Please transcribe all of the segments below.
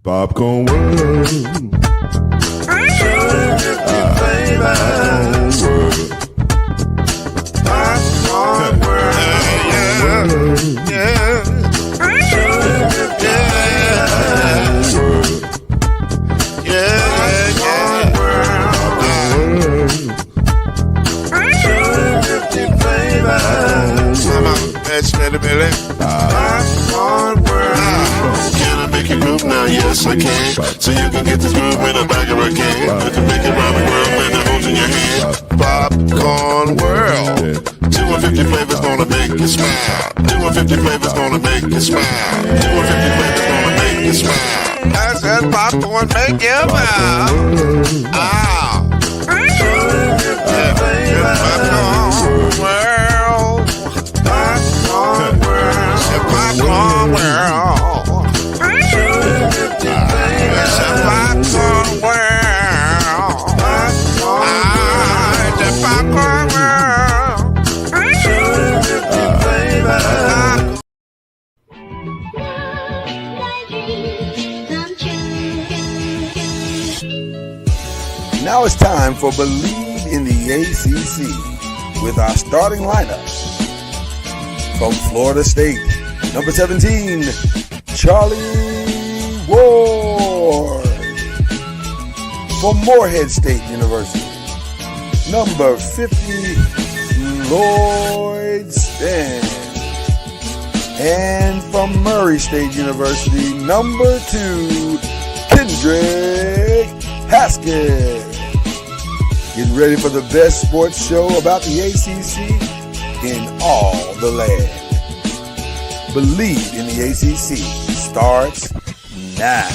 Popcorn World. Popcorn World. Yeah. Can I make you groove now? Yes, I can. So you can get this groove in a bag of a can. I can make it round the world when it holds in your hand. Popcorn World. 250 flavors gonna make you smile. 250 flavors gonna make you smile. 250 flavors gonna make you smile. I said popcorn make you smile. Ah. Popcorn World. Popcorn World. Popcorn World. Popcorn World. The Popcorn World. Now it's time for Believe in the ACC with our starting lineup. From Florida State, number 17, Charlie Ward. From Morehead State University, number 50, Lloyd Stan. And from Murray State University, number 2, Kendrick Haskett. Get ready for the best sports show about the ACC in all the land. Believe in the ACC starts now.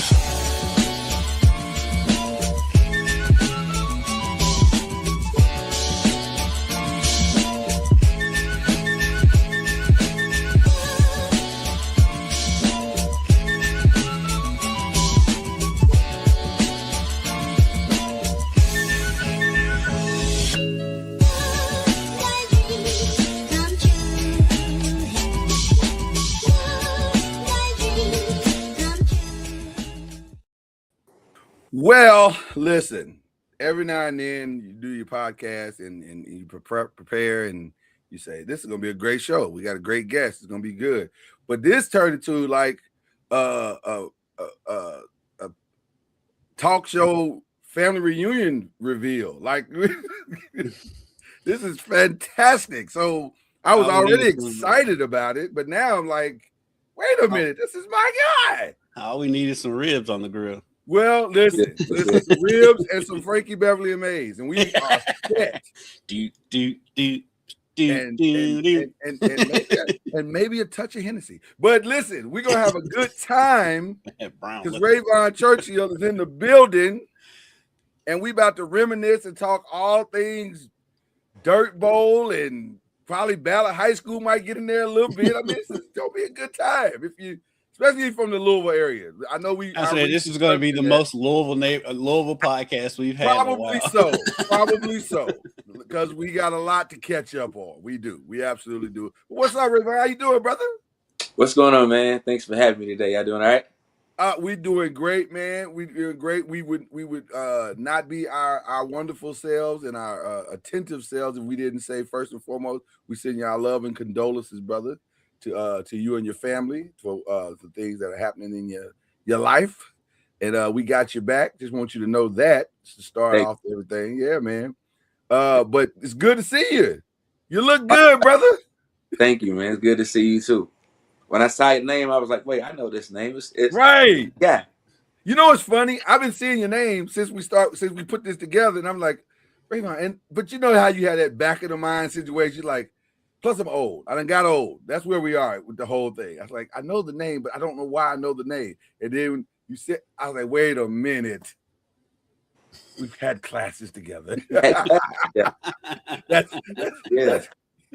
Well, listen, every now and then you do your podcast and you prepare and you say, this is going to be a great show. We got a great guest. It's going to be good. But this turned into like a talk show family reunion reveal. Like, this is fantastic. So I was already excited about it, but now I'm like, wait a minute, this is my guy. All we need is some ribs on the grill. Well, listen, some ribs and some Frankie Beverly and Mays, and we are set. And maybe a touch of Hennessy. But listen, we're gonna have a good time because Rayvon Churchill is in the building, and we about to reminisce and talk all things Dirt Bowl, and probably Ballard High School might get in there a little bit. I mean, it's gonna be a good time if you. Especially from the Louisville area. I know I said this is going to be the most Louisville podcast we've had. Probably so. Probably so. Because we got a lot to catch up on. We do. We absolutely do. What's up, River? How you doing, brother? What's going on, man? Thanks for having me today. Y'all doing all right? We doing great, man. We doing great. We would not be our wonderful selves and our attentive selves if we didn't say first and foremost, we send y'all love and condolences, brother. To you and your family for the things that are happening in your life, and we got your back. Just want you to know that to start off everything. Yeah, man. But it's good to see you. You look good, brother. Thank you, man. It's good to see you too. When I saw your name, I was like, wait, I know this name. It's right. Yeah. You know what's funny? I've been seeing your name since we put this together, and I'm like, Raymond, but you know how you had that back of the mind situation, like. Plus, I'm old. I done got old. That's where we are with the whole thing. I was like, I know the name, but I don't know why I know the name. And then you said, I was like, wait a minute. We've had classes together. Yeah. That's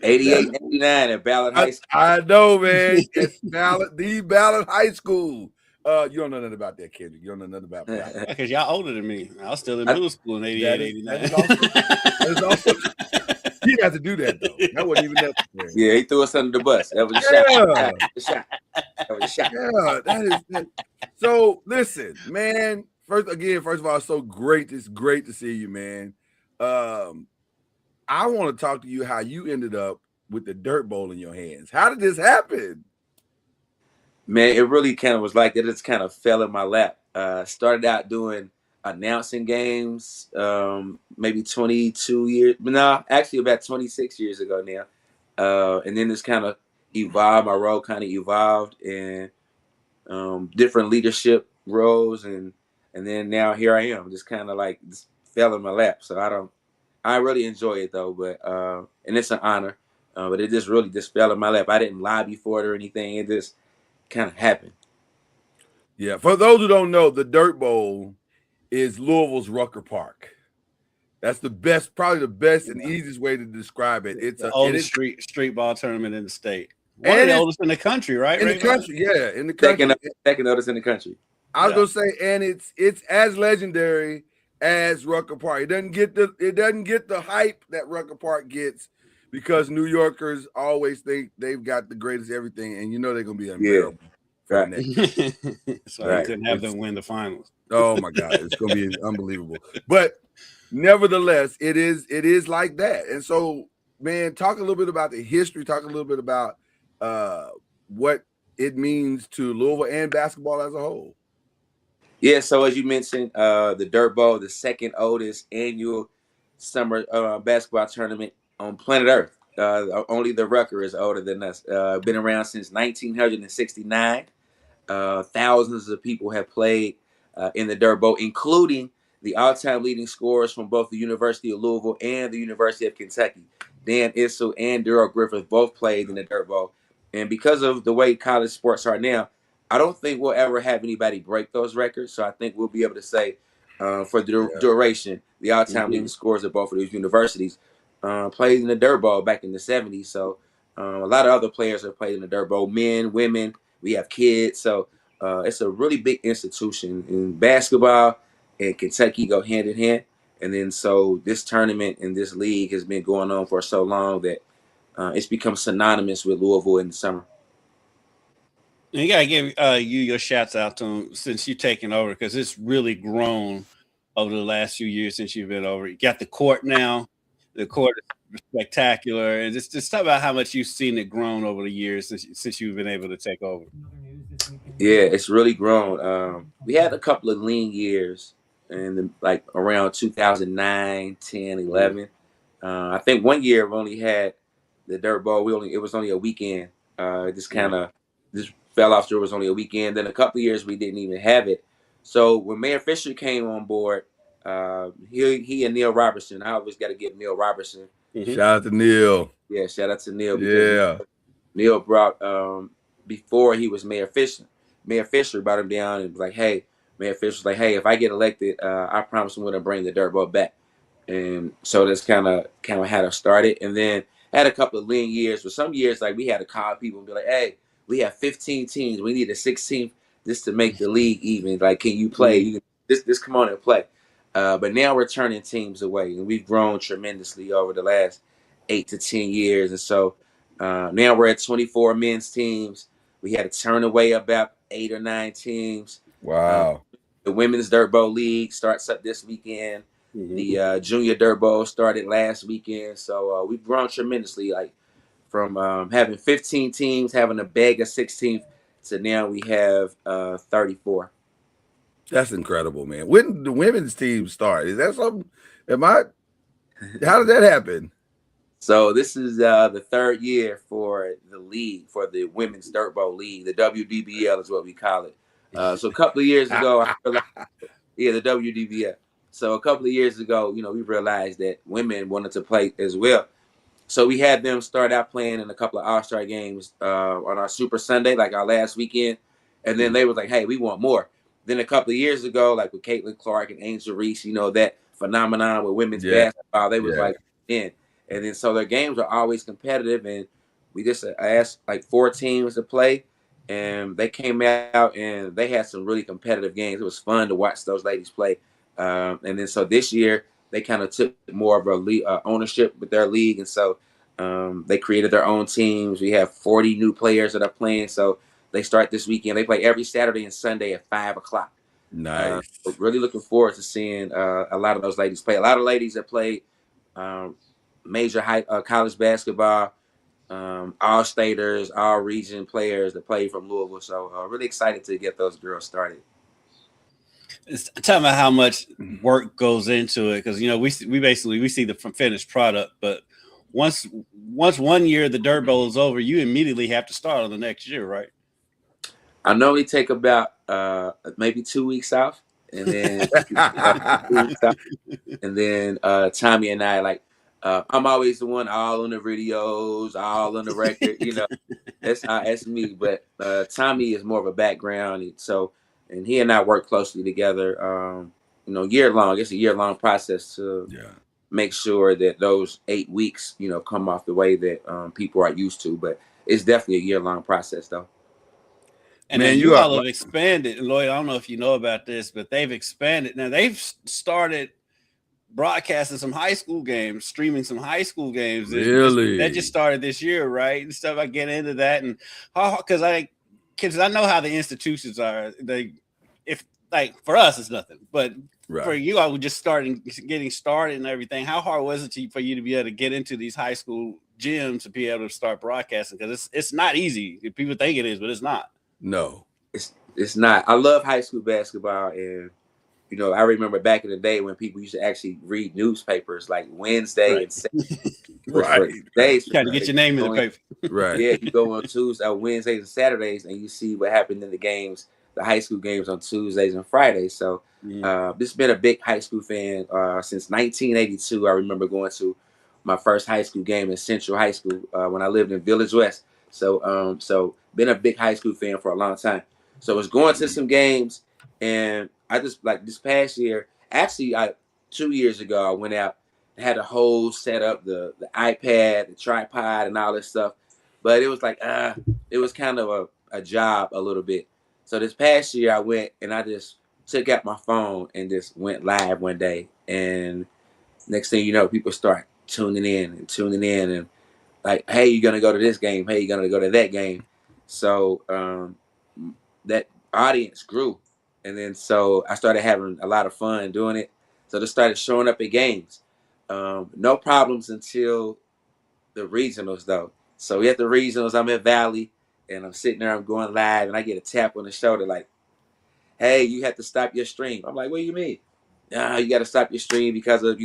88, 89 at Ballard High School. I know, man. It's Ballard High School. You don't know nothing about that, Kendrick. You don't know nothing about that. Because y'all older than me. I was still in middle school in 88, 89. That is also he didn't have to do that, though. That wasn't even necessary. Yeah, he threw us under the bus. That was a shot. That was a shot. Yeah, that is. So listen, man. First of all, it's so great. It's great to see you, man. I want to talk to you how you ended up with the dirt bowl in your hands. How did this happen? Man, it really kind of was like that. It just kind of fell in my lap. Started out doing announcing games, maybe 22 years, no, actually about 26 years ago now. And then this kind of evolved. My role kind of evolved in different leadership roles, and then now here I am. Just kind of like just fell in my lap. So I really enjoy it though, but and it's an honor. But it just really just fell in my lap. I didn't lobby for it or anything. It just kind of happened. Yeah, for those who don't know, the Dirt Bowl is Louisville's Rucker Park. That's the best, probably the best and easiest way to describe it. It's the oldest street ball tournament in the state. One and of the oldest in the country, right? In the country, yeah, in the country. Second oldest in the country. I was gonna say, and it's as legendary as Rucker Park. It doesn't get the hype that Rucker Park gets because New Yorkers always think they've got the greatest everything, and you know they're gonna be unbearable. Right. So I couldn't have them win the finals. Oh my God, it's gonna be unbelievable. But nevertheless, it is like that. And so, man, talk a little bit about the history. Talk a little bit about what it means to Louisville and basketball as a whole. Yeah. So as you mentioned, the Dirt Bowl, the second oldest annual summer basketball tournament on planet Earth. Only the Rucker is older than us. Been around since 1969. Thousands of people have played in the Dirt Bowl, including the all-time leading scorers from both the University of Louisville and the University of Kentucky. Dan Issel and Darrell Griffith both played in the Dirt Bowl. And because of the way college sports are now, I don't think we'll ever have anybody break those records. So I think we'll be able to say for the duration, the all-time leading scorers of both of these universities played in the Dirt Bowl back in the 70s. So a lot of other players have played in the Dirt Bowl, men, women. We have kids, so it's a really big institution in basketball, and Kentucky go hand in hand. And then so this tournament and this league has been going on for so long that it's become synonymous with Louisville in the summer. And you gotta give you your shouts out to them since you've taken over because it's really grown over the last few years since you've been over. You got the court now. The court is spectacular, and just talk about how much you've seen it grown over the years since you've been able to take over. Yeah, it's really grown. We had a couple of lean years, and like around 2009, 10, 11. I think one year we only had the Dirt Bowl. It was only a weekend. It just kind of just fell off. It was only a weekend. Then a couple of years we didn't even have it. So when Mayor Fisher came on board, he and Neil Robertson. I always got to give Neil Robertson. Shout out to Neil. Yeah, shout out to Neil. Yeah, Neil brought before he was Mayor Fisher. Mayor Fisher brought him down and was like, "Hey," Mayor Fisher was like, "Hey, if I get elected, I promise I'm going to bring the Dirt Bowl back." And so that's kind of how it started. And then had a couple of lean years. For some years, like we had to call people and be like, "Hey, we have 15 teams. We need a 16th just to make the league even. Like, can you play? You can just come on and play." But now we're turning teams away, and we've grown tremendously over the last 8 to 10 years. And so now we're at 24 men's teams. We had to turn away about 8 or 9 teams. Wow. The Women's Dirt Bowl League starts up this weekend. The Junior Dirt Bowl started last weekend. So we've grown tremendously, like from having 15 teams, having a bag of 16th, to now we have 34. That's incredible, man. When did the women's team start? Is that something? How did that happen? So this is the third year for the league, for the Women's Dirt Bowl League. The WDBL is what we call it. So a couple of years ago, the WDBL. So a couple of years ago, we realized that women wanted to play as well. So we had them start out playing in a couple of All-Star games on our Super Sunday, like our last weekend. And then they was like, "Hey, we want more." Then a couple of years ago, like with Caitlin Clark and Angel Reese, that phenomenon with women's basketball, they was like in. And then so their games are always competitive, and we just asked like 4 teams to play, and they came out and they had some really competitive games. It was fun to watch those ladies play. And then so this year they kind of took more of a ownership with their league, and so they created their own teams. We have 40 new players that are playing, so They start this weekend. They play every Saturday and Sunday at 5:00. Nice. Really looking forward to seeing a lot of those ladies play. A lot of ladies that played major college basketball, all staters, all region players that played from Louisville. So really excited to get those girls started. It's talking about how much work goes into it, because we see the finished product, but once 1 year the Dirt Bowl is over, you immediately have to start on the next year, right? I normally take about maybe 2 weeks off, and then Tommy and I I'm always the one all on the videos, all on the record. That's me. But Tommy is more of a background, and he and I work closely together. Year long. It's a year-long process to make sure that those 8 weeks, come off the way that people are used to. But it's definitely a year-long process, though. And man, you all have expanded. Lloyd, I don't know if you know about this, but they've expanded. Now they've started broadcasting some high school games, streaming some high school games. Really? That just started this year, right? And stuff. I get into that, and because I know how the institutions are. For us, it's nothing, but for you, I was just getting started and everything. How hard was it for you to be able to get into these high school gyms to be able to start broadcasting? Because it's not easy. People think it is, but it's not. No, it's not. I love high school basketball, and I remember back in the day when people used to actually read newspapers like Wednesday and Saturday. Days. You got to get your name in the paper. Right. Yeah, you go on Wednesdays and Saturdays, and you see what happened in the games, the high school games on Tuesdays and Fridays. So this has been a big high school fan since 1982. I remember going to my first high school game in Central High School when I lived in Village West. So been a big high school fan for a long time. So I was going to some games, and I just this past year, actually 2 years ago, I went out and had a whole setup, the iPad, the tripod, and all this stuff. But it was it was kind of a job a little bit. So this past year, I went and I just took out my phone and just went live one day. And next thing you know, people start tuning in and like, hey, you're going to go to this game. Hey, you're going to go to that game. So that audience grew. And then so I started having a lot of fun doing it. So just started showing up at games. No problems until the regionals, though. So we at the regionals, I'm at Valley, and I'm sitting there, I'm going live, and I get a tap on the shoulder like, hey, you have to stop your stream. I'm like, what do you mean? You got to stop your stream because of,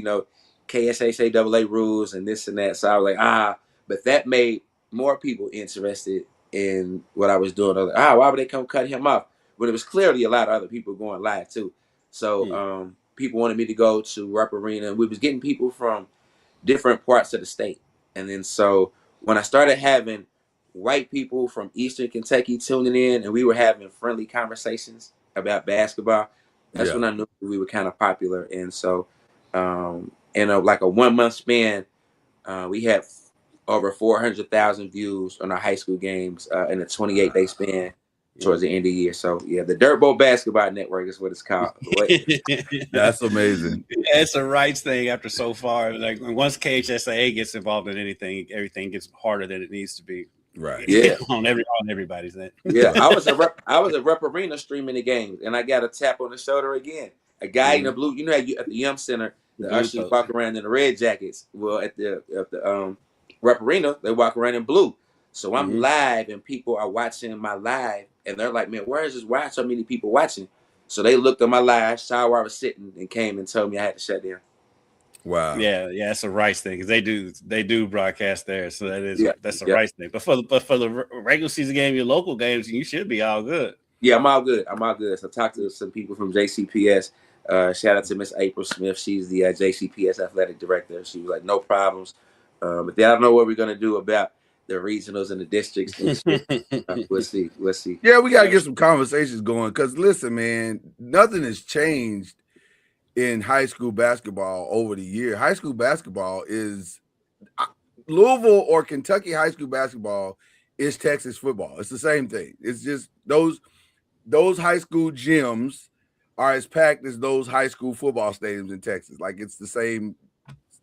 KSHA rules and this and that. So I was like, but that made more people interested in what I was doing. I was like, why would they come cut him off? But it was clearly a lot of other people going live too. So people wanted me to go to Rupp Arena. We was getting people from different parts of the state. And then so when I started having white people from Eastern Kentucky tuning in and we were having friendly conversations about basketball, that's when I knew we were kind of popular. And so in a 1 month span, we had over 400,000 views on our high school games in a 28-day span towards the end of the year. So the Dirt Bowl Basketball Network is what it's called. That's amazing. Yeah, it's a rights thing after so far. Like once KHSAA gets involved in anything, everything gets harder than it needs to be. Right. Yeah. on everybody's end. Yeah. I was at Rupp Arena streaming the games, and I got a tap on the shoulder again. A guy in the blue, at the Yum Center, the ushers walk around in the red jackets. Well, at the Rupp Arena, they walk around in blue. So I'm live, and people are watching my live, and they're like, man, why are so many people watching? So they looked at my live, saw where I was sitting, and came and told me I had to shut down. Wow. Yeah, it's a rights thing because they do broadcast there, so that's a rights thing. But for the regular season game, your local games, you should be all good. Yeah, I'm all good. So I talked to some people from JCPS. Shout out to Miss April Smith. She's the JCPS athletic director. She was like, no problems. But then I don't know what we're gonna do about the regionals and the districts. We'll see. Yeah, we gotta get some conversations going because listen, man, nothing has changed in high school basketball over the year. High school basketball is Louisville or Kentucky high school basketball is Texas football. It's the same thing. It's just those high school gyms are as packed as those high school football stadiums in Texas. Like it's the same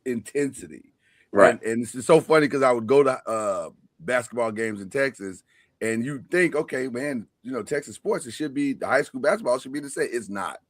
intensity. Right. And it's so funny because I would go to basketball games in Texas And you think, okay, man, Texas sports, it should be the high school basketball should be the same. It's not.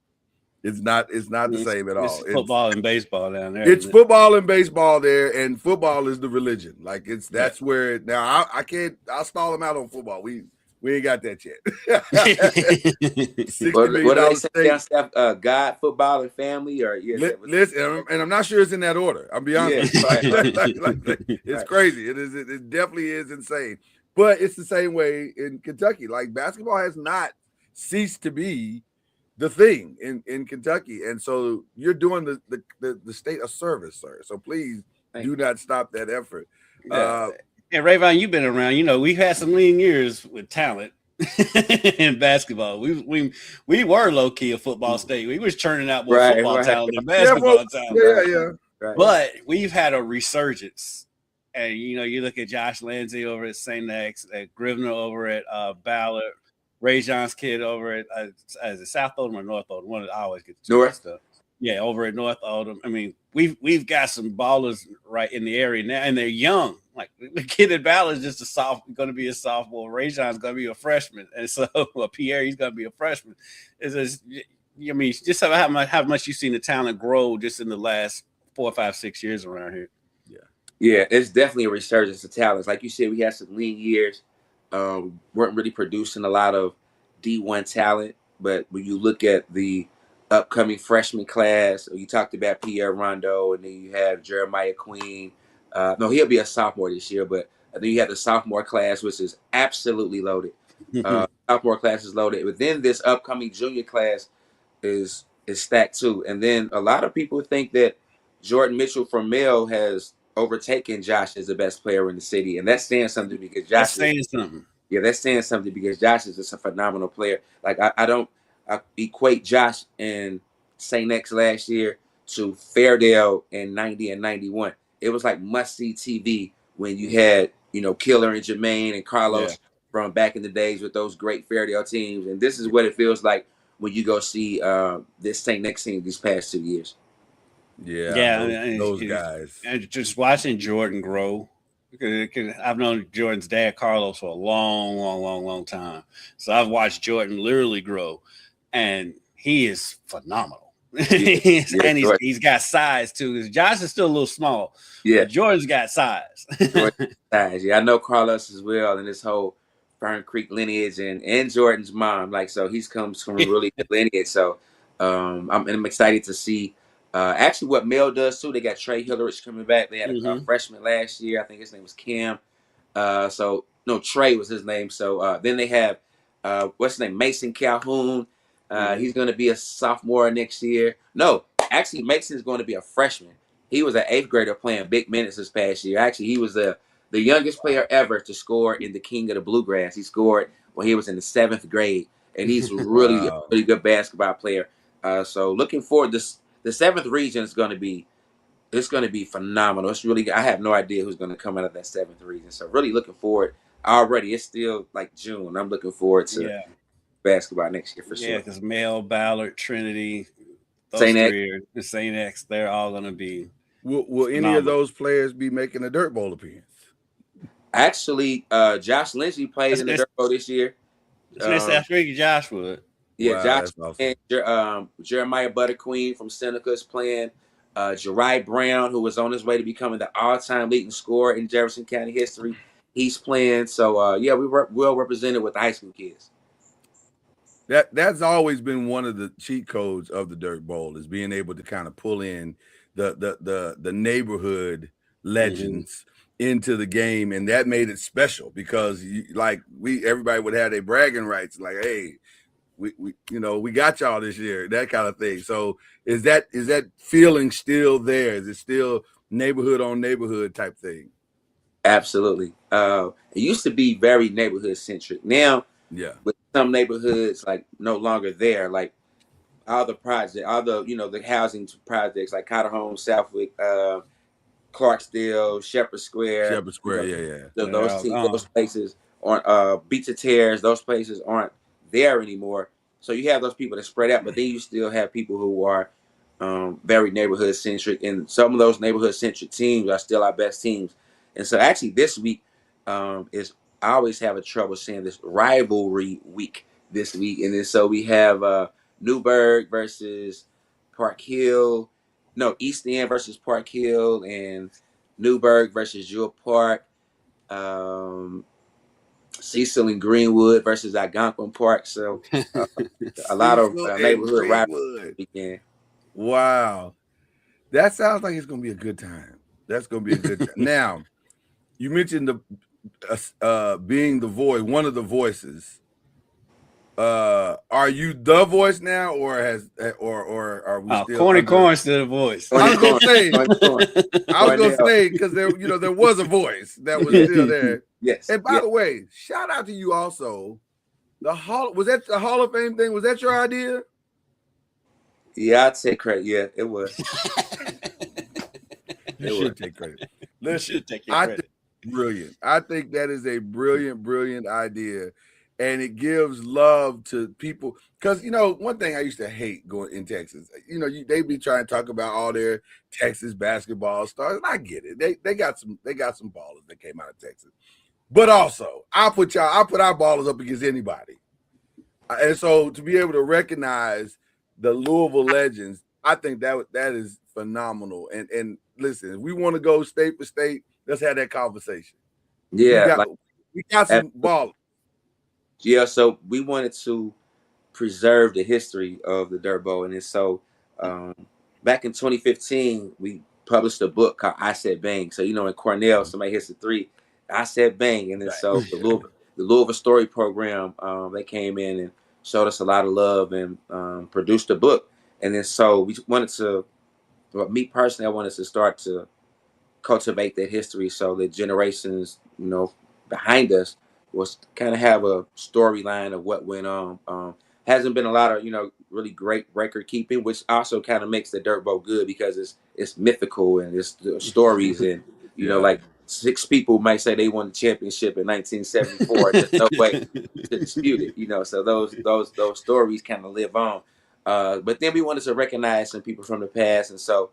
It's not the same at all. It's football and baseball down there. It's football and baseball there, and football is the religion. Like that's where now I'll stall them out on football. We ain't got that yet. $60 What million do they say state. down south? God, football, and family, or Listen, and I'm not sure it's in that order. I'll be honest. It's crazy. It definitely is insane. But it's the same way in Kentucky. Like basketball has not ceased to be the thing in Kentucky, and so you're doing the state a service, sir. So please do not stop that effort. And Rayvon, you've been around. We've had some lean years with talent in basketball. We were low key a football state. We was churning out more football talent than basketball talent. Yeah. Right. But we've had a resurgence, and you look at Josh Lindsay over at St. X, at Grivner over at Ballard. Ray John's kid over at is it South Oldham or North Oldham? One that I always get the North stuff. Yeah, over at North Oldham. I mean, we've got some ballers right in the area now, and they're young. Like the kid at Ballard is just going to be a sophomore. Ray John's going to be a freshman, and so Pierre, he's going to be a freshman. Just how much you've seen the talent grow just in the last 4, 5, 6 years around here. Yeah, it's definitely a resurgence of talents. Like you said, we had some lean years. Weren't really producing a lot of D1 talent, but when you look at the upcoming freshman class, you talked about Pierre Rondo, and then you have Jeremiah Queen. No, he'll be a sophomore this year, but then you have the sophomore class, which is absolutely loaded. Sophomore class is loaded. But then this upcoming junior class is stacked too. And then a lot of people think that Jordan Mitchell from Mel has overtaken Josh as the best player in the city, and that's saying something because Josh. Yeah, that's saying something because Josh is just a phenomenal player. Like I equate Josh in St. X last year to Fairdale in 90 and 91. It was like must-see TV when you had Killer and Jermaine and Carlos from back in the days with those great Fairdale teams, and this is what it feels like when you go see this St. X team these past 2 years. Those guys. And just watching Jordan grow. I've known Jordan's dad, Carlos, for a long time. So I've watched Jordan literally grow, and he is phenomenal. He's got size too. Josh is still a little small. Yeah, Jordan's got size. Yeah, I know Carlos as well, and this whole Fern Creek lineage, and Jordan's mom. Like, so he comes from a really good lineage. So I'm excited to see. Actually, what Mel does too, they got Trey Hillerich coming back. They had a freshman last year. I think his name was Cam. Trey was his name. So then they have what's his name, Mason Calhoun. He's going to be a sophomore next year. No, actually, Mason's going to be a freshman. He was an 8th grader playing big minutes this past year. Actually, he was the youngest player ever to score in the King of the Bluegrass. He scored when he was in the 7th grade, and he's really a really good basketball player. So looking forward to the 7th region is going to be phenomenal. It's really, I have no idea who's going to come out of that 7th region. So really looking forward already. It's still like June. I'm looking forward to basketball next year for sure. Yeah, because Mel, Ballard, Trinity, St. X, they're all going to be. Will any of those players be making a Dirt Bowl appearance? Actually, Josh Lindsay played in the Dirt Bowl this year. I figured Josh would. Yeah, wow, Josh awesome. and Jeremiah Butterqueen from Seneca is playing. Jeriah Brown, who was on his way to becoming the all-time leading scorer in Jefferson County history, he's playing. So, we were well represented with the high school kids. That's always been one of the cheat codes of the Dirt Bowl, is being able to kind of pull in the neighborhood legends into the game, and that made it special because everybody would have their bragging rights, like, hey, we got y'all this year, that kind of thing. So is that feeling still there? Is it still neighborhood on neighborhood type thing? Absolutely. It used to be very neighborhood centric. Now, with some neighborhoods like no longer there, like all the the housing projects like Cotter Homes, Southwick, Clarksdale, Shepherd Square. Those places aren't Beach of Terrace. Those places aren't there anymore. So you have those people that spread out, but then you still have people who are very neighborhood centric, and some of those neighborhood centric teams are still our best teams. And so actually this week is I always have a trouble saying this rivalry week this week, and then so we have Newburgh versus Park Hill, no East End versus Park Hill, and Newburgh versus Jewel Park, Cecil and Greenwood versus Algonquin Park. So a lot of Cecil and neighborhood rivalry Greenwood. weekend. Wow. That sounds like it's going to be a good time. That's going to be a good time. Now, you mentioned the being the voice, one of the voices. Are you the voice now, or are we still Corn's still the voice? I was gonna say, Cornell. because there was a voice that was still there. Yes. And by the way, shout out to you also. Was that the Hall of Fame thing? Was that your idea? Yeah, I'd say credit. Yeah, it was. You should take credit. Listen, Take your credit. Brilliant. I think that is a brilliant idea. And it gives love to people. Because, one thing I used to hate going in Texas, they be trying to talk about all their Texas basketball stars. And I get it. They got some ballers that came out of Texas. But also, I put our ballers up against anybody. And so to be able to recognize the Louisville legends, I think that is phenomenal. And listen, if we want to go state for state, let's have that conversation. Yeah. We got some ballers. Yeah, so we wanted to preserve the history of the Dirt Bowl. And then so back in 2015, we published a book called I Said Bang. So, in Cornell, somebody hits a three, I said bang. And then so the Louisville Story Program, they came in and showed us a lot of love and produced a book. And then so we wanted to, me personally, I wanted to start to cultivate that history so that generations, behind us was kind of have a storyline of what went on. Hasn't been a lot of, really great record keeping, which also kind of makes the Dirt Bowl good because it's mythical and it's stories and, like 6 people might say they won the championship in 1974. There's no way to dispute it, so those stories kind of live on. But then we wanted to recognize some people from the past. And so,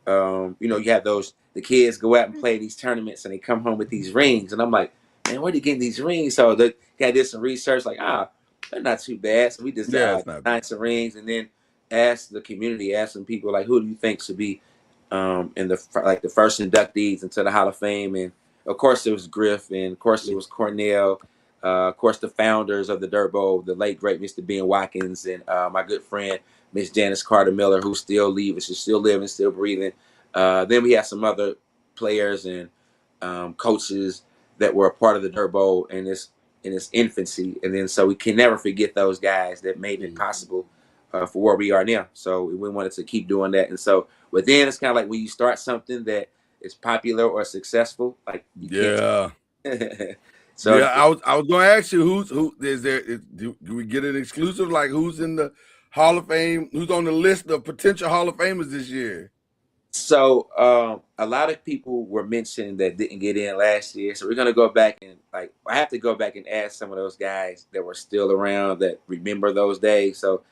you have the kids go out and play these tournaments and they come home with these rings. And I'm like, man, where are you getting these rings? So the guy did some research, like, they're not too bad. So we just designed some rings and then asked the community, asked some people, like, who do you think should be in the first inductees into the Hall of Fame? And of course it was Griff, and of course it was Cornell. Of course, the founders of the Dirt Bowl, the late great Mr. Ben Watkins, and my good friend Miss Janice Carter Miller, who still leaves, she's still living, still breathing. Then we have some other players and coaches that were a part of the Dirt Bowl in its infancy, and then so we can never forget those guys that made it possible for where we are now. So we wanted to keep doing that, and so but then it's kind of like when you start something that is popular or successful, like you can't. So I was going to ask you who is there? Do we get an exclusive? Like who's in the Hall of Fame? Who's on the list of potential Hall of Famers this year? So a lot of people were mentioned that didn't get in last year. So we're gonna go back and I have to go back and ask some of those guys that were still around that remember those days. So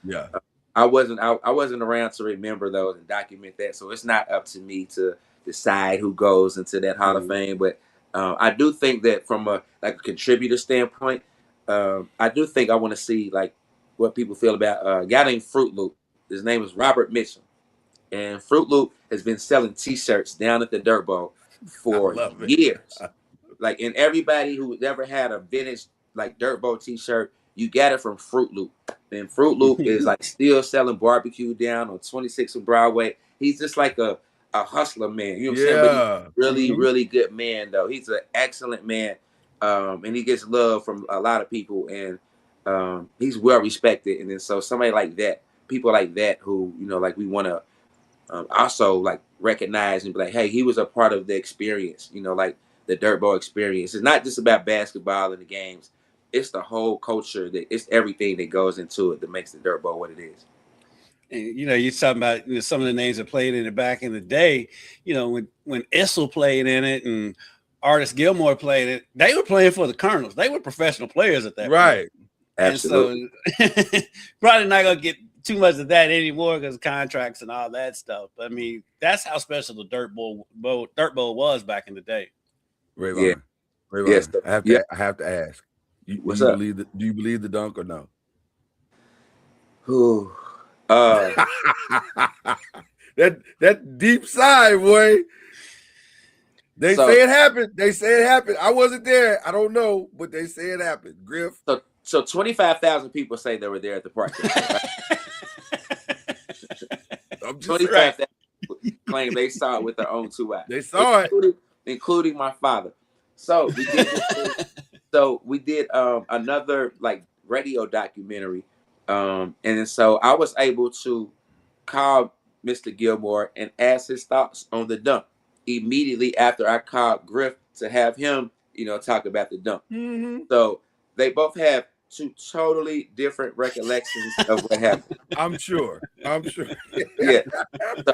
I wasn't around to remember those and document that. So it's not up to me to decide who goes into that Hall of Fame. But I do think that from a contributor standpoint, I do think I want to see what people feel about a guy named Fruit Loop. His name is Robert Mitchell. And Fruit Loop has been selling T-shirts down at the Dirt Bowl for years. And everybody who ever had a vintage Dirt Bowl T-shirt, you got it from Fruit Loop. And Fruit Loop is still selling barbecue down on 26th and Broadway. He's just like a hustler man. You know what I'm saying? But he's really, really good man, though. He's an excellent man. And he gets love from a lot of people. And he's well respected. And then so somebody like that, people like that who, we want to also recognize and be like, hey, he was a part of the experience, the Dirt Bowl experience. It's not just about basketball and the games. It's the whole culture, it's everything that goes into it that makes the Dirt Bowl what it is. And you're talking about some of the names that played in it back in the day. When Issel played in it and Artis Gilmore played it, they were playing for the Colonels. They were professional players at that point. Absolutely. And so probably not gonna get too much of that anymore because contracts and all that stuff. But I mean, that's how special the Dirt Bowl was back in the day. Yeah. Yes. I have Yeah. to. I have to ask. What's up? Do you believe the dunk or no? Whew. that deep sigh, boy. They So- say it happened. They say it happened. I wasn't there. I don't know, but they say it happened. Griff. So 25,000 people say they were there at the park. Right? I'm just 25,000 claim they saw it with their own 2 eyes. They saw it, including my father. So we did. We did another like radio documentary, and then so I was able to call Mr. Gilmore and ask his thoughts on the dunk immediately after I called Griff to have him, talk about the dunk. Mm-hmm. So they both have 2 totally different recollections of what happened. I'm sure. Yeah. So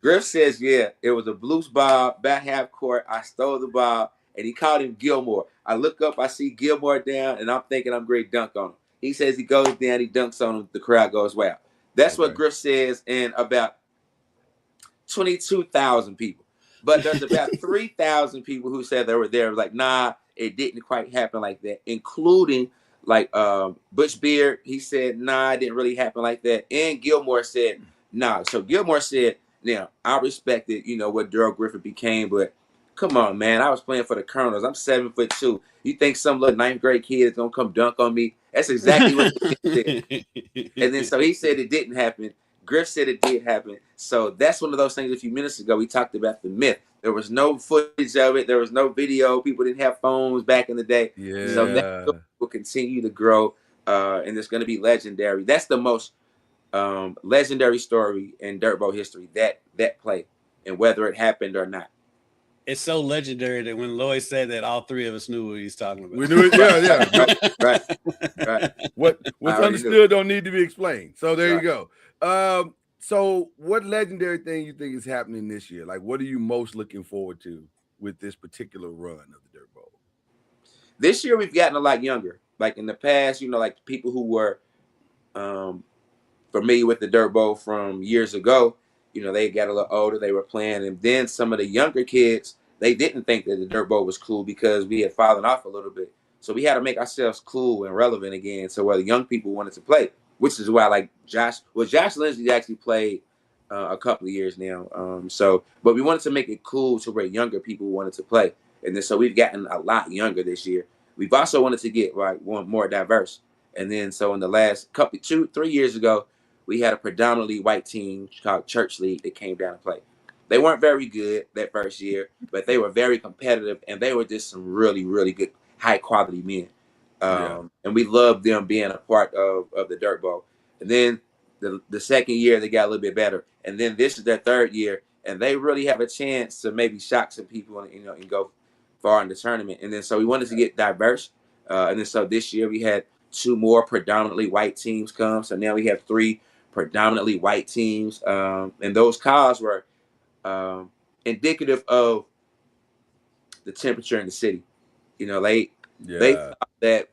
Griff says, yeah, it was a Blues ball, back half court. I stole the ball, and he called him Gilmore. I look up, I see Gilmore down, and I'm thinking I'm great dunk on him. He says he goes down, he dunks on him, the crowd goes wow. That's what Griff says, and about 22,000 people. But there's about 3,000 people who said they were there. Like, nah, it didn't quite happen like that, including like Butch Beard. He said, nah, it didn't really happen like that. And Gilmore said, nah. So Gilmore said, now, I respected, what Daryl Griffin became, but come on, man. I was playing for the Colonels. I'm 7'2". You think some little 9th grade kid is going to come dunk on me? That's exactly what he said. And then so he said it didn't happen. Griff said it did happen. So that's one of those things a few minutes ago we talked about the myth. There was no footage of it. There was no video. People didn't have phones back in the day. Yeah. So that will continue to grow, and it's going to be legendary. That's the most legendary story in Dirt Bowl history, that play, and whether it happened or not. It's so legendary that when Lloyd said that, all 3 of us knew what he was talking about. We knew it. Yeah. Right. What's understood don't need to be explained. So there you go. So what legendary thing you think is happening this year? Like, what are you most looking forward to with this particular run of the Dirt Bowl? This year we've gotten a lot younger. Like in the past, like people who were familiar with the Dirt Bowl from years ago, they got a little older, they were playing, and then some of the younger kids, they didn't think that the Dirt Bowl was cool because we had fallen off a little bit. So we had to make ourselves cool and relevant again. So where the young people wanted to play, which is why like Josh Lindsey actually played a couple of years now. But we wanted to make it cool to where younger people wanted to play. And then so we've gotten a lot younger this year. We've also wanted to get more diverse. And then so in the last 2-3 years ago, we had a predominantly white team called Church League that came down to play. They weren't very good that first year, but they were very competitive, and they were just some really, really good, high-quality men. And we loved them being a part of the Dirt Bowl. And then the second year, they got a little bit better. And then this is their 3rd year, and they really have a chance to maybe shock some people and go far in the tournament. And then so we wanted to get diverse. And then so this year we had 2 more predominantly white teams come. So now we have 3 predominantly white teams. And those calls were indicative of the temperature in the city. They thought that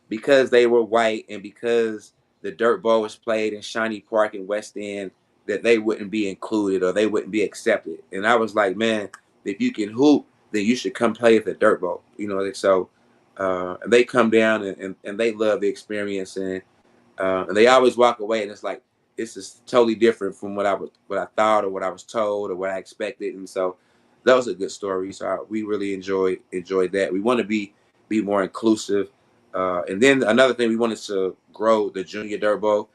because they were white and because the Dirt Bowl was played in Shawnee Park in West End, that they wouldn't be included or they wouldn't be accepted. And I was like, man, if you can hoop, then you should come play at the Dirt Bowl. So they come down and they love the experience, and they always walk away and it's like, this is totally different from what I thought or what I was told or what I expected. And so that was a good story. So we really enjoyed that. We want to be more inclusive. And then another thing, we wanted to grow the Junior Dirt Bowl.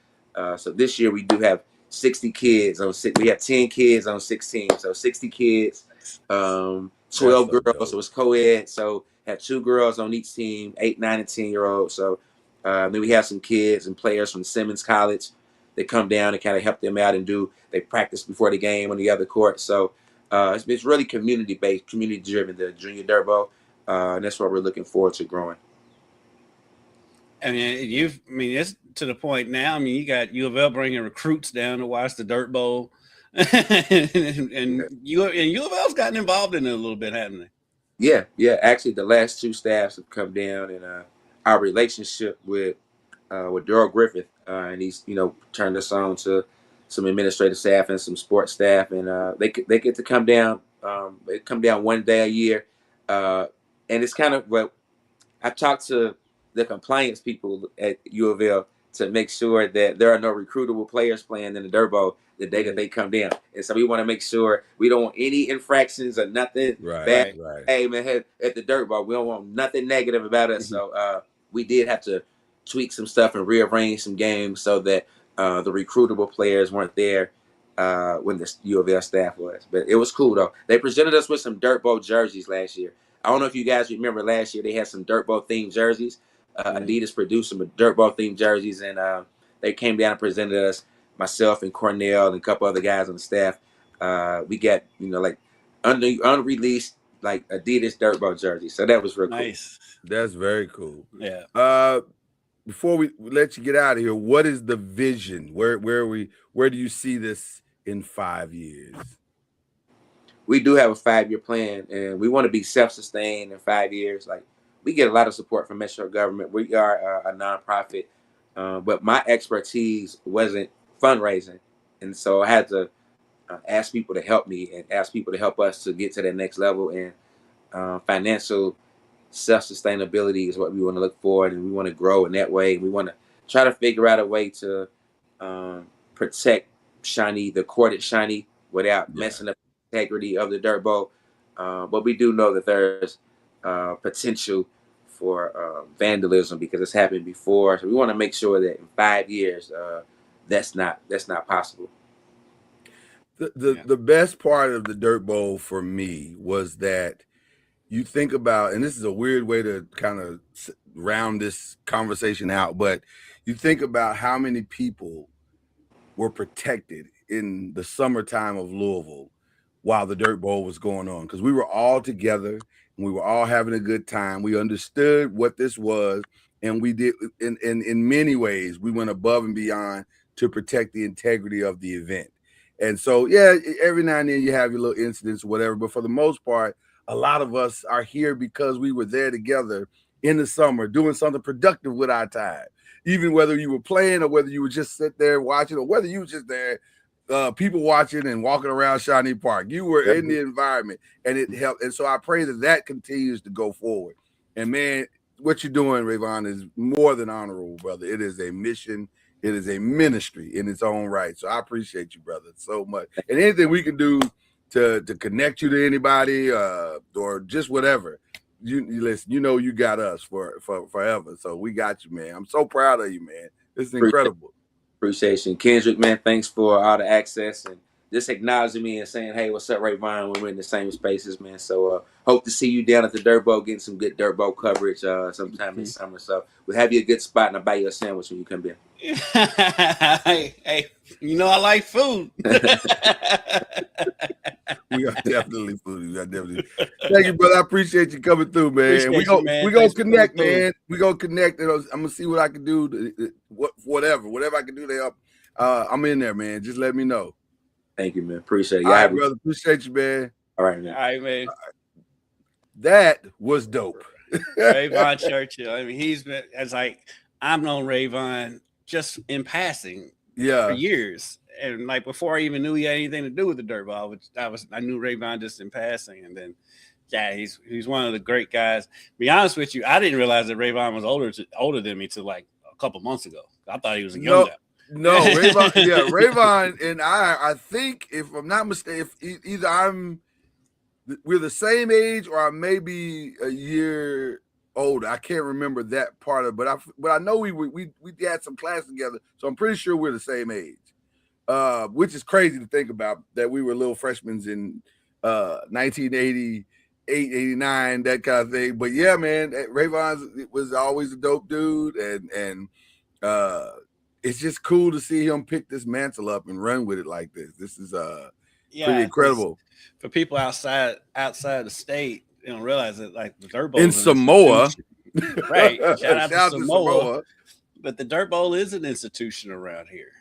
So this year we do have 60 kids on 6. We have 10 kids on 16. So 60 kids, 12 girls. Dope. So it's co-ed. So have 2 girls on each team, 8, 9, and 10-year-olds. So then we have some kids and players from Simmons College. They come down and kind of help them out and they practice before the game on the other court. So it's really community-based, community-driven, the Junior Dirt Bowl. And that's what we're looking forward to growing. It's to the point now. You got U of L bringing recruits down to watch the Dirt Bowl. and U of L's gotten involved in it a little bit, haven't they? Yeah. Actually, the last 2 staffs have come down, and our relationship with Daryl Griffith, and he's turned us on to some administrative staff and some sports staff, and they get to come down. They come down one day a year, and it's kind of what I talked to the compliance people at U of L to make sure that there are no recruitable players playing in the dirt bowl the day that they come down. And so we want to make sure we don't want any infractions or nothing bad. Right. Hey man, at the dirt bowl, we don't want nothing negative about us. So we did have to tweak some stuff and rearrange some games so that the recruitable players weren't there when the U of L staff was. But it was cool though. They presented us with some dirt bowl jerseys last year. I don't know if you guys remember last year they had some dirt bowl themed jerseys. Adidas produced some dirt ball themed jerseys, and they came down and presented us, myself and Cornell and a couple other guys on the staff. We got like unreleased like Adidas dirt ball jerseys, so that was real Nice. cool. That's very cool. Yeah. Before we let you get out of here, what is the vision? Where do you see this in 5 years? We do have a 5-year plan, and we want to be self-sustained in 5 years. Like, we get a lot of support from Metro government. We are a nonprofit, but my expertise wasn't fundraising, and so I had to ask people to help me and ask people to help us to get to that next level. And financial self-sustainability is what we want to look for, and we want to grow in that way. We want to try to figure out a way to protect the court at Shawnee without messing up the integrity of the dirt bowl. But we do know that there's potential for vandalism because it's happened before. So we want to make sure that in 5 years that's not possible. The best part of the dirt bowl for me was that you think about, and this is a weird way to kind of round this conversation out, but you think about how many people were protected in the summertime of Louisville while the dirt bowl was going on, because we were all together and we were all having a good time. We understood what this was, and we did in many ways we went above and beyond to protect the integrity of the event. And so every now and then you have your little incidents or whatever, but for the most part, a lot of us are here because we were there together in the summer doing something productive with our time. Even whether you were playing or whether you were just sit there watching or whether you were just there, people watching and walking around Shawnee Park. You were in the environment, and it helped. And so I pray that continues to go forward. And, man, what you're doing, Rayvon, is more than honorable, brother. It is a mission. It is a ministry in its own right. So I appreciate you, brother, so much. And anything we can do to connect you to anybody or just whatever, you listen, you got us for forever. So we got you, man. I'm so proud of you, man. This is incredible. Appreciation. Kendrick, man, thanks for all the access and just acknowledging me and saying, hey, what's up, Rayvon, when we're in the same spaces, man. So hope to see you down at the Dirt Bowl, getting some good Dirt Bowl coverage sometime this summer. So we'll have you a good spot, and I'll buy you a sandwich when you come in. Hey, I like food. We are definitely foodie. Thank you, brother. I appreciate you coming through, man. We gonna connect, man. We gonna connect. I'm gonna see what I can do. Whatever I can do to help. I'm in there, man. Just let me know. Thank you, man. Appreciate it. All right, brother. Appreciate you, man. All right, man. All right, man. That was dope. Rayvon Churchill. I mean, I've known Rayvon just in passing for years. And like before I even knew he had anything to do with the dirt ball, I knew Rayvon just in passing. And then he's one of the great guys. To be honest with you, I didn't realize that Rayvon was older than me till like a couple months ago. I thought he was a young guy. No, Rayvon and I think, if I'm not mistaken, either we're the same age or I may be a year older. I can't remember that part of it, but I know we had some class together, so I'm pretty sure we're the same age. Which is crazy to think about, that we were little freshmen in 1988, 89, that kind of thing. But yeah, man, Rayvon was always a dope dude, and it's just cool to see him pick this mantle up and run with it like this. This is pretty incredible. For people outside the state, they don't realize that, like, the dirt bowl in Samoa, right? Shout out to Samoa. But the dirt bowl is an institution around here.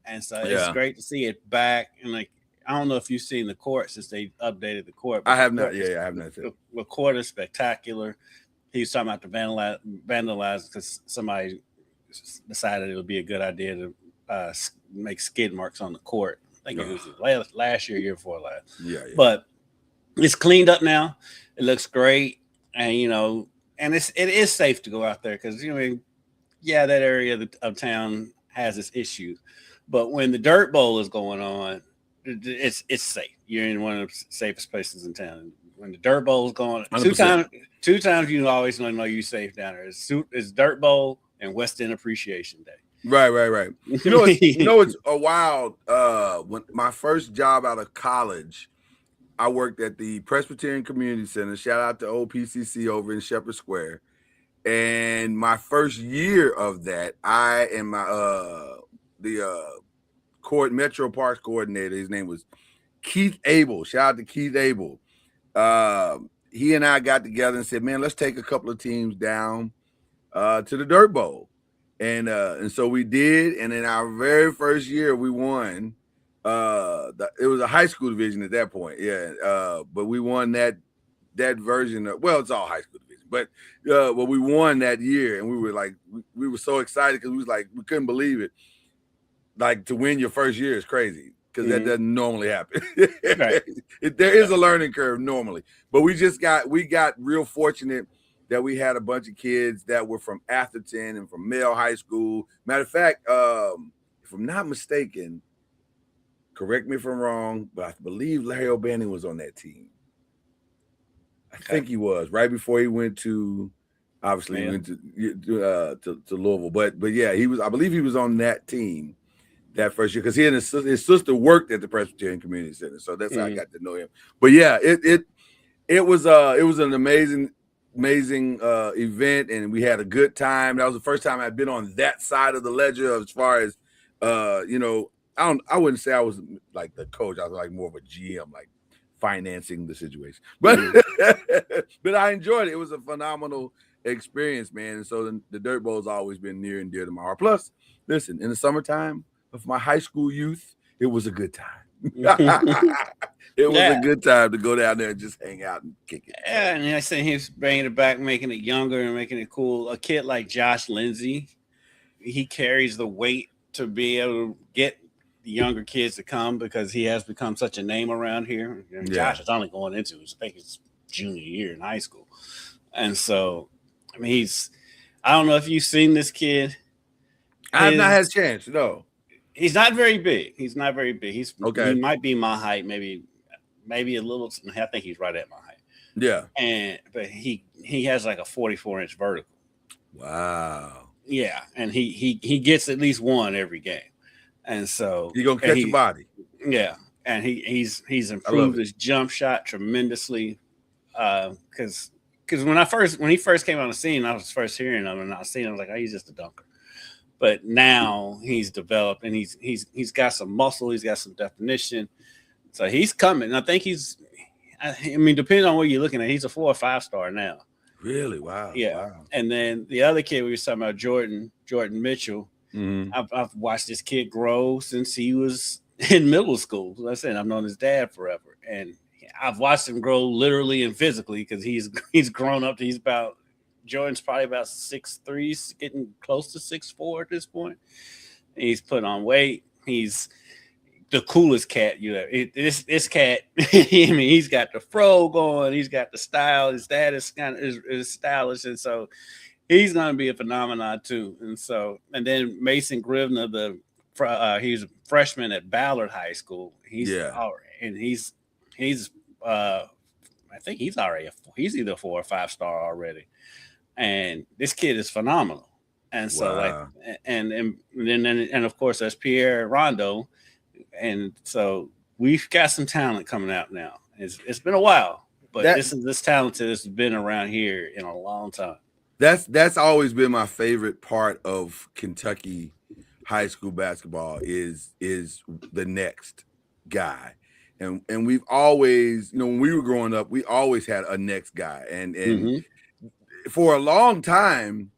And so it's great to see it back. And like, I don't know if you've seen the court since they updated the court. I have not. Yeah, I have not seen it. The court is spectacular. He was talking about the vandalize because somebody decided it would be a good idea to make skid marks on the court. I think it was last year before last. Yeah. But it's cleaned up now. It looks great. and and it is safe to go out there because that area of town has its issues, but when the Dirt Bowl is going on, it's safe. You're in one of the safest places in town. When the Dirt Bowl is going, 100%. two times you always know you're safe down there. It's Dirt Bowl and West End Appreciation Day. Right. It's a wild. When my first job out of college, I worked at the Presbyterian Community Center. Shout out to OPCC over in Shepherd Square. And my first year of that, I and my Metro Parks coordinator, his name was Keith Abel. Shout out to Keith Abel. He and I got together and said, "Man, let's take a couple of teams down to the Dirt Bowl." And so we did. And in our very first year, we won. It was a high school division at that point. Yeah. But we won that version of, well, it's all high school division, but we won that year, and we were like, we were so excited because we couldn't believe it. Like, to win your first year is crazy because that doesn't normally happen. Right. There is a learning curve normally, but we got real fortunate that we had a bunch of kids that were from Atherton and from Male High School. Matter of fact, if I'm not mistaken, correct me if I'm wrong, but I believe Larry O'Bannon was on that team. I think he was right before he went to, obviously he went to Louisville, but yeah, he was. I believe he was on that team that first year because he and his sister worked at the Presbyterian Community Center, so that's how I got to know him. But yeah, it was an amazing event, and we had a good time. That was the first time I'd been on that side of the ledger as far as I wouldn't say I was like the coach. I was like more of a GM, like financing the situation. But but I enjoyed it. It was a phenomenal experience, man. And so the Dirt Bowl has always been near and dear to my heart. Plus, listen, in the summertime of my high school youth, it was a good time. It was a good time to go down there and just hang out and kick it. Yeah, and I say he's bringing it back, making it younger and making it cool. A kid like Josh Lindsay, he carries the weight to be able to get the younger kids to come because he has become such a name around here. And Josh is only going into his junior year in high school. And so, I mean, I don't know if you've seen this kid. I have not had a chance, no. He's not very big. He's not very big. He might be my height, maybe a little. I think he's right at my height. Yeah. But he has like a 44-inch vertical. Wow. Yeah, and he gets at least one every game, and so you're gonna catch a body. Yeah, and he's improved his jump shot tremendously. Because when he first came on the scene, I was first hearing him, and I was like, oh, he's just a dunker. But now he's developed, and he's got some muscle, he's got some definition, so he's coming. I think depending on what you're looking at, he's a 4 or 5 star now. Really? Wow. Yeah. Wow. And then the other kid we were talking about, Jordan Mitchell. Mm-hmm. I've watched this kid grow since he was in middle school. As I said, I've known his dad forever, and I've watched him grow literally and physically because he's grown up to Jordan's probably about 6'3", getting close to 6'4" at this point. He's put on weight. He's the coolest cat this cat. I mean, he's got the fro going. He's got the style. His dad is stylish, and so he's going to be a phenomenon too. And then Mason Grivna, he's a freshman at Ballard High School. He's I think he's already he's either 4 or 5 star already. And this kid is phenomenal. And so and of course there's Pierre Rondo. And so we've got some talent coming out now. It's been a while, but this talented has been around here in a long time. That's always been my favorite part of Kentucky high school basketball is the next guy. And we've always, when we were growing up, we always had a next guy. And for a long time,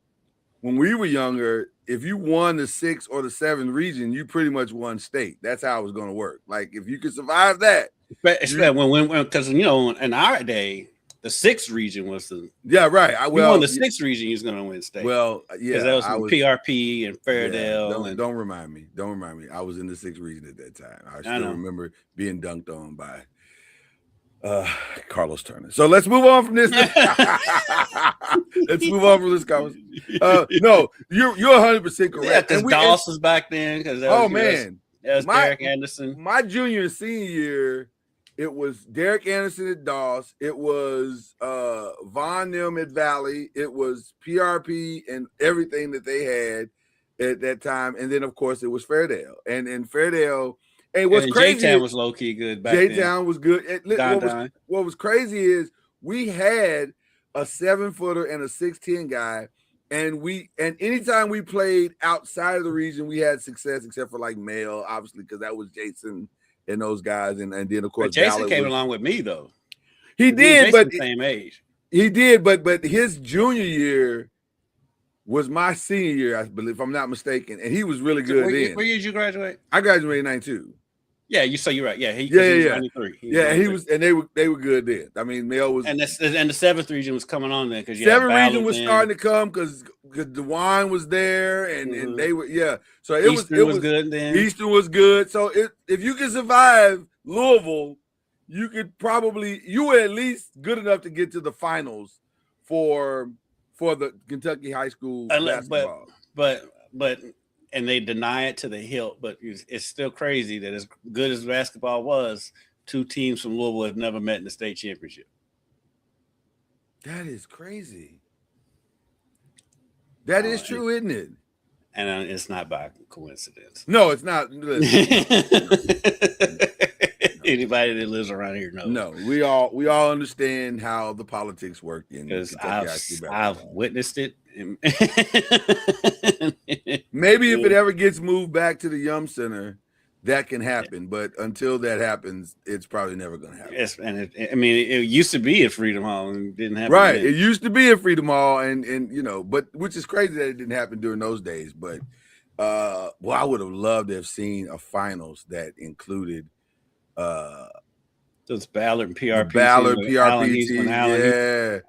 when we were younger, if you won the 6 or the 7 region, you pretty much won state. That's how it was going to work. Like, if you could survive that. Because, in our day, the 6th region was the – yeah, right. You won the 6th region, he was going to win state. Well, yeah. Because that was PRP and Fairdale. Yeah, don't remind me. Don't remind me. I was in the 6th region at that time. I still remember being dunked on by Carlos Turner. So let's move on from this. Let's move on from this conversation. No, you're 100% correct. Yeah, because Doss was back then. Because man, that was Derek Anderson. My junior and senior year, it was Derek Anderson at Doss. It was Von Nim at Valley. It was PRP and everything that they had at that time. And then, of course, it was Fairdale. And Fairdale. Hey, what's crazy? J-Town was low key good back then. J-Town was good. What was crazy is we had a 7-footer and a 6'10" guy, and anytime we played outside of the region, we had success, except for like Mel, obviously, because that was Jason and those guys, and then of course but Jason came along with me though. He did, but same age. He did, but his junior year was my senior year, I believe, if I'm not mistaken, and he was really good then. Where did you graduate? I graduated in 92. Yeah, you're right. Yeah, he was 93. He was, and they were good then. I mean, Mel was, and the 7th region was coming on then because 7th region was starting to come because DeWine was there, and they were So it was good then. Eastern was good. So if you can survive Louisville, you were at least good enough to get to the finals for the Kentucky high school basketball. But and they deny it to the hilt, but it's still crazy that as good as basketball was, 2 teams from Louisville have never met in the state championship. That is crazy. That is true, isn't it? And it's not by coincidence. No, it's not. Anybody that lives around here knows. No, we all understand how the politics work in Kentucky. I've witnessed it. Maybe if it ever gets moved back to the Yum Center, that can happen. But until that happens, it's probably never going to happen. It used to be at Freedom Hall and didn't happen. Right, it used to be at Freedom Hall, and but which is crazy that it didn't happen during those days. But I would have loved to have seen a finals that included those Ballard and PRP. Yeah.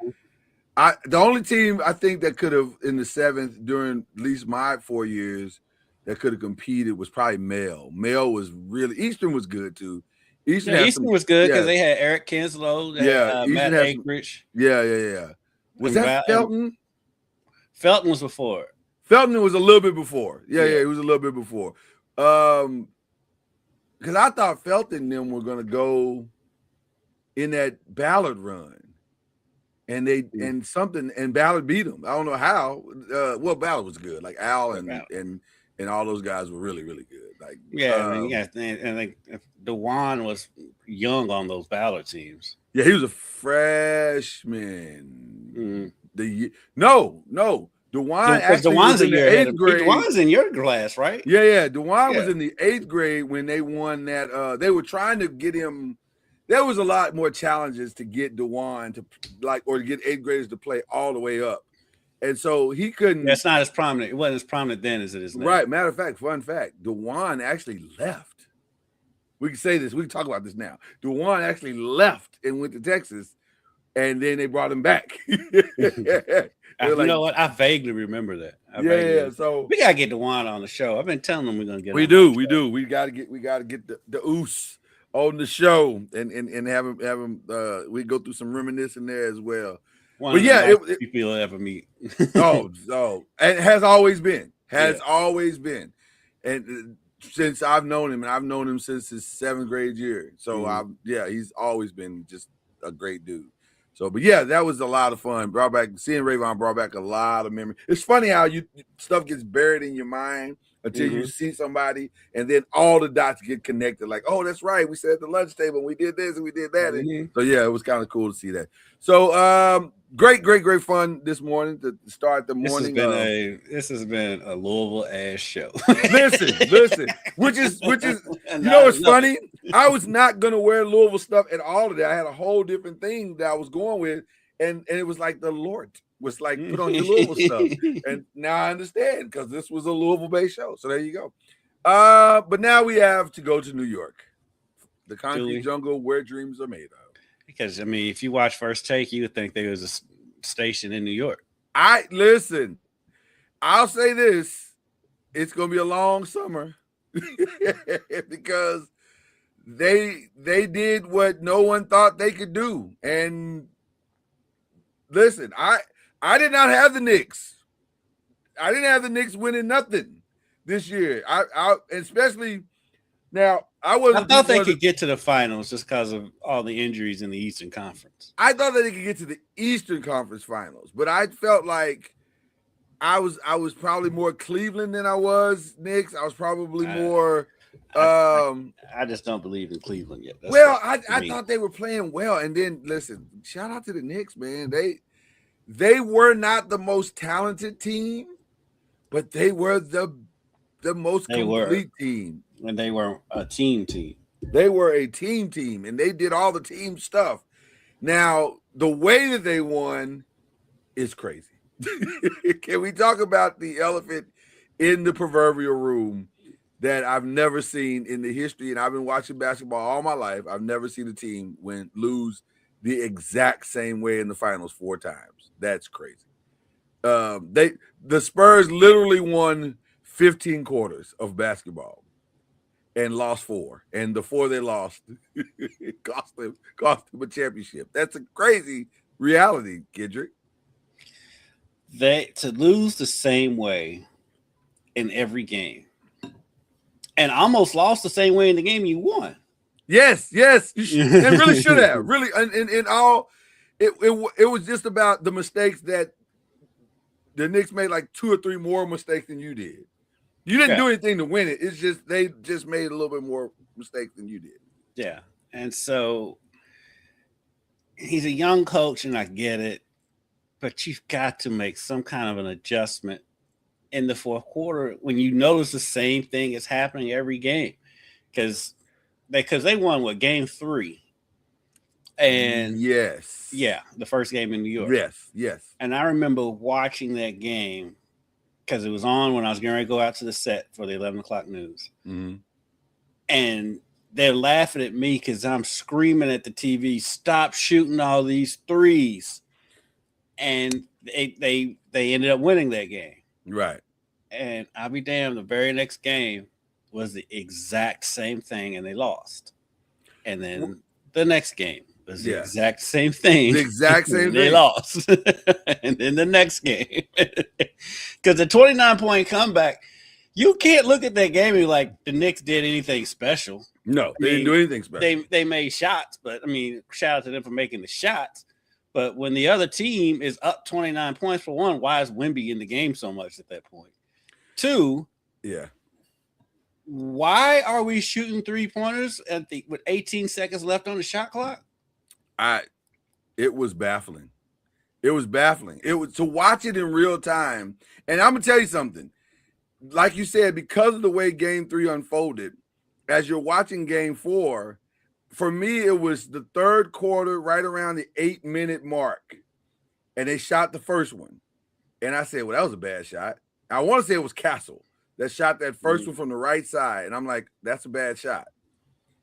The only team I think that could have in the 7th during at least my 4 years that could have competed was probably Mel. Mel was really Eastern was good too. Eastern was good because they had Eric Kinslow, Matt Anchorage. Yeah. Was that Felton? Felton was before. Felton was a little bit before. Yeah, it was a little bit before. Because I thought Felton and them were gonna go in that Ballard run. And Ballard beat them. I don't know how. Ballard was good. Like Al and all those guys were really, really good. Like and DeWine was young on those Ballard teams. Yeah, he was a freshman. DeWine's in the 8th grade. DeWine's in your class, right? Yeah. DeWine was in the 8th grade when they won that. They were trying to get him. There was a lot more challenges to get DeWine to or to get 8th graders to play all the way up. And so he couldn't. That's not as prominent. It wasn't as prominent then as it is now. Right. Matter of fact, fun fact, DeWine actually left. We can say this. We can talk about this now. DeWine actually left and went to Texas, and then they brought him back. You know what? I vaguely remember that. So we gotta get DeWine on the show. I've been telling them we're gonna get. We do. We gotta get the Oos on the show and have him. We go through some reminiscing there as well. But people you'll ever meet. and it has always been. Always been, and since I've known him, and I've known him since his 7th grade year. So he's always been just a great dude. So, but that was a lot of fun. Seeing Rayvon brought back a lot of memory. It's funny how stuff gets buried in your mind until you see somebody, and then all the dots get connected. Like, oh, that's right. We sat at the lunch table and we did this and we did that. And so it was kind of cool to see that. So great fun this morning to start the morning. This has been a Louisville ass show. listen. Which is it's funny. I was not gonna wear Louisville stuff at all today. I had a whole different thing that I was going with, and it was like the Lord was like, put on your Louisville stuff. And now I understand because this was a Louisville-based show. So there you go. But now we have to go to New York, the concrete jungle where dreams are made of. Because if you watch First Take, you would think there was a station in New York. I'll say this: it's gonna be a long summer because they did what no one thought they could do. And listen, I did not have the Knicks. I didn't have the Knicks winning nothing this year. I especially now I wasn't. I thought they could get to the finals just because of all the injuries in the Eastern Conference. I thought that they could get to the Eastern Conference Finals, but I felt like I was probably more Cleveland than I was Knicks. I was probably more. I just don't believe in Cleveland yet. That's I thought they were playing well, and then listen, shout out to the Knicks, man. They were not the most talented team, but they were the most complete team. And they were a team. They were a team, and they did all the team stuff. Now, the way that they won is crazy. Can we talk about the elephant in the proverbial room that I've never seen in the history? And I've been watching basketball all my life. I've never seen a team lose the exact same way in the finals 4 times. That's crazy. The Spurs literally won 15 quarters of basketball and lost 4. And the 4 they lost cost them a championship. That's a crazy reality, Kendrick. To lose the same way in every game and almost lost the same way in the game you won. Yes, you and really should have. Really, and all it was just about the mistakes that the Knicks made, like 2 or 3 more mistakes than you did. You didn't do anything to win it. It's just they just made a little bit more mistakes than you did. Yeah. And so he's a young coach, and I get it, but you've got to make some kind of an adjustment in the fourth quarter when you notice the same thing is happening every game. Because they won game 3. And the first game in New York. Yes. And I remember watching that game because it was on when I was getting ready to go out to the set for the 11 o'clock news. Mm-hmm. And they're laughing at me because I'm screaming at the TV, stop shooting all these threes. And they ended up winning that game. Right. And I'll be damned, the very next game was the exact same thing, and they lost. And then the next game was the exact same thing. The exact same thing. They lost. And then the next game. Because the 29-point comeback, you can't look at that game and be like, the Knicks did anything special. No, they didn't do anything special. They made shots, but, I mean, shout out to them for making the shots. But when the other team is up 29 points, for one, why is Wemby in the game so much at that point? 2, why are we shooting 3-pointers with 18 seconds left on the shot clock? It was baffling. It was baffling. It was to watch it in real time. And I'm gonna tell you something. Like you said, because of the way game 3 unfolded, as you're watching game 4, for me, it was the third quarter, right around the 8-minute mark, and they shot the first one. And I said, well, that was a bad shot. I want to say it was Castle that shot that first one from the right side. And I'm like, that's a bad shot.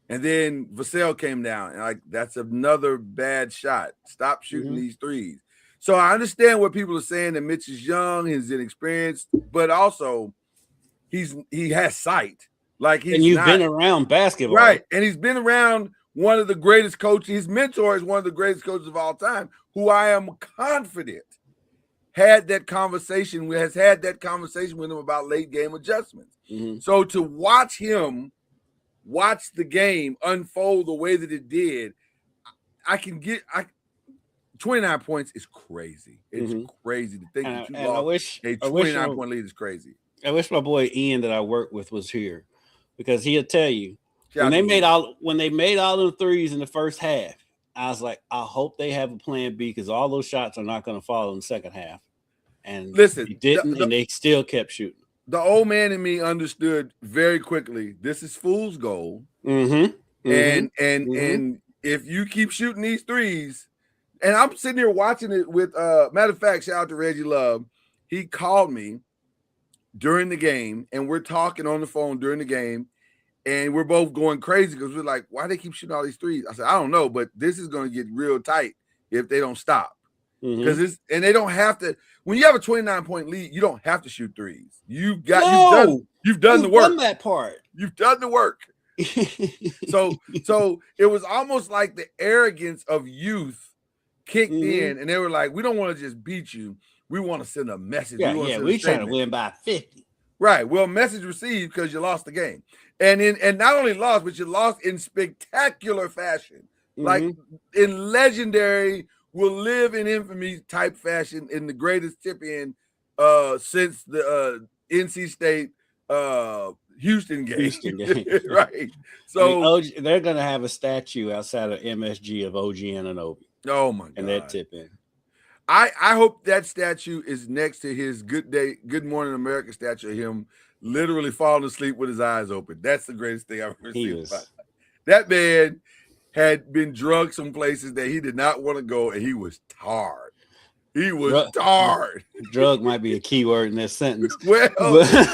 And then Vassell came down, and like, that's another bad shot. Stop shooting these threes. So I understand what people are saying, that Mitch is young, he's inexperienced, but also he has sight. Like you've been around basketball. Right. And he's been around one of the greatest coaches. His mentor is one of the greatest coaches of all time, who I am confident has had that conversation with him about late game adjustments. Mm-hmm. So to watch him watch the game unfold the way that it did, 29 points is crazy. It's crazy to think that you lost a 29-point lead is crazy. I wish my boy Ian that I work with was here, because he'll tell you when they made all the threes in the first half, I was like, I hope they have a plan B, because all those shots are not going to fall in the second half. And listen, they didn't, and they still kept shooting. The old man in me understood very quickly, this is fool's gold. And if you keep shooting these threes, and I'm sitting here watching it with matter of fact, shout out to Reggie Love. He called me during the game, and we're talking on the phone during the game, and we're both going crazy because we're like, why they keep shooting all these threes? I said, I don't know, but this is going to get real tight if they don't stop. Because they don't have to. When you have a 29-point lead, you don't have to shoot threes. You've done the work. Done that part. You've done the work. So it was almost like the arrogance of youth kicked in, and they were like, "We don't want to just beat you. We want to send a message. Yeah, we trying to win by 50. Right. Well, message received because you lost the game, and not only lost, but you lost in spectacular fashion, like in legendary, will live in infamy type fashion, in the greatest tip-in since the NC State Houston game. Right. So they're gonna have a statue outside of MSG of OG Anunoby. Oh my god! And that tip-in. I hope that statue is next to his Good Morning America statue of him literally falling asleep with his eyes open. That's the greatest thing I've ever seen. That man had been drugged some places that he did not want to go, and he was tarred. He was tarred. Drug might be a key word in this sentence. Well, listen,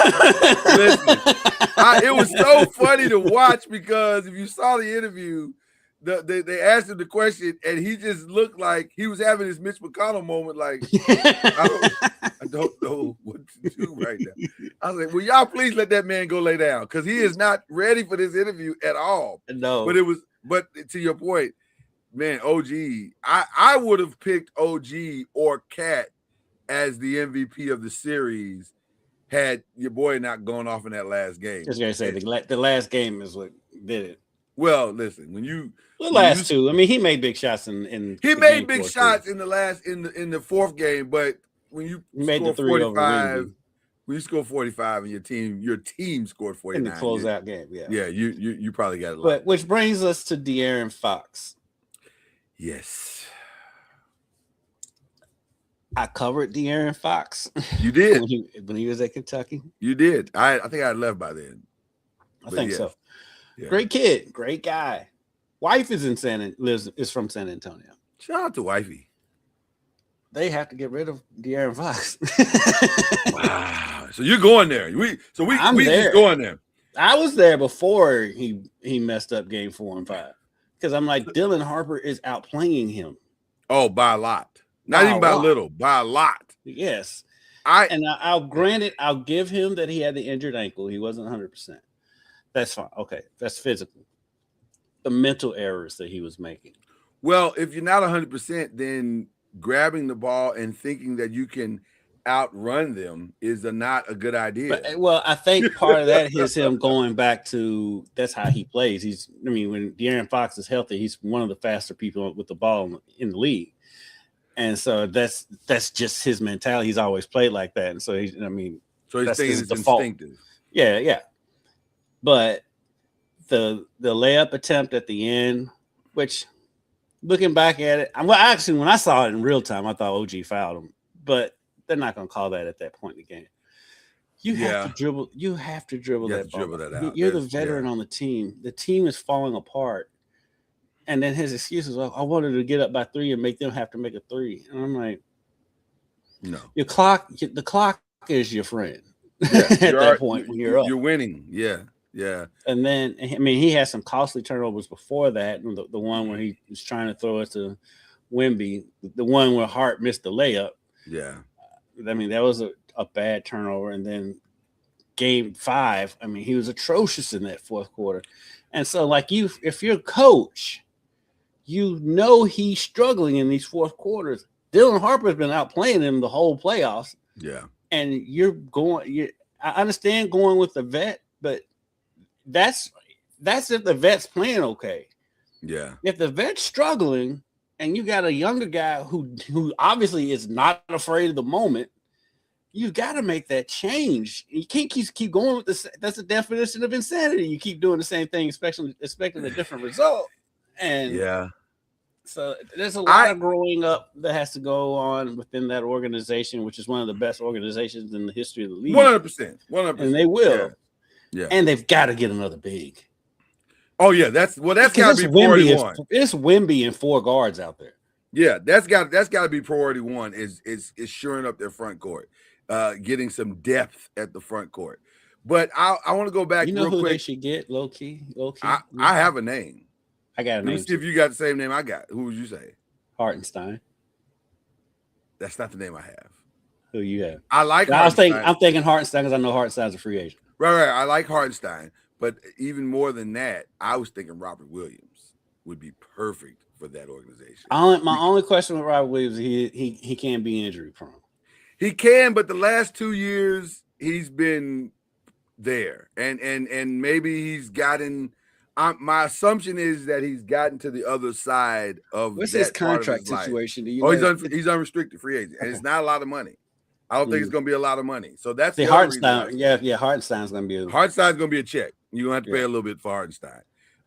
it was so funny to watch because if you saw the interview, they asked him the question, and he just looked like he was having his Mitch McConnell moment. Like, I don't know what to do right now. I was like, "Will y'all please let that man go lay down because he is not ready for this interview at all." No, but to your point, man, OG, I would have picked OG or Cat as the MVP of the series had your boy not gone off in that last game. Just gonna say the last game is what did it. Well, listen, two. I mean, he made big shots in he made big shots in the fourth game, but when you made score the 45, when you score 45 and your team scored 49 in the closeout game, you probably got a lot. But which brings us to De'Aaron Fox. Yes, I covered De'Aaron Fox. You did when he was at Kentucky. You did. I think I had left by then. I think so. Yeah. Great kid, great guy. Wife is is from San Antonio. Shout out to wifey. They have to get rid of De'Aaron Fox. Wow. So you're going there. We just going there. I was there before he messed up game 4 and 5. Because I'm like, Dylan Harper is outplaying him. Oh, by a lot. Not even by a little, by a lot. Yes. I'll give him that he had the injured ankle. He wasn't 100%. That's fine. Okay. That's physical. The mental errors that he was making. Well, if you're not 100%, then grabbing the ball and thinking that you can outrun them is not a good idea. But, I think part of that is him going back to that's how he plays. When De'Aaron Fox is healthy, he's one of the faster people with the ball in the league. And so that's just his mentality. He's always played like that. And so he's thinking it's instinctive. Yeah. But the layup attempt at the end, which looking back at it, actually when I saw it in real time, I thought OG fouled him, but they're not going to call that at that point in the game. You have to dribble. You have to dribble that ball. Dribble that out. You're the veteran on the team. The team is falling apart. And then his excuse is, I wanted to get up by 3 and make them have to make a 3. And I'm like, no. The clock is your friend at that point when you're up. You're winning. Yeah. And then, he had some costly turnovers before that. The one where he was trying to throw it to Wemby, the one where Hart missed the layup. Yeah. That was a bad turnover. And then game 5, he was atrocious in that fourth quarter. And so, if you're a coach, he's struggling in these fourth quarters. Dylan Harper's been outplaying him the whole playoffs. Yeah. And I understand going with the vet, but that's if the vet's playing okay. Yeah. If the vet's struggling and you got a younger guy who obviously is not afraid of the moment, you've got to make that change. You can't keep going with this. That's the definition of insanity. You keep doing the same thing, expecting a different result. And so there's a lot of growing up that has to go on within that organization, which is one of the best organizations in the history of the league. 100%. And they will. Yeah. And they've got to get another big. Oh, yeah. That's got to be priority one. It's Wemby and 4 guards out there. Yeah, that's got to be priority one is shoring up their front court, getting some depth at the front court. But I want to go back real who quick. They should get low key. I have a name. I got a name. Let me see if you got the same name I got. Who would you say? Hartenstein. That's not the name I have. Who you have? I like. I'm thinking Hartenstein because I know Hartenstein's a free agent. Right. I like Hartenstein, But even more than that, I was thinking Robert Williams would be perfect for that organization. My only question with Robert Williams, he can't be injury prone. He can, but the last 2 years he's been there, and maybe he's gotten. My assumption is that he's gotten to the other side of What's that his part of contract his life. situation? Do you know? He's unrestricted free agent, and it's not a lot of money. I don't think it's going to be a lot of money. So that's the Hartenstein. Yeah, Hartenstein's going to be. Hartenstein's going to be a check. You're going to have to pay a little bit for Hartenstein.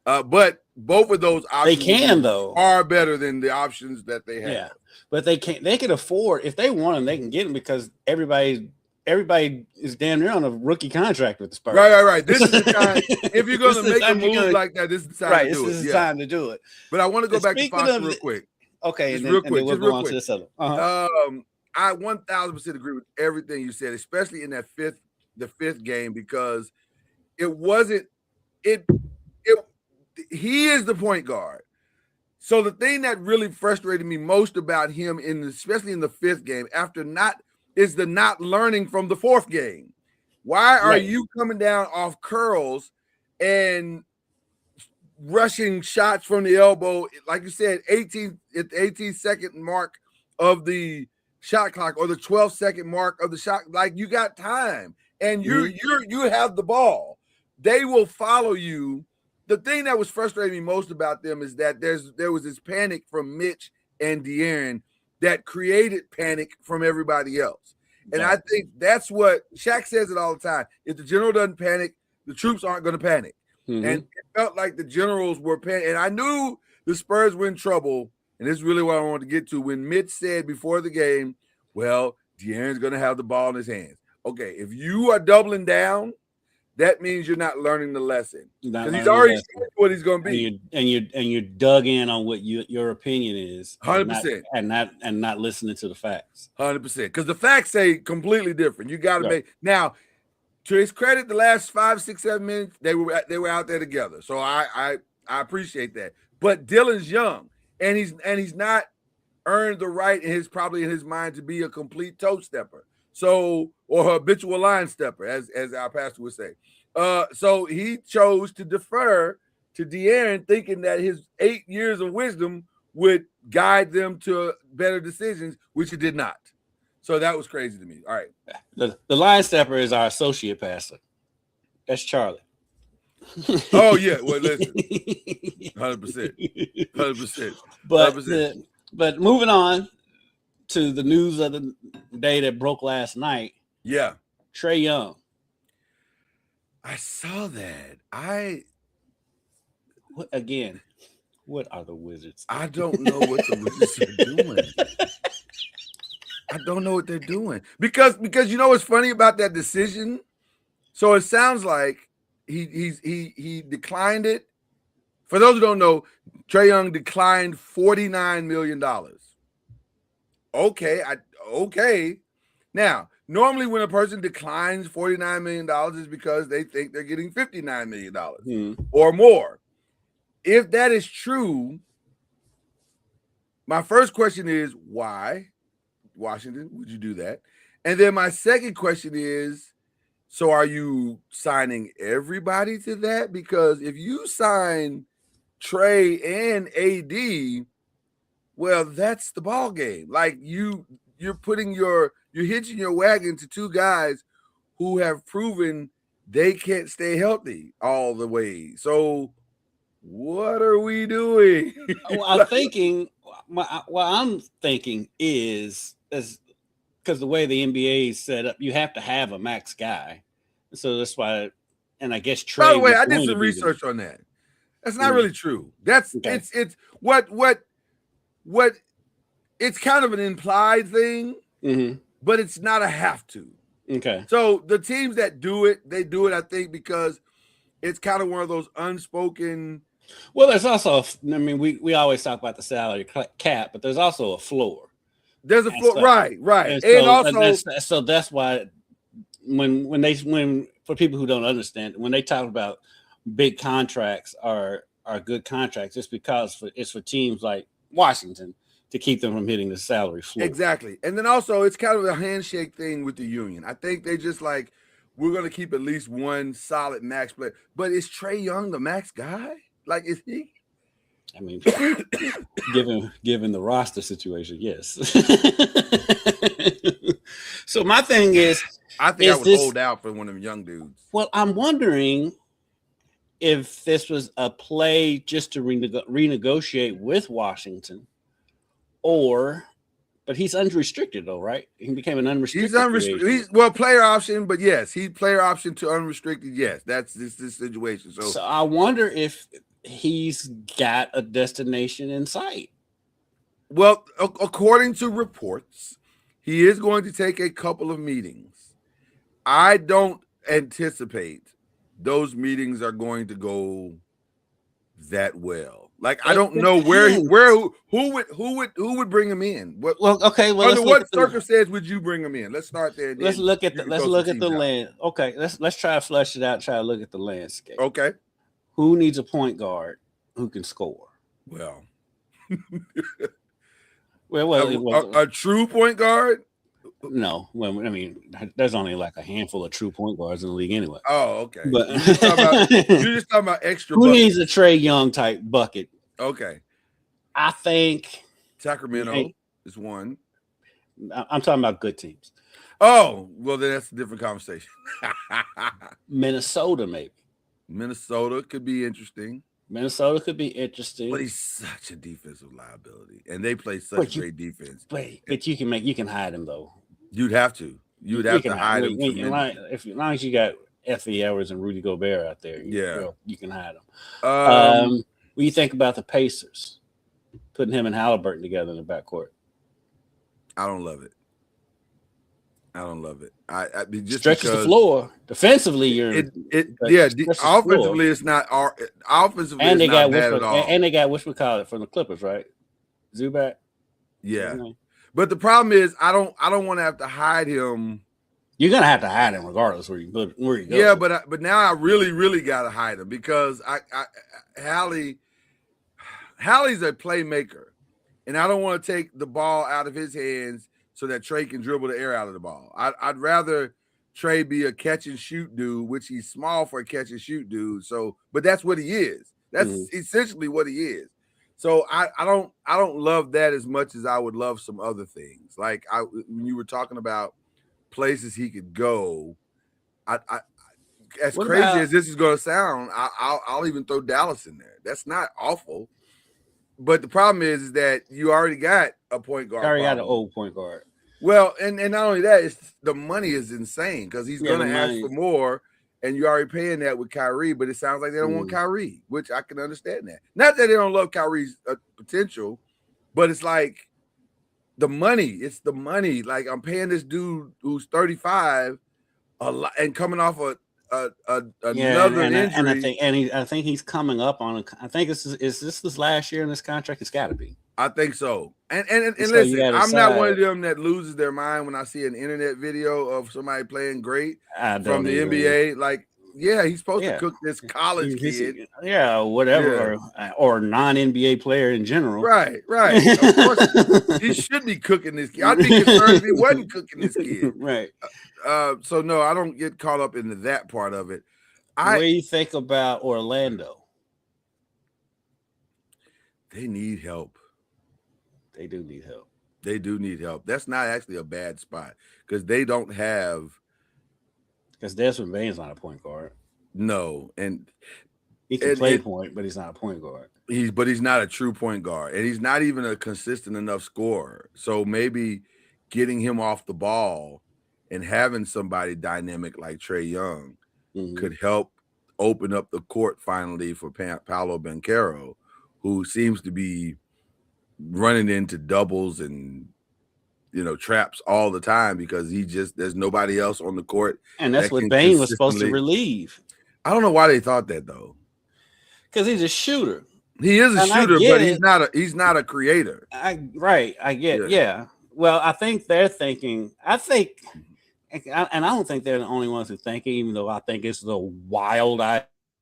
But both of those options they can though are better than the options that they have. Yeah, but they can't. They can afford if they want them, they can get them because everybody is damn near on a rookie contract with the Spurs. Right. This is the time. If you're going to make a move like that, this is the time to do it. This is the time to do it. But I want to go back to Fox real quick. Okay, just real quick. We'll go on to this other. I 1000% agree with everything you said, especially in that the fifth game, because it wasn't it. He is the point guard. So the thing that really frustrated me most about him, especially in the fifth game, is the not learning from the fourth game. Why are you coming down off curls and rushing shots from the elbow? Like you said, at the 18-second mark of the shot clock or the 12-second mark of the shot. Like, you got time and you have the ball. They will follow you. The thing that was frustrating me most about them is that there was this panic from Mitch and De'Aaron that created panic from everybody else. And I think that's what Shaq says it all the time. If the general doesn't panic, the troops aren't going to panic. And it felt like the generals were panicking. And I knew the Spurs were in trouble. And this is really what I wanted to get to. When Mitch said before the game, well, De'Aaron's going to have the ball in his hands. Okay, if you are doubling down, that means you're not learning the lesson. Because he's already said what he's going to be. And you dug in on what your opinion is. 100%. And not listening to the facts. 100%. Because the facts say completely different. You got to make – now, to his credit, the last 5, 6, 7 minutes, they were out there together. So I appreciate that. But Dylan's young, and he's not earned the right probably in his mind to be a complete toe stepper. So, or habitual line stepper, as our pastor would say. So he chose to defer to De'Aaron, thinking that his 8 years of wisdom would guide them to better decisions, which it did not. So that was crazy to me. All right. The line stepper is our associate pastor. That's Charlie. Oh, yeah. Well, listen. 100%. 100%. But moving on to the news of the day that broke last night. Yeah. Trae Young. I saw that. What are the Wizards? I don't know what the Wizards are doing. I don't know what they're doing. Because you know what's funny about that decision? So it sounds like he declined it. For those who don't know, Trae Young declined $49 million. Okay. Now, normally when a person declines $49 million is because they think they're getting $59 million or more. If that is true, my first question is, why, Washington, would you do that? And then my second question is, so are you signing everybody to that? Because if you sign Trae and AD, well, that's the ball game. Like you're hitching your wagon to two guys who have proven they can't stay healthy all the way. So what are we doing? I'm thinking is because the way the NBA is set up, you have to have a max guy. So that's why, and I guess Trae. By the way, I did some research on that. That's not really true. That's it's what it's kind of an implied thing, but it's not a have to. Okay. So the teams that do it, they do it, I think, because it's kind of one of those unspoken. Well, there's also, we always talk about the salary cap, but there's also a floor. There's a floor, right. And also, that's why when for people who don't understand, when they talk about big contracts are good contracts, it's because it's for teams like Washington to keep them from hitting the salary floor. Exactly. And then also it's kind of a handshake thing with the union. I think they just like, we're gonna keep at least one solid max player. But is Trae Young the max guy? Like, is he? I mean, given the roster situation, yes. So my thing is, I think I would hold out for one of them young dudes. Well, I'm wondering if this was a play just to renegotiate with Washington, but he's unrestricted though, right? He became an unrestricted. He's unrestricted. Player option, but yes, he's player option to unrestricted. Yes, that's this situation. So I wonder if he's got a destination in sight. Well, according to reports, he is going to take a couple of meetings. I don't anticipate those meetings are going to go that well. Like, I don't know who would bring him in. Under what circumstance would you bring him in? Let's start there. Let's look at the land. Okay, let's try to flesh it out. Try to look at the landscape. Okay, who needs a point guard who can score? Well, a true point guard. No, well, I mean, there's only like a handful of true point guards in the league anyway. Oh, okay. But you're just talking about extra. Who needs a Trae Young type bucket? Okay, I think Sacramento is one. I'm talking about good teams. Oh, well, then that's a different conversation. Minnesota, maybe. Minnesota could be interesting. But he's such a defensive liability, and they play such great defense. But you can hide him though. You'd have to. You would have to hide him. As long as you got F.E. Edwards and Rudy Gobert out there, you can hide them. What do you think about the Pacers putting him and Halliburton together in the backcourt? I don't love it. I just stretches the floor defensively. Offensively, it's not. Offensively, and they got bad at all. And they got whatchamacallit from the Clippers, right? Zubac. Yeah, but the problem is, I don't want to have to hide him. You're gonna have to hide him regardless where you go. Yeah, but now I really gotta hide him because Hallie's a playmaker, and I don't want to take the ball out of his hands so that Trae can dribble the air out of the ball. I'd rather Trae be a catch and shoot dude, which he's small for a catch and shoot dude. So, but that's what he is. That's essentially what he is. So I don't love that as much as I would love some other things. Like when you were talking about places he could go, as crazy as this is going to sound, I'll even throw Dallas in there. That's not awful. But the problem is that you already got a point guard. Got an old point guard. Well, and not only that, it's the money is insane because he's going to ask for more, and you're already paying that with Kyrie. But it sounds like they don't want Kyrie, which I can understand that. Not that they don't love Kyrie's potential, but it's like the money. It's the money. Like, I'm paying this dude who's 35 a lot and coming off another injury. And I think he's coming up on. I think is this last year in this contract? It's got to be. I think so. And listen, I'm not one of them that loses their mind when I see an internet video of somebody playing great from the NBA. Like, yeah, he's supposed to cook this college kid. Yeah, whatever, or non-NBA player in general. Right. Of course, he should be cooking this kid. I'd be concerned if he wasn't cooking this kid. Right. So no, I don't get caught up into that part of it. What do you think about Orlando? They need help. They do need help. They do need help. That's not actually a bad spot because they don't have. Because Desmond Bane's not a point guard. No, and he can play point, but he's not a point guard. He's not a true point guard, and he's not even a consistent enough scorer. So maybe getting him off the ball and having somebody dynamic like Trae Young could help open up the court finally for Paolo Banchero, who seems to be running into doubles and traps all the time because there's nobody else on the court. And that's what Bane was supposed to relieve. I don't know why they thought that though. Because he's a shooter. He is a shooter, but he's not a creator. I get. Yeah. Well, I think they're thinking. And I don't think they're the only ones who think it, even though I think it's the wild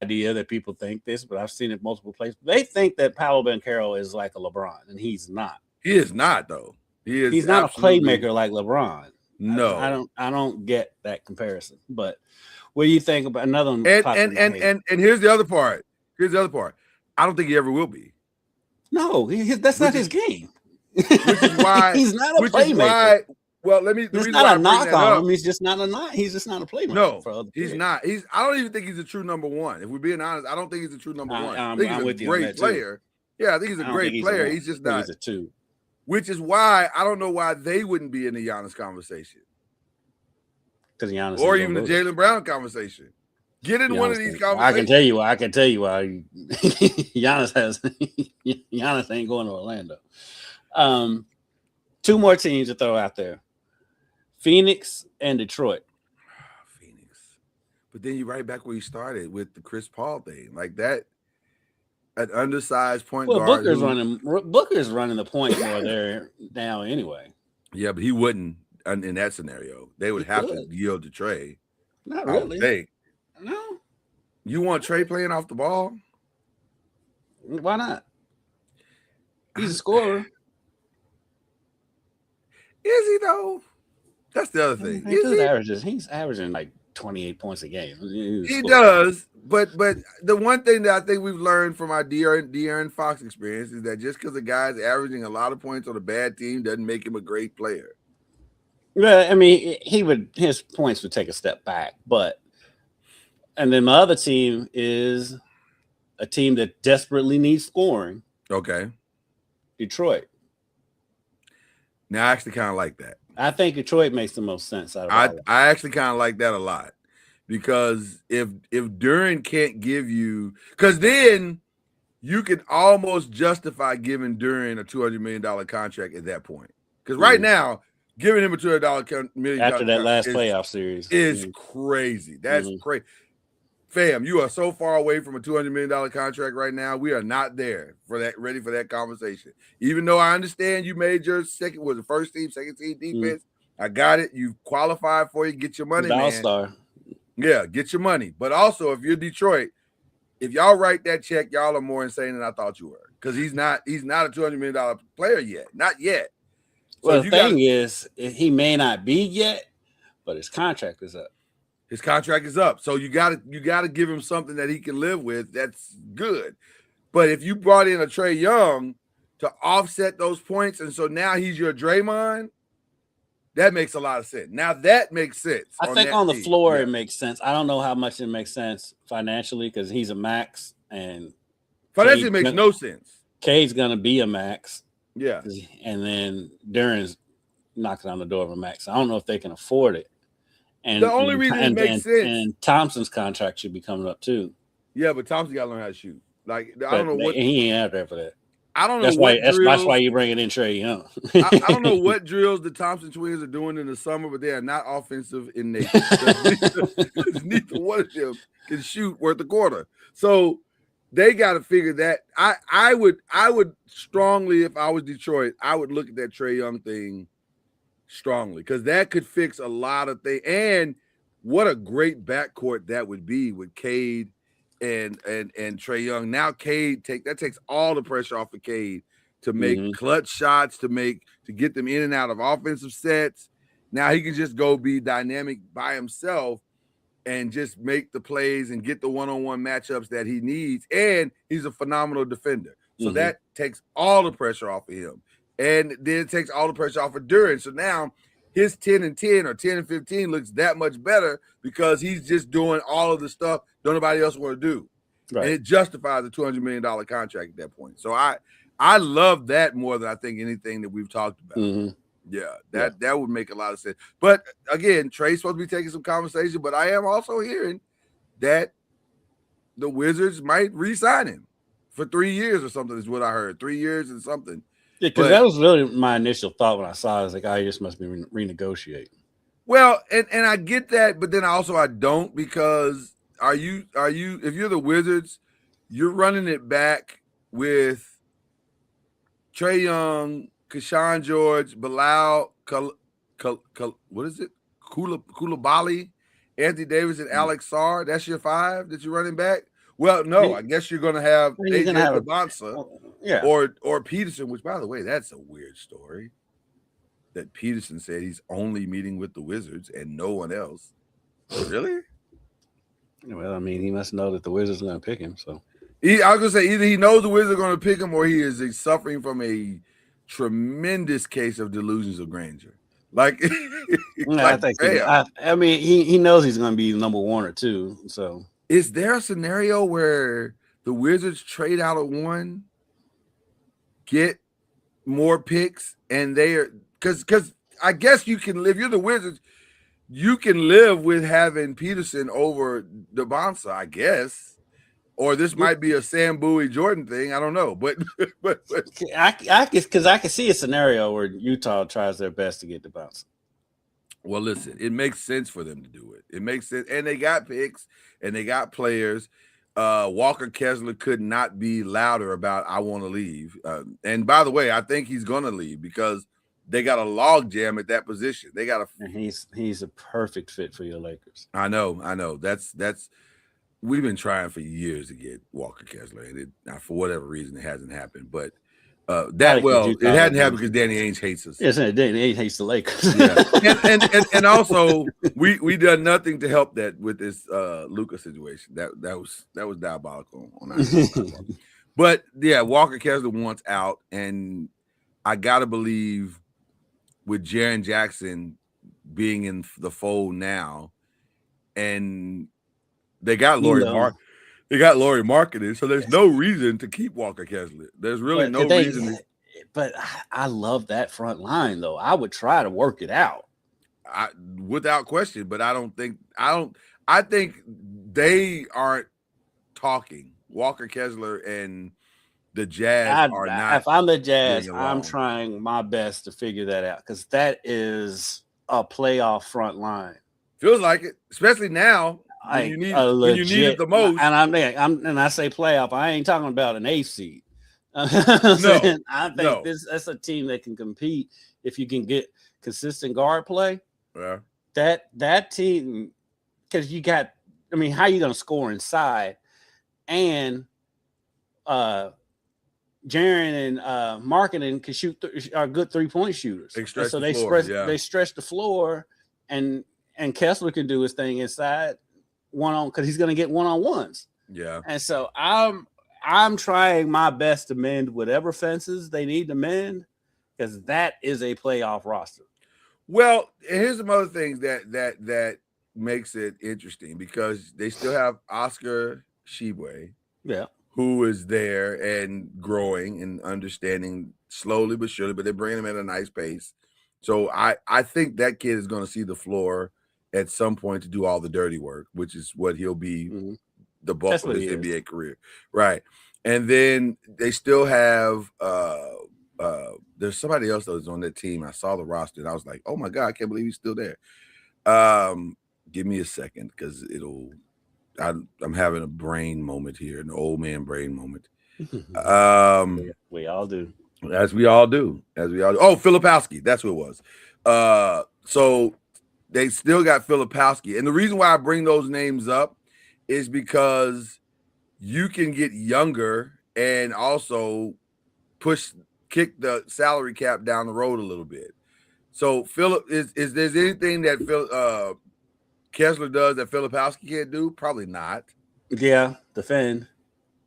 idea that people think this, but I've seen it multiple places. They think that Paolo Banchero is like a LeBron, and he's not. He is not, though. He's not a playmaker like LeBron. No. I don't get that comparison. But what do you think about another one? And here's the other part. I don't think he ever will be. No, that's not his game. Which is why he's not a playmaker. Well, let me. It's not a knock on him. He's just not a playmaker. No, for other he's players. not. I don't even think he's a true number one. If we're being honest, I don't think he's a true number one. I think he's a great player. Yeah, I think he's a great player. He's just not. He's a two. Which is why I don't know why they wouldn't be in the Giannis conversation. Because Giannis, or even the Jaylen Brown conversation. Get in one of these conversations. I can tell you why Giannis ain't going to Orlando. Two more teams to throw out there: Phoenix and Detroit. Phoenix, but then you right back where you started with the Chris Paul thing, like that. An undersized point guard. Booker's running the point more there now anyway. Yeah, but he wouldn't in that scenario. They would have to yield to Trey. Not really. No. You want Trey playing off the ball? Why not? He's a scorer. Is he though? That's the other thing. He's averaging like 28 points a game. He does, but the one thing that I think we've learned from our De'Aaron Fox experience is that just because a guy's averaging a lot of points on a bad team doesn't make him a great player. Well, I mean, his points would take a step back, and then my other team is a team that desperately needs scoring. Okay. Detroit. Now, I actually kind of like that. I think Detroit makes the most sense out of all. I actually kind of like that a lot because if Duren can't give you, because then you can almost justify giving Duren a $200 million contract at that point. Because right now, giving him a $200 million after that last playoff series is crazy. That's crazy. Fam, you are so far away from a $200 million contract right now. We are not there for that, ready for that conversation. Even though I understand you made your first team, second team defense. I got it. You qualified for it. Get your money, man. All-star. Yeah, get your money. But also, if you're Detroit, if y'all write that check, y'all are more insane than I thought you were. Because he's not a $200 million player yet. Not yet. Well, the thing is, he may not be yet, but his contract is up. His contract is up. So you gotta give him something that he can live with. That's good. But if you brought in a Trae Young to offset those points, and so now he's your Draymond, that makes a lot of sense. Now that makes sense. I think on the floor it makes sense. I don't know how much it makes sense financially because he's a max, and financially makes no sense. Cade's gonna be a max. Yeah. And then Duren's knocking on the door of a max. I don't know if they can afford it. And the only reason it makes sense. And Thompson's contract should be coming up too. Yeah, but Thompson got to learn how to shoot. Like, I don't know what. He ain't out there for that. I don't know that's what why. drills, that's why you bring it in Trae Young. I don't know what drills the Thompson twins are doing in the summer, but they are not offensive in nature. Neither one of them can shoot worth a quarter. So they got to figure that. I would strongly, if I was Detroit, I would look at that Trae Young thing strongly because that could fix a lot of things. And what a great backcourt that would be with Cade and Trae Young. Now Cade takes all the pressure off of Cade to make clutch shots, to get them in and out of offensive sets. Now he can just go be dynamic by himself and just make the plays and get the one-on-one matchups that he needs. And he's a phenomenal defender. So that takes all the pressure off of him. And then it takes all the pressure off of Duren. So now his 10 and 10 or 10 and 15 looks that much better because he's just doing all of the stuff don't nobody else want to do. Right. And it justifies a $200 million contract at that point. So I love that more than I think anything that we've talked about. Yeah, that would make a lot of sense. But again, Trey's supposed to be taking some conversation, but I am also hearing that the Wizards might re-sign him for 3 years or something is what I heard. 3 years and something. Yeah, because that was really my initial thought when I saw it. I was like, he just must be renegotiating. Well, and I get that, but then I don't because are you if you're the Wizards, you're running it back with Trae Young, Keshawn George, Bilal, what is it? Koulibaly, Anthony Davis, and Alex Sarr. That's your five that you're running back? Well, no, I guess you're going to have AJ Bonsa or Peterson, which, by the way, that's a weird story. that Peterson said he's only meeting with the Wizards and no one else. Really? Well, I mean, he must know that the Wizards are going to pick him. So I was gonna say either he knows the Wizards are going to pick him, or he is suffering from a tremendous case of delusions of grandeur. Like, I think I mean he knows he's going to be number 1 or 2. So is there a scenario where the Wizards trade out of 1, get more picks, and they are because I guess you can live. You're the Wizards. You can live with having Peterson over DeBonsa, I guess, or this might be a Sam Bowie Jordan thing. I don't know, but I can see a scenario where Utah tries their best to get DeBonsa. Well, listen, it makes sense for them to do it. It makes sense, and they got picks and they got players. Walker Kessler could not be louder about I want to leave. And by the way, I think he's going to leave because they got a log jam at that position. They got and he's a perfect fit for your Lakers. I know. That's we've been trying for years to get Walker Kessler, and for whatever reason it hasn't happened. But it hadn't happened because Danny Ainge hates us. Yes, Danny Ainge hates the Lakers. Yeah. and also we done nothing to help that with this Luka situation. That was diabolical on our side. But yeah, Walker Kessler wants out, and I gotta believe with Jaren Jackson being in the fold now, and they got Laurie Marketing, so there's no reason to keep Walker Kessler. There's really no reason. But I love that front line, though. I would try to work it out. Without question, but I think they aren't talking. Walker Kessler and the Jazz are not. If I'm the Jazz, I'm trying my best to figure that out because that is a playoff front line. Feels like it, especially now when you need it the most. And I say playoff. I ain't talking about an 8th seed. I think that's a team that can compete if you can get consistent guard play. Yeah. That team, because you got. I mean, how are you going to score inside? And Jaren and Marketing can are good 3-point shooters. They stretch the floor, and Kessler can do his thing inside because he's going to get 1-on-1s. Yeah. And so I'm trying my best to mend whatever fences they need to mend because that is a playoff roster. Well, here's some other things that makes it interesting because they still have Oscar Tshiebwe. Yeah. Who is there and growing and understanding slowly but surely, but they're bringing him at a nice pace. So I think that kid is going to see the floor at some point to do all the dirty work, which is what he'll be the bulk of his NBA career. Right. And then they still have there's somebody else that was on that team. I saw the roster and I was like, oh my God, I can't believe he's still there. Give me a second because I'm having a brain moment here, an old man brain moment. We all do. As we all do. Oh, Filipowski. That's who it was. So they still got Filipowski. And the reason why I bring those names up is because you can get younger and also kick the salary cap down the road a little bit. So Philip, is there anything that Kessler does that Filipowski can't do? Probably not. Yeah, defend.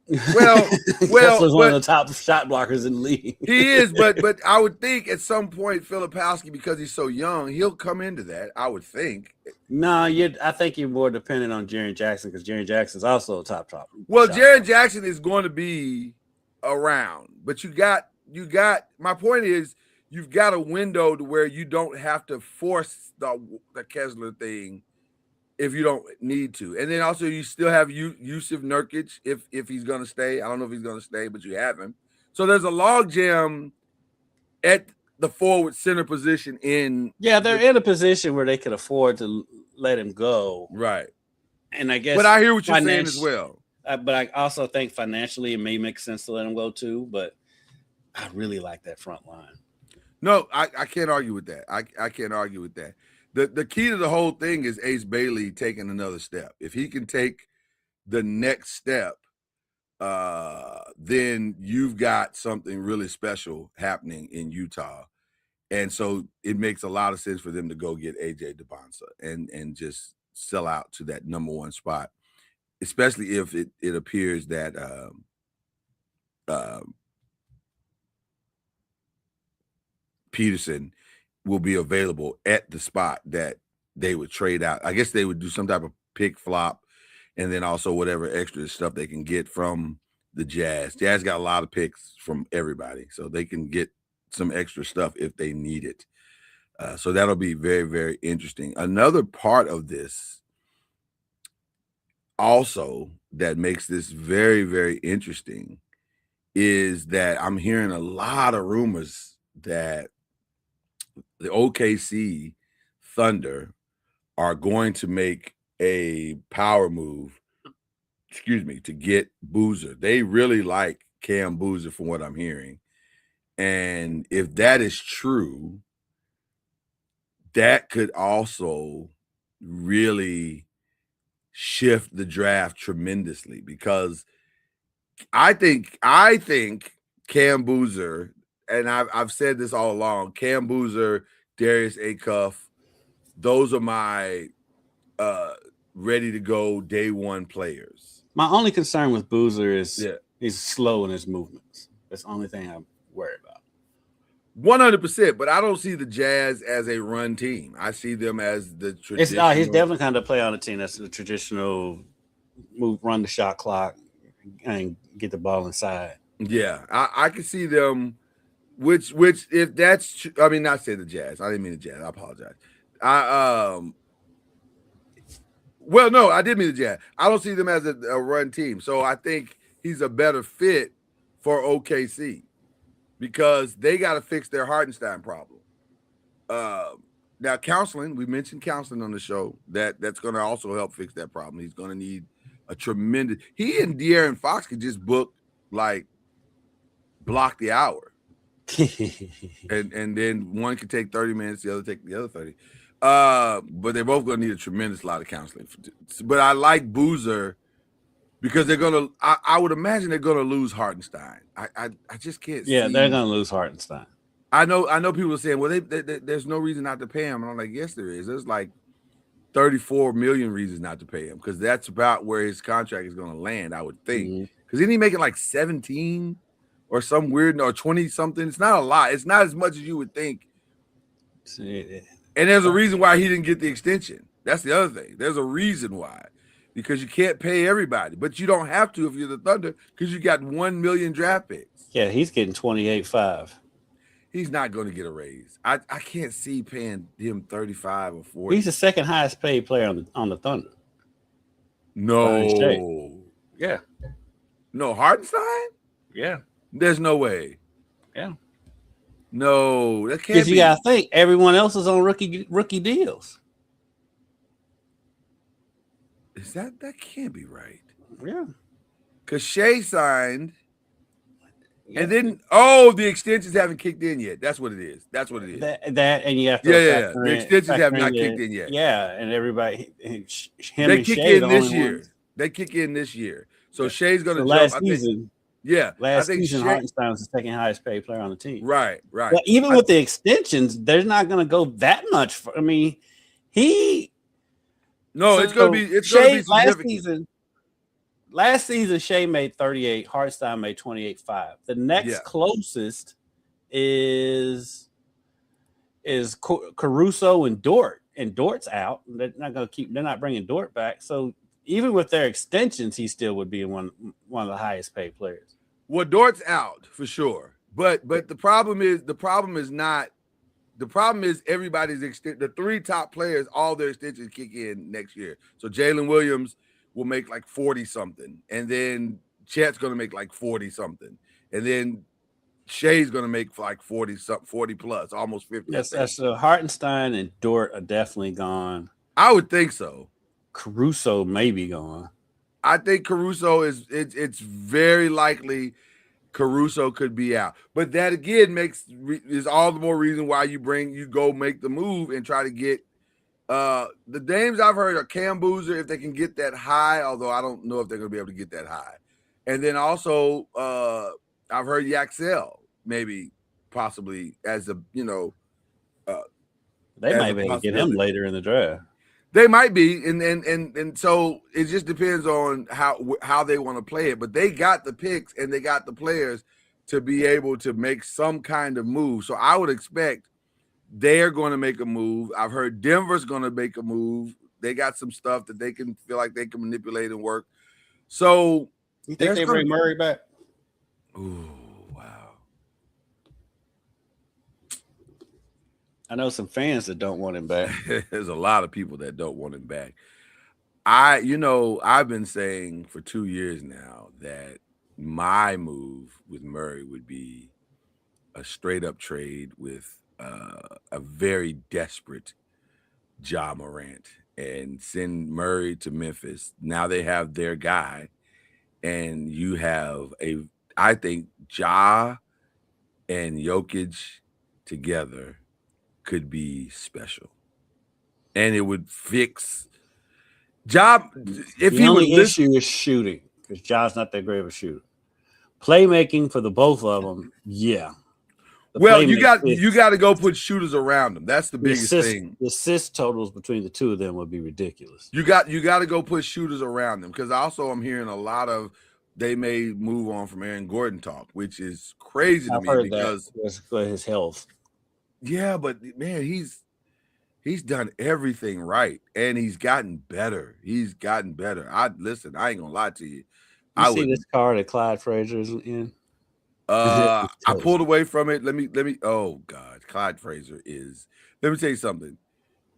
Well, Kessler's one of the top shot blockers in the league. He is, but I would think at some point Filipowski, because he's so young, he'll come into that. I would think. No, I think you're more dependent on Jaren Jackson because Jaren Jackson's also a top. Well, Jaren Jackson is going to be around, but you got. My point is, you've got a window to where you don't have to force the Kessler thing if you don't need to. And then also you still have Yusuf Nurkic if he's going to stay. I don't know if he's going to stay, but you have him. So there's a log jam at the forward center position in. Yeah, they're in a position where they could afford to let him go. Right. And I guess. But I hear what you're saying as well. But I also think financially it may make sense to let him go too. But I really like that front line. No, I can't argue with that. I can't argue with that. The key to the whole thing is Ace Bailey taking another step. If he can take the next step, then you've got something really special happening in Utah. And so it makes a lot of sense for them to go get AJ DeBonsa and just sell out to that number one spot, especially if it appears that Peterson will be available at the spot that they would trade out. I guess they would do some type of pick flop, and then also whatever extra stuff they can get from the Jazz. Jazz got a lot of picks from everybody, so they can get some extra stuff if they need it. So that'll be very, very interesting. Another part of this also that makes this very, very interesting is that I'm hearing a lot of rumors that the OKC Thunder are going to make a power move, to get Boozer. They really like Cam Boozer from what I'm hearing. And if that is true, that could also really shift the draft tremendously, because I think Cam Boozer, and I've said this all along, Cam Boozer, Darius Acuff, those are my ready to go day one players. My only concern with Boozer is he's slow in his movements. That's the only thing I'm worried about. 100%, but I don't see the Jazz as a run team. I see them as the traditional. He's definitely kind of play on a team that's the traditional move, run the shot clock, and get the ball inside. Yeah, I can see them. Which if that's, I mean, not say the Jazz. I didn't mean the Jazz. I apologize. Well, no, I did mean the Jazz. I don't see them as a run team. So I think he's a better fit for OKC because they got to fix their Hartenstein problem. Now, counseling, we mentioned counseling on the show. That's going to also help fix that problem. He's going to need a tremendous. He and De'Aaron Fox could just block the hour. and then one could take 30 minutes, the other take the other 30. But they're both going to need a tremendous lot of counseling. But I like Boozer because they're going to. I would imagine they're going to lose Hartenstein. I just can't. Yeah, they're going to lose Hartenstein. I know people are saying, well, there's no reason not to pay him, and I'm like, yes, there is. There's like 34 million reasons not to pay him because that's about where his contract is going to land, I would think. Because isn't he making like 17? Or some weird, or 20 something. It's not a lot. It's not as much as you would think. And there's a reason why he didn't get the extension. That's the other thing. There's a reason why. Because you can't pay everybody. But you don't have to if you're the Thunder, because you got 1 million draft picks. Yeah, he's getting 28.5. He's not going to get a raise. I can't see paying him 35 or 40. He's the second highest paid player on the Thunder. No. Yeah. No, Hartenstein? Yeah. There's no way. Yeah. No, that can't be. Because you got to think everyone else is on rookie deals. Is that can't be right? Yeah. Because Shea signed, and then the extensions haven't kicked in yet. That's what it is. That's what it is. That and you have to The extensions have not kicked in yet. Yeah, and everybody, they kick in this year. They kick in this year. So Shea's going to jump. Last season. Last season, Hartenstein was the second highest paid player on the team. Right. But even with the extensions, they're not going to go that much. It's going to be significant. Last season, Shea made 38. Hartenstein made 28.5. The next closest is Caruso and Dort, and Dort's out. They're not bringing Dort back. So even with their extensions, he still would be one of the highest paid players. Well, Dort's out for sure, but the problem is everybody's the three top players, all their extensions kick in next year. So Jalen Williams will make like 40 something, and then Chet's going to make like 40 something, and then Shea's going to make like 40 plus, almost 50. Yes, so Hartenstein and Dort are definitely gone. I would think so. Caruso may be gone. I think Caruso it's very likely Caruso could be out. But that again is all the more reason why you go make the move and try to get the names I've heard are Cam Boozer, if they can get that high, although I don't know if they're going to be able to get that high. And then also I've heard Yaxel maybe possibly as a, They as might a be able to get him possibility. later in the draft. They might be, and so it just depends on how they want to play it. But they got the picks and they got the players to be able to make some kind of move. So I would expect they're going to make a move. I've heard Denver's going to make a move. They got some stuff that they can feel like they can manipulate and work. So You think they bring Murray back? Ooh, wow. I know some fans that don't want him back. There's a lot of people that don't want him back. I've been saying for 2 years now that my move with Murray would be a straight up trade with a very desperate Ja Morant and send Murray to Memphis. Now they have their guy, and you have I think Ja and Jokic together could be special, and it would fix Ja. If The he would only issue is shooting because Ja's not that great of a shooter. Playmaking for the both of them, yeah. Well, you got to go put shooters around them. That's the biggest thing. The assist totals between the two of them would be ridiculous. You got to go put shooters around them, because also I'm hearing a lot of they may move on from Aaron Gordon talk, which is crazy to me because his health. Yeah, but man, he's done everything right, and he's gotten better. He's gotten better. I ain't gonna lie to you. You see this car that Clyde Frazier's in? I pulled away from it. Let me. Oh God, Clyde Frazier is. Let me tell you something.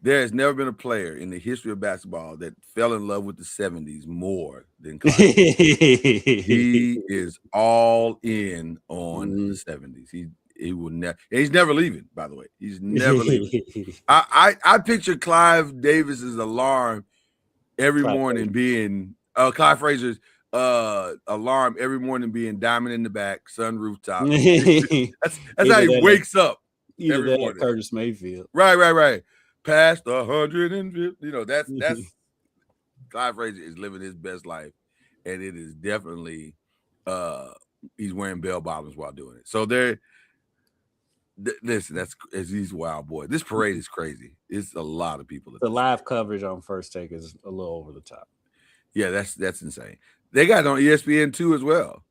There has never been a player in the history of basketball that fell in love with the 70s more than Clyde. He is all in on the 70s. He will never. He's never leaving. By the way, he's never leaving. I picture Clive Davis's alarm every morning being Clyde Frazier's alarm every morning being diamond in the back, sun rooftop. That's how he wakes up every morning. Curtis Mayfield. Right. Past 150. That's Clyde Frazier is living his best life, and it is definitely he's wearing bell bottoms while doing it. So listen, he's a wild boy. This parade is crazy. It's a lot of people. The live coverage on First Take is a little over the top. Yeah, that's insane. They got it on ESPN2 as well.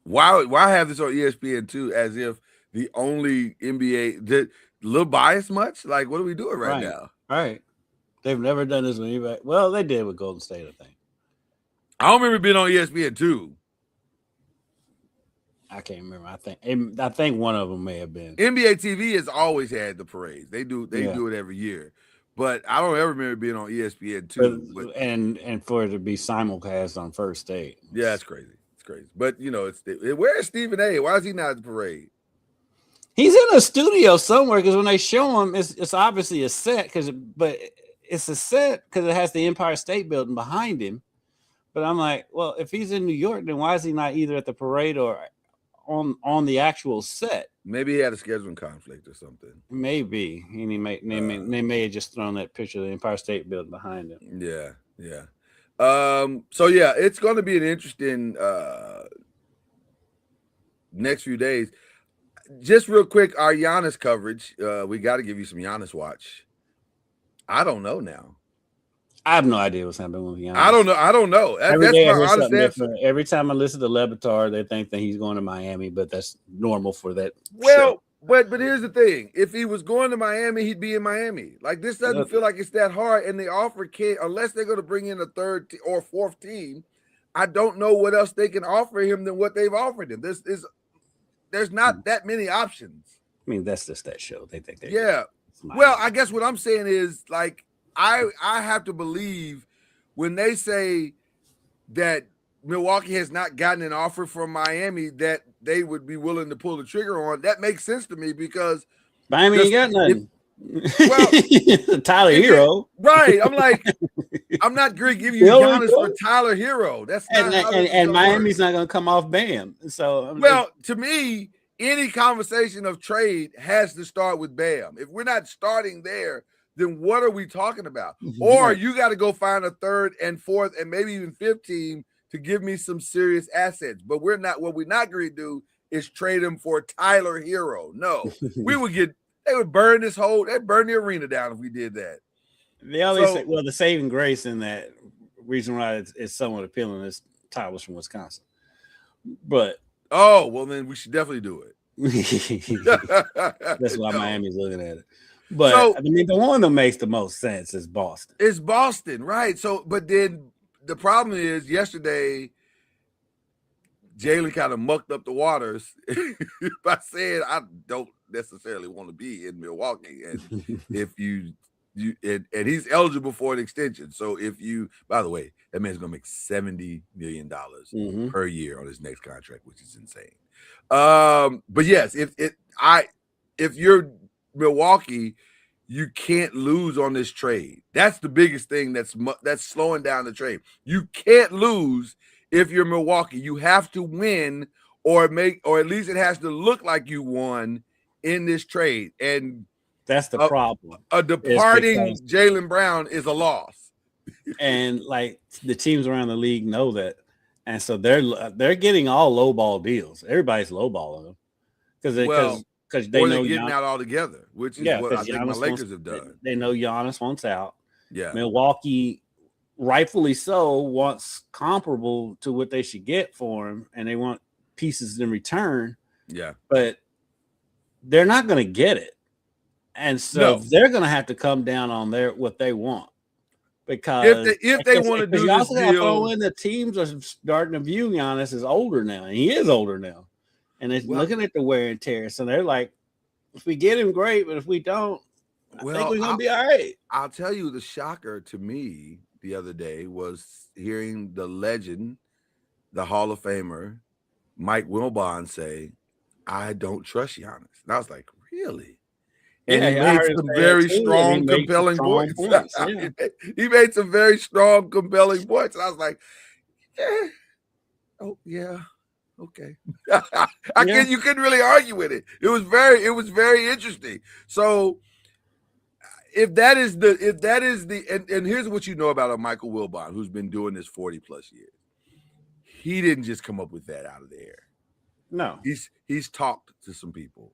Why have this on ESPN2 as if the only NBA a little biased much? Like, what are we doing right now? Right. They've never done this with anybody. Well, they did with Golden State, I think. I don't remember being on ESPN2. I can't remember. I think one of them may have been. NBA TV has always had the parades. They do it every year. But I don't ever remember being on ESPN2. And for it to be simulcast on First Take. Yeah, that's crazy. It's crazy. But, where is Stephen A? Why is he not at the parade? He's in a studio somewhere, because when they show him, it's obviously a set, but it's a set because it has the Empire State Building behind him. But I'm like, well, if he's in New York, then why is he not either at the parade or on the actual set? Maybe he had a scheduling conflict or something. Maybe. And they may have just thrown that picture of the Empire State Building behind him. Yeah. So yeah, it's going to be an interesting next few days. Just real quick, our Giannis coverage. We got to give you some Giannis watch. I don't know now. I have no idea what's happening with Giannis. I don't know. That's my honest answer. Every time I listen to Levitar, they think that he's going to Miami, but that's normal for that. Well, but here's the thing: if he was going to Miami, he'd be in Miami. Like, this doesn't feel like it's that hard, and the offer can't, unless they're going to bring in a third or fourth team. I don't know what else they can offer him than what they've offered him. There's not that many options. I mean, that's just that show. They think Well, I guess what I'm saying is, like, I have to believe when they say that Milwaukee has not gotten an offer from Miami that they would be willing to pull the trigger on. That makes sense to me, because Miami ain't got nothing. Well, Tyler Hero, right? I'm like, I'm not going to give you Giannis for Tyler Hero. That's not and Miami's not going to come off Bam. So, to me, any conversation of trade has to start with Bam. If we're not starting there, then what are we talking about? Or you got to go find a third and fourth and maybe even fifth team to give me some serious assets. But what we're not going to do is trade him for Tyler Hero. No, we would get They would burn they'd burn the arena down if we did that. They always say, well, the saving grace in that reason why it's somewhat appealing is Ty was from Wisconsin. But well, then we should definitely do it. That's why Miami's looking at it. But I mean, the one that makes the most sense is Boston. It's Boston, right? So, but then the problem is yesterday, Jalen kind of mucked up the waters by saying I don't necessarily want to be in Milwaukee, and if you and he's eligible for an extension. So if you, by the way, that man's gonna make $70 million per year on his next contract, which is insane. But yes, if you're Milwaukee, you can't lose on this trade. That's the biggest thing that's slowing down the trade. You can't lose if you're Milwaukee. You have to win or at least it has to look like you won in this trade. And that's the problem. A departing Jaylen Brown is a loss. And like the teams around the league know that. And so they're getting all low ball deals. Everybody's low balling them because they know getting out altogether, which is what I think my Lakers have done. They know Giannis wants out. Yeah, Milwaukee, rightfully so, wants comparable to what they should get for him, and they want pieces in return. Yeah, but they're not going to get it, and so they're going to have to come down on what they want. Because if they want to do you this also deal, throw in the teams are starting to view Giannis as older now, and he is older now, and they're looking at the wear and tear. So they're like, if we get him, great, but if we don't, I think we're gonna be all right. I'll tell you, the shocker to me the other day was hearing the legend, the Hall of Famer, Mike Wilbon say, "I don't trust Giannis," and I was like, really? And he made some very strong, compelling points. Yeah. He made some very strong, compelling points. And I was like, yeah. Oh, yeah. Okay. You couldn't really argue with it. It was very interesting. So if that is the and here's what you know about Michael Wilbon, who's been doing this 40 plus years. He didn't just come up with that out of the air. No. He's talked to some people.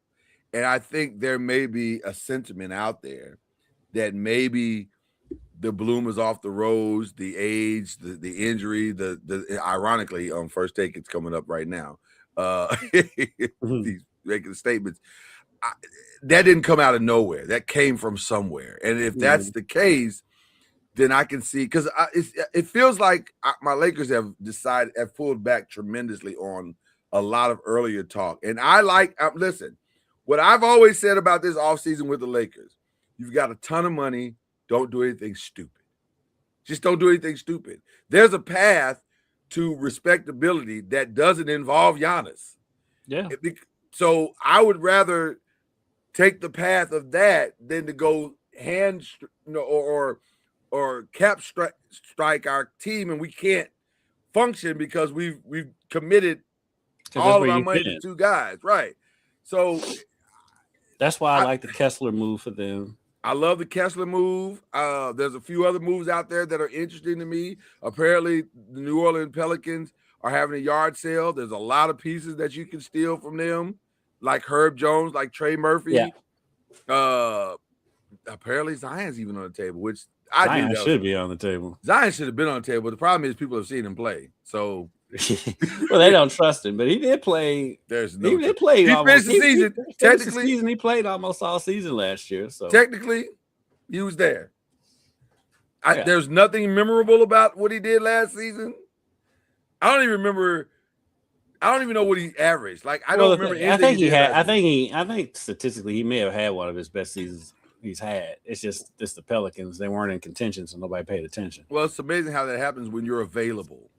And I think there may be a sentiment out there that maybe the bloom is off the rose, the age, the injury, the ironically, on First Take, it's coming up right now. These making statements. That didn't come out of nowhere. That came from somewhere. And if that's the case, then I can see, because it feels like my Lakers have pulled back tremendously on a lot of earlier talk. And listen, what I've always said about this offseason with the Lakers, you've got a ton of money. Don't do anything stupid. Just don't do anything stupid. There's a path to respectability that doesn't involve Giannis. Yeah. So I would rather take the path of that than to go or cap strike our team and we can't function because we've committed all of our money to two guys. Right. So that's why I like the Kessler move for them. I love the Kessler move. There's a few other moves out there that are interesting to me. Apparently, the New Orleans Pelicans are having a yard sale. There's a lot of pieces that you can steal from them, like Herb Jones, like Trey Murphy. Yeah. Apparently, Zion's even on the table, which Zion should be on the table. Zion should have been on the table. The problem is people have seen him play. So well, they don't trust him, but he did play. There's no. He played. He finished the season. Technically, he played almost all season last year. So technically, he was there. There's nothing memorable about what he did last season. I don't even know what he averaged. Like I don't remember. I think statistically he may have had one of his best seasons he's had. It's just the Pelicans. They weren't in contention, so nobody paid attention. Well, it's amazing how that happens when you're available.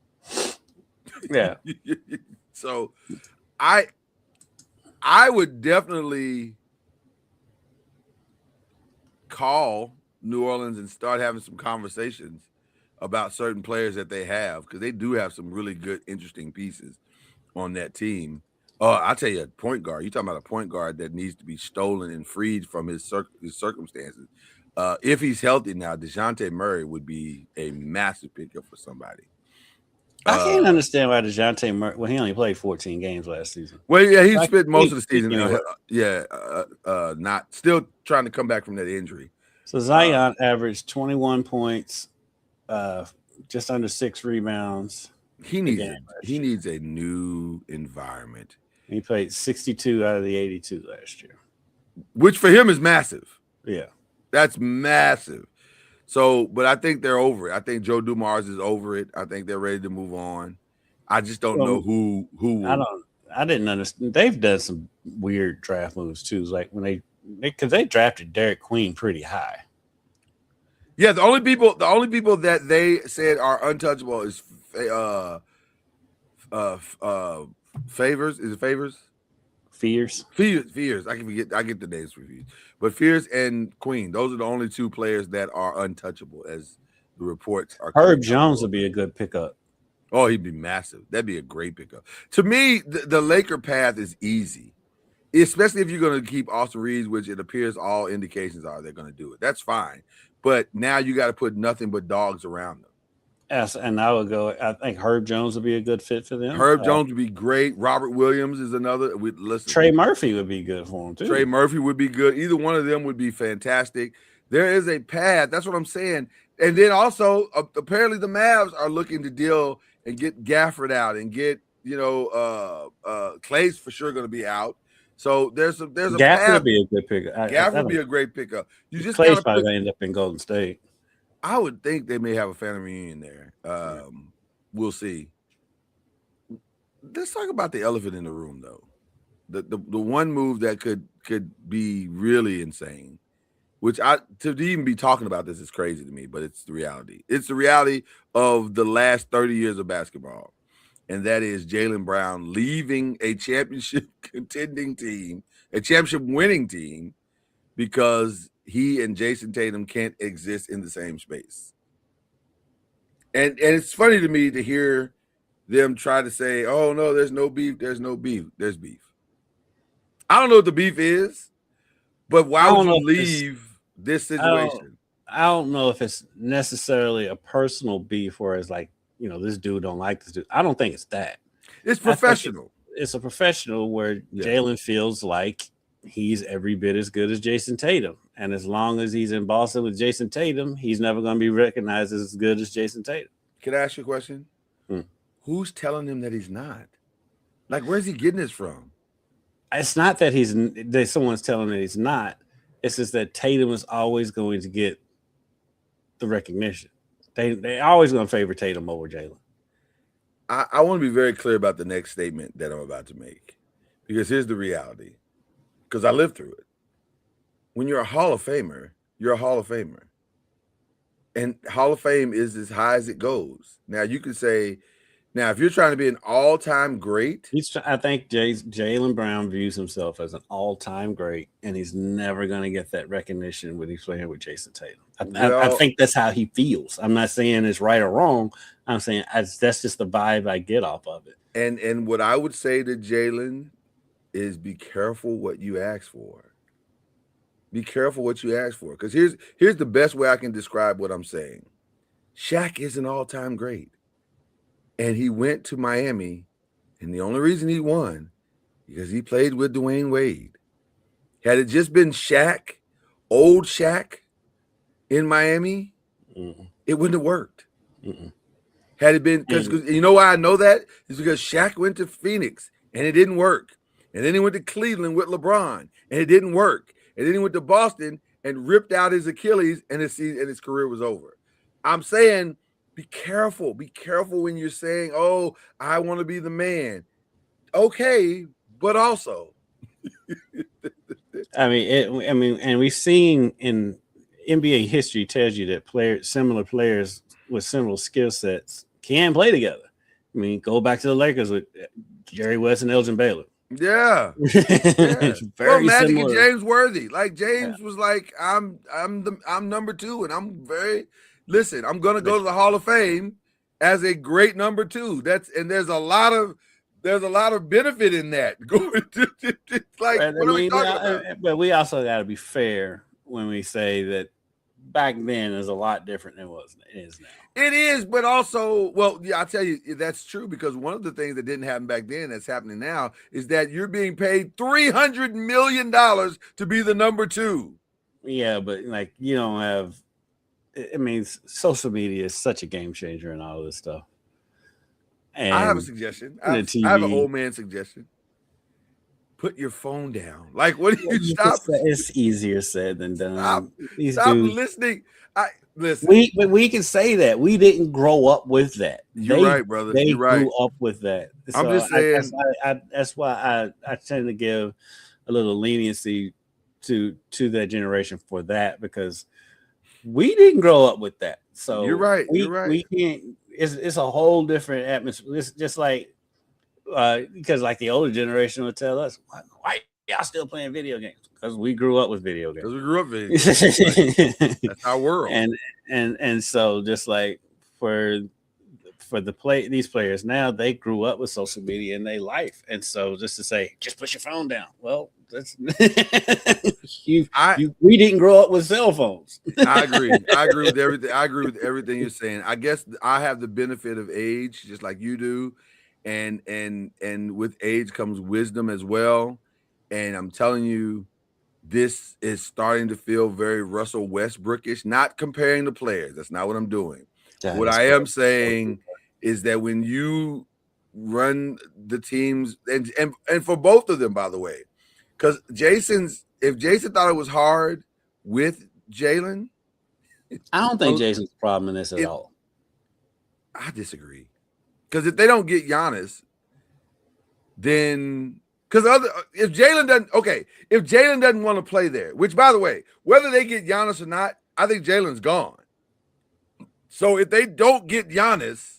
Yeah. So I would definitely call New Orleans and start having some conversations about certain players that they have, because they do have some really good, interesting pieces on that team. I'll tell you, a point guard. You're talking about a point guard that needs to be stolen and freed from his circumstances. If he's healthy now, DeJounte Murray would be a massive pickup for somebody. I can't understand why DeJounte Murray. Well, he only played 14 games last season. Well, yeah, he Why spent most can't of the season. he pick anywhere? Not still trying to come back from that injury. So Zion averaged 21 points, just under 6 rebounds. He needs a new environment. He played 62 out of the 82 last year, which for him is massive. Yeah, that's massive. So, but I think they're over it. I think Joe Dumars is over it. I think they're ready to move on. I just don't know who. I didn't understand. They've done some weird draft moves too, like when because they drafted Derek Queen pretty high. Yeah, the only people that they said are untouchable is Favors. Is it Favors? Fears. I can forget. I get the names confused. But Fears and Queen, those are the only two players that are untouchable, as the reports are. Herb Jones would be a good pickup. Oh, he'd be massive. That'd be a great pickup. To me, the Laker path is easy, especially if you're going to keep Austin Reeves, which it appears all indications are they're going to do it. That's fine. But now you got to put nothing but dogs around them. Yes, and I would go. I think Herb Jones would be a good fit for them. Herb Jones would be great. Robert Williams is another. Trey Murphy would be good for him too. Trey Murphy would be good. Either one of them would be fantastic. There is a path. That's what I'm saying. And then also, apparently, the Mavs are looking to deal and get Gafford out and get Clay's for sure going to be out. So there's a Gafford path. would be a good pickup. Gafford would be a great pickup. You just Clay's probably going to end up in Golden State. I would think they may have a family reunion there. We'll see. Let's talk about the elephant in the room, though. The one move that could be really insane, which to even be talking about this is crazy to me, but it's the reality. It's the reality of the last 30 years of basketball, and that is Jaylen Brown leaving a championship contending team, a championship winning team, because he and Jason Tatum can't exist in the same space. And it's funny to me to hear them try to say, oh, no, there's no beef. There's no beef. There's beef. I don't know what the beef is, but why would you leave this situation? I don't know if it's necessarily a personal beef where it's like, this dude don't like this dude. I don't think it's that. It's professional. It's a professional where Jaylen feels like he's every bit as good as Jason Tatum. And as long as he's in Boston with Jason Tatum, he's never going to be recognized as good as Jason Tatum. Can I ask you a question? Who's telling him that he's not? Like, where's he getting this from? It's not that someone's telling him that he's not. It's just that Tatum is always going to get the recognition. They always going to favor Tatum over Jaylen. I want to be very clear about the next statement that I'm about to make, because here's the reality. Because I lived through it. When you're a Hall of Famer, you're a Hall of Famer. And Hall of Fame is as high as it goes. Now, you could say, if you're trying to be an all-time great. I think Jaylen Brown views himself as an all-time great, and he's never going to get that recognition when he's playing with Jason Tatum. I think that's how he feels. I'm not saying it's right or wrong. I'm saying that's just the vibe I get off of it. And what I would say to Jaylen is be careful what you ask for. Be careful what you ask for. Because here's the best way I can describe what I'm saying. Shaq is an all-time great. And he went to Miami, and the only reason he won because he played with Dwayne Wade. Had it just been Shaq, old Shaq, in Miami, it wouldn't have worked. Had it been, because you know why I know that? It's because Shaq went to Phoenix, and it didn't work. And then he went to Cleveland with LeBron, and it didn't work. And then he went to Boston and ripped out his Achilles, and his career was over. I'm saying, be careful. Be careful when you're saying, oh, I want to be the man. Okay, but also. And we've seen in NBA history tells you that similar players with similar skill sets can play together. I mean, go back to the Lakers with Jerry West and Elgin Baylor. Yeah. It's very Magic similar. and James Worthy. Like James was like, I'm number 2, and I'm gonna go to the Hall of Fame as a great number 2. There's a lot of benefit in that. But we also got to be fair when we say that back then is a lot different than it is now. It is, but also, well, yeah, I'll tell you that's true because one of the things that didn't happen back then that's happening now is that you're being paid $300 million to be the number 2. Yeah, but like you don't have. I mean, social media is such a game changer and all this stuff. And I have a suggestion. I have an old man suggestion. Put your phone down. Like, what do you stop? It's easier said than done. Stop listening. Listen. We can say that we didn't grow up with that. You're right, brother. They You're right. grew up with that. I'm just saying. That's why I tend to give a little leniency to that generation for that because we didn't grow up with that. So you're right. You're right. We can't. It's a whole different atmosphere. It's just like. Because like the older generation would tell us, why y'all still playing video games? Because we grew up with video games. Because we grew up with video games. That's our world. And so just like for these players now, they grew up with social media in their life. And so just to say, just put your phone down. Well, that's we didn't grow up with cell phones. I agree. I agree with everything. I agree with everything you're saying. I guess I have the benefit of age, just like you do. And with age comes wisdom as well. And I'm telling you, this is starting to feel very Russell Westbrookish, not comparing the players. That's not what I'm doing. What I am saying is that when you run the teams and for both of them, by the way, because if Jason thought it was hard with Jalen, I don't think Jason's a problem in this at all. I disagree. Because if they don't get Giannis, then if Jalen doesn't want to play there, which by the way, whether they get Giannis or not, I think Jalen's gone. So if they don't get Giannis,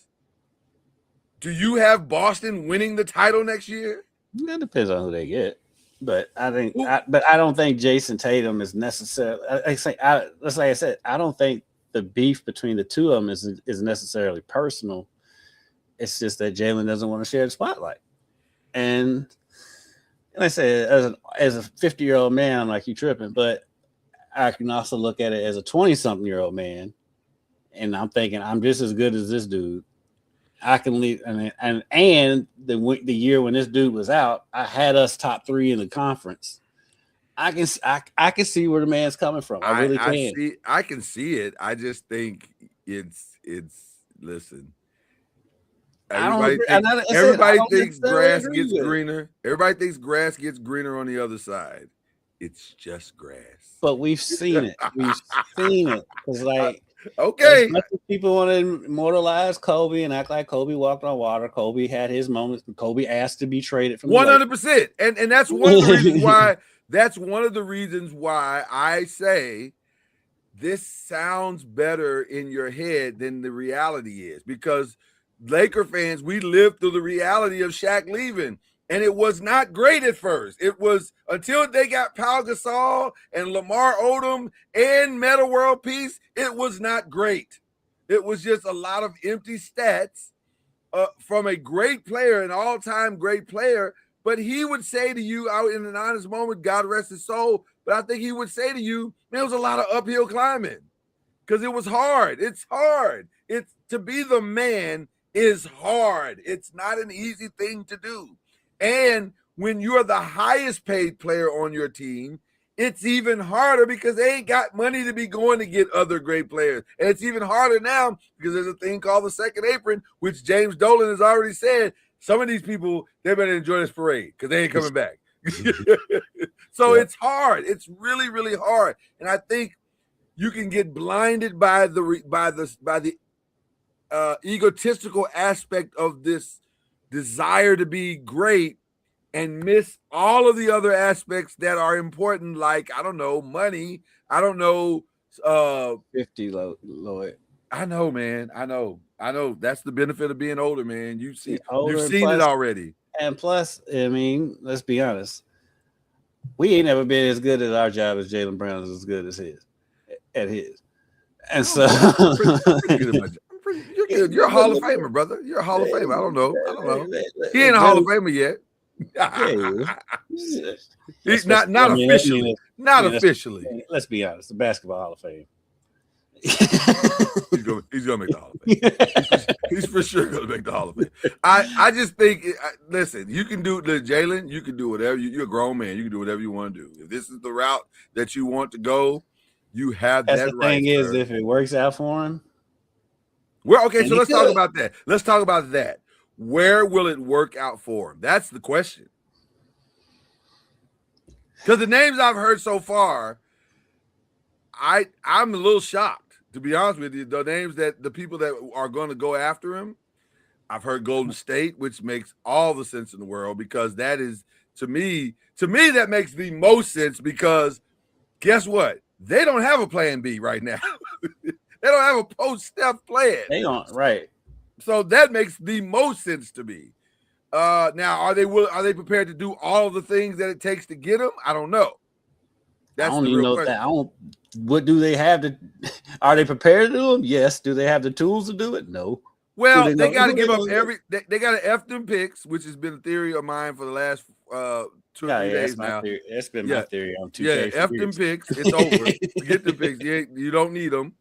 do you have Boston winning the title next year? That depends on who they get. But I think, I don't think Jason Tatum is necessarily. Like I said, I don't think the beef between the two of them is necessarily personal. It's just that Jalen doesn't want to share the spotlight. And like I said, as a 50-year-old man, I'm like, you tripping. But I can also look at it as a 20-something-year-old man, and I'm thinking I'm just as good as this dude. I can leave. And the year when this dude was out, I had us top 3 in the conference. I can see where the man's coming from. I really can. I can see it. I just think it's listen. Everybody thinks grass gets greener. Everybody thinks grass gets greener on the other side. It's just grass. But we've seen it. We've seen it. It's like okay. As much as people want to immortalize Kobe and act like Kobe walked on water. Kobe had his moments. Kobe asked to be traded from 100%. And that's one of the reasons why. That's one of the reasons why I say this sounds better in your head than the reality is, because Laker fans, we lived through the reality of Shaq leaving, and it was not great at first. It was until they got Pau Gasol and Lamar Odom and Metta World Peace, it was not great. It was just a lot of empty stats from a great player, an all-time great player. But he would say to you out in an honest moment, God rest his soul, but I think he would say to you, man, it was a lot of uphill climbing because it was hard. It's hard. It's to be the man is hard. It's not an easy thing to do. And when you're the highest paid player on your team, it's even harder because they ain't got money to be going to get other great players. And it's even harder now because there's a thing called the second apron, which James Dolan has already said, some of these people, they better enjoy this parade because they ain't coming back. So it's hard. It's really, really hard. And I think you can get blinded by the egotistical aspect of this desire to be great and miss all of the other aspects that are important, like, I don't know, money. I don't know. 50, Lloyd. I know, man. I know. That's the benefit of being older, man. You've seen it already. And plus, I mean, let's be honest. We ain't never been as good at our job as Jaylen Brown is as good as at his. And so you're a Hall of Famer, brother. You're a Hall of Famer. I don't know. He ain't a Hall of Famer yet. He's not officially. Not officially. Let's be honest. The Basketball Hall of Fame. He's gonna make the Hall of Fame. He's for sure gonna make the Hall of Fame. I just think. Listen, you can do Jalen. You can do whatever. You're a grown man. You can do whatever you want to do. If this is the route that you want to go, you have That's that the right. thing is, if it works out for him, well, okay. So let's talk about that. Let's talk about that. Where will it work out for him? That's the question. Because the names I've heard so far, I'm a little shocked, to be honest with you. The names that the people that are going to go after him, I've heard Golden State, which makes all the sense in the world, because that is, to me, that makes the most sense, because guess what? They don't have a plan B right now. They don't have a post-Steph plan. they don't, right. So that makes the most sense to me. Now, are they prepared to do all of the things that it takes to get him? I don't know. That's I don't the even real know question. that. What do they have to? Are they prepared to do them? Yes. Do they have the tools to do it? No. Well, they got to give up they got to F them picks, which has been a theory of mine for the last 2 or 3 days now. That's been my theory on 2K. Yeah, F them picks. It's over. Forget the picks. You don't need them.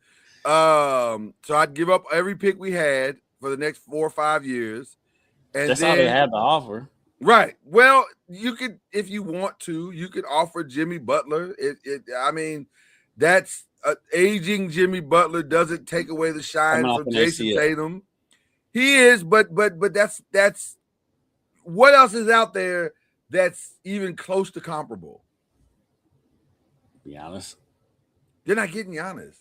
So I'd give up every pick we had for the next 4 or 5 years. And that's then, all they have to offer. Right. Well, you could, if you want to, you could offer Jimmy Butler. I mean, that's aging Jimmy Butler doesn't take away the shine from Jason Tatum. He is, but that's what else is out there that's even close to comparable? Be honest. They're not getting Giannis.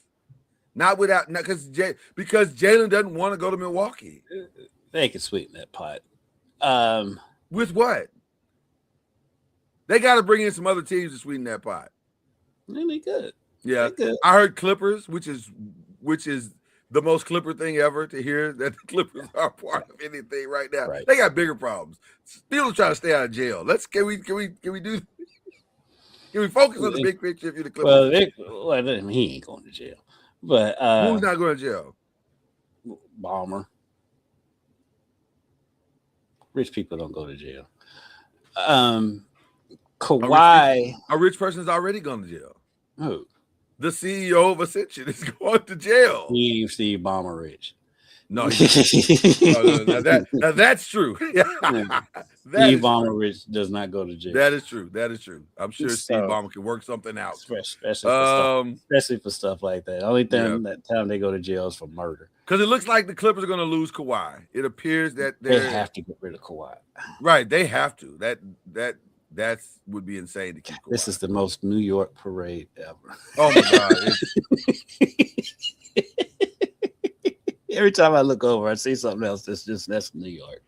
Not because Jalen doesn't want to go to Milwaukee. They can sweeten that pot. With what? They got to bring in some other teams to sweeten that pot. Really good. Yeah, I heard Clippers, which is the most Clipper thing ever to hear that the Clippers are part of anything right now. Right. They got bigger problems. Still trying to stay out of jail. Can we do? Can we focus on the big picture if you're the Clippers? Well, he ain't going to jail. But who's not going to jail? Bomber. Rich people don't go to jail. Kawhi. A rich person's already gone to jail. Who? The CEO of Ascension is going to jail. He ain't Steve Ballmer rich. No, now that's true. Steve Ballmer rich does not go to jail. That is true. I'm sure Steve Ballmer can work something out. Especially for stuff like that. Only thing that time they go to jail is for murder. Because it looks like the Clippers are going to lose Kawhi. It appears that they have to get rid of Kawhi. Right, they have to. That would be insane to keep Kawhi. This is the most New York parade ever. Oh my God. Every time I look over, I see something else that's New York.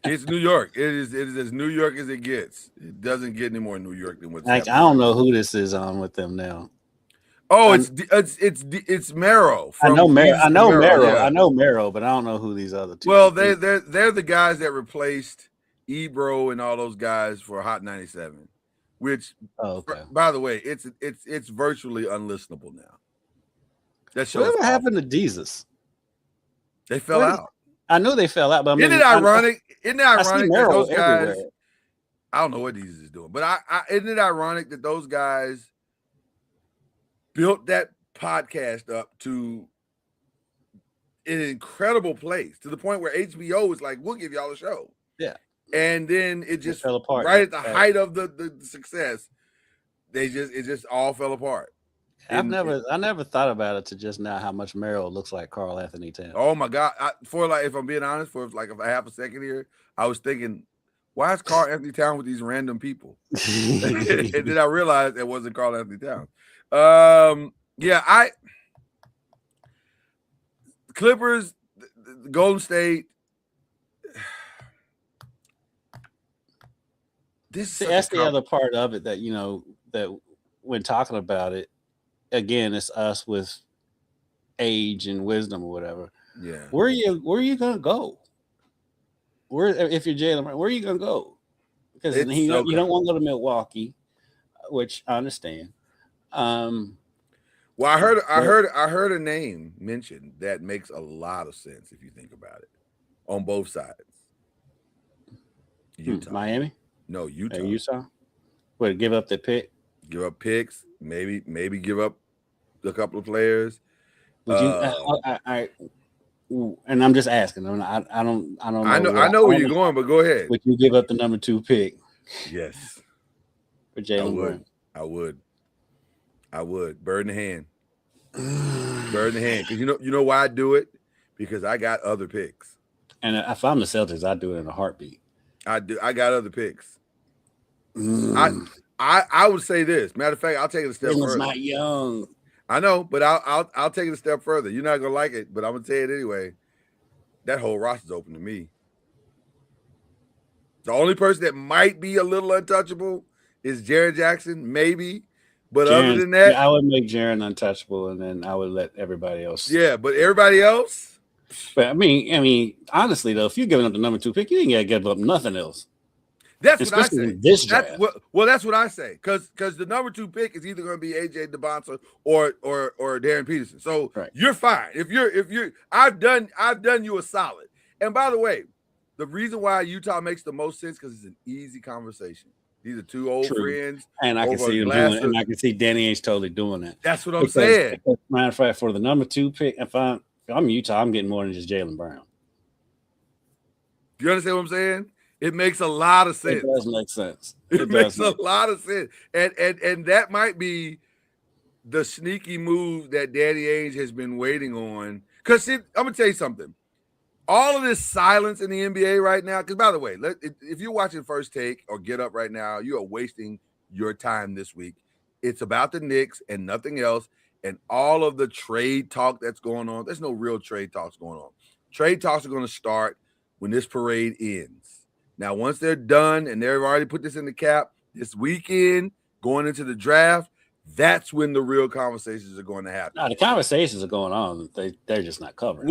It's New York. It is as New York as it gets. It doesn't get any more New York than what's happening. I don't know who this is on with them now. Oh, it's Mero. I know Mero. Yeah. I know Mero, but I don't know who these other two. Well, they're the guys that replaced Ebro and all those guys for Hot 97, which by the way, it's virtually unlistenable now. That show. Whatever happened to Jesus? They fell out. I knew they fell out, but isn't it ironic? Isn't it ironic that those guys? Everywhere. I don't know what Jesus is doing, but isn't it ironic that those guys built that podcast up to an incredible place, to the point where HBO was like, "We'll give y'all a show." Yeah, and then it just fell apart right at the height of the success. It just all fell apart. I never thought about it to just now how much Mero looks like Karl Anthony Towns. Oh my God! If I'm being honest, for like a half a second here, I was thinking, why is Karl Anthony Towns with these random people? And then I realized it wasn't Karl Anthony Towns. Clippers, Golden State. That's the other part of it that that when talking about it. Again, it's us with age and wisdom or whatever. Yeah. Where are you gonna go? If you're Jalen, where are you gonna go? Because you don't want to go to Milwaukee, which I understand. Well, I heard a name mentioned that makes a lot of sense if you think about it, on both sides. Utah. Miami? No, Utah. Utah? What, give up the pick? Give up picks, maybe give up a couple of players, Would you? And I'm just asking. I don't know. I know where you're going, but go ahead. Would you give up the number 2 pick? Yes, for Jaylen Brown? I would. Bird in the hand. Bird in the hand. Because you know why I do it? Because I got other picks. And if I'm the Celtics, I'd do it in a heartbeat. I got other picks. I would say this. Matter of fact, I'll take it a step further. Not young. I know, but I'll take it a step further. You're not gonna like it, but I'm gonna tell you it anyway. That whole roster's open to me. The only person that might be a little untouchable is Jaren Jackson, maybe. But other than that, I would make Jaren untouchable, and then I would let everybody else. Yeah, but everybody else. But I mean, honestly though, if you're giving up the number 2 pick, you ain't gotta give up nothing else. That's especially what I say. This draft. That's what I say. Because the number 2 pick is either going to be AJ DeBonta or Darren Peterson. So You're fine. If you're, I've done you a solid. And by the way, the reason why Utah makes the most sense because it's an easy conversation. These are 2 old friends, and I can see you doing it. And I can see Danny Ainge totally doing that. That's what I'm saying. Matter of fact, for the number 2 pick, if I'm Utah, I'm getting more than just Jaylen Brown. You understand what I'm saying? It makes a lot of sense. It does make sense. It makes a lot of sense. And that might be the sneaky move that Danny Ainge has been waiting on. Because I'm going to tell you something. All of this silence in the NBA right now, because by the way, if you're watching First Take or Get Up right now, you are wasting your time this week. It's about the Knicks and nothing else. And all of the trade talk that's going on. There's no real trade talks going on. Trade talks are going to start when this parade ends. Now, once they're done and they've already put this in the cap this weekend, going into the draft, that's when the real conversations are going to happen. No, the conversations are going on. They're just not covered.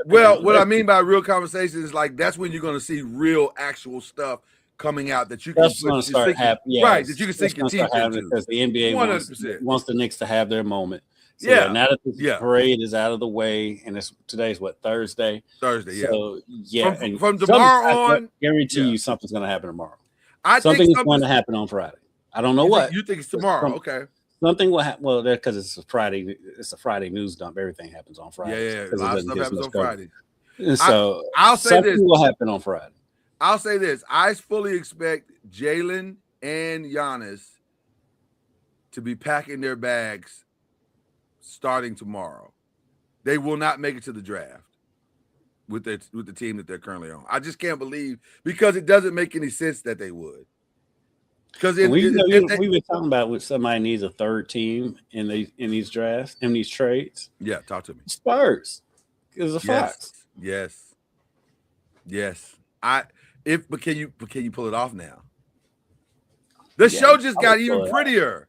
Well, what I mean by real conversations is like that's when you're going to see real, actual stuff coming out that you can start happening. Right, that you can sink your teeth into. Because the NBA wants the Knicks to have their moment. So now that the parade is out of the way, and today's what, Thursday? Thursday, so, yeah. From tomorrow on, I guarantee you something's going to happen tomorrow. Something is going to happen on Friday. I don't know what. You think it's tomorrow? Okay. Something will happen. Well, because it's a Friday. It's a Friday news dump. Everything happens on Friday. Yeah. A lot of stuff happens on Friday. And so I'll say something this will happen on Friday. I'll say this. I fully expect Jaylen and Giannis to be packing their bags starting tomorrow. They will not make it to the draft with the team that they're currently on. I just can't believe because it doesn't make any sense that they would. Because we were talking about what somebody needs a third team in these drafts, in these trades. Yeah, talk to me. Spurs is a fact. Yes. But can you pull it off now? The show just got even prettier.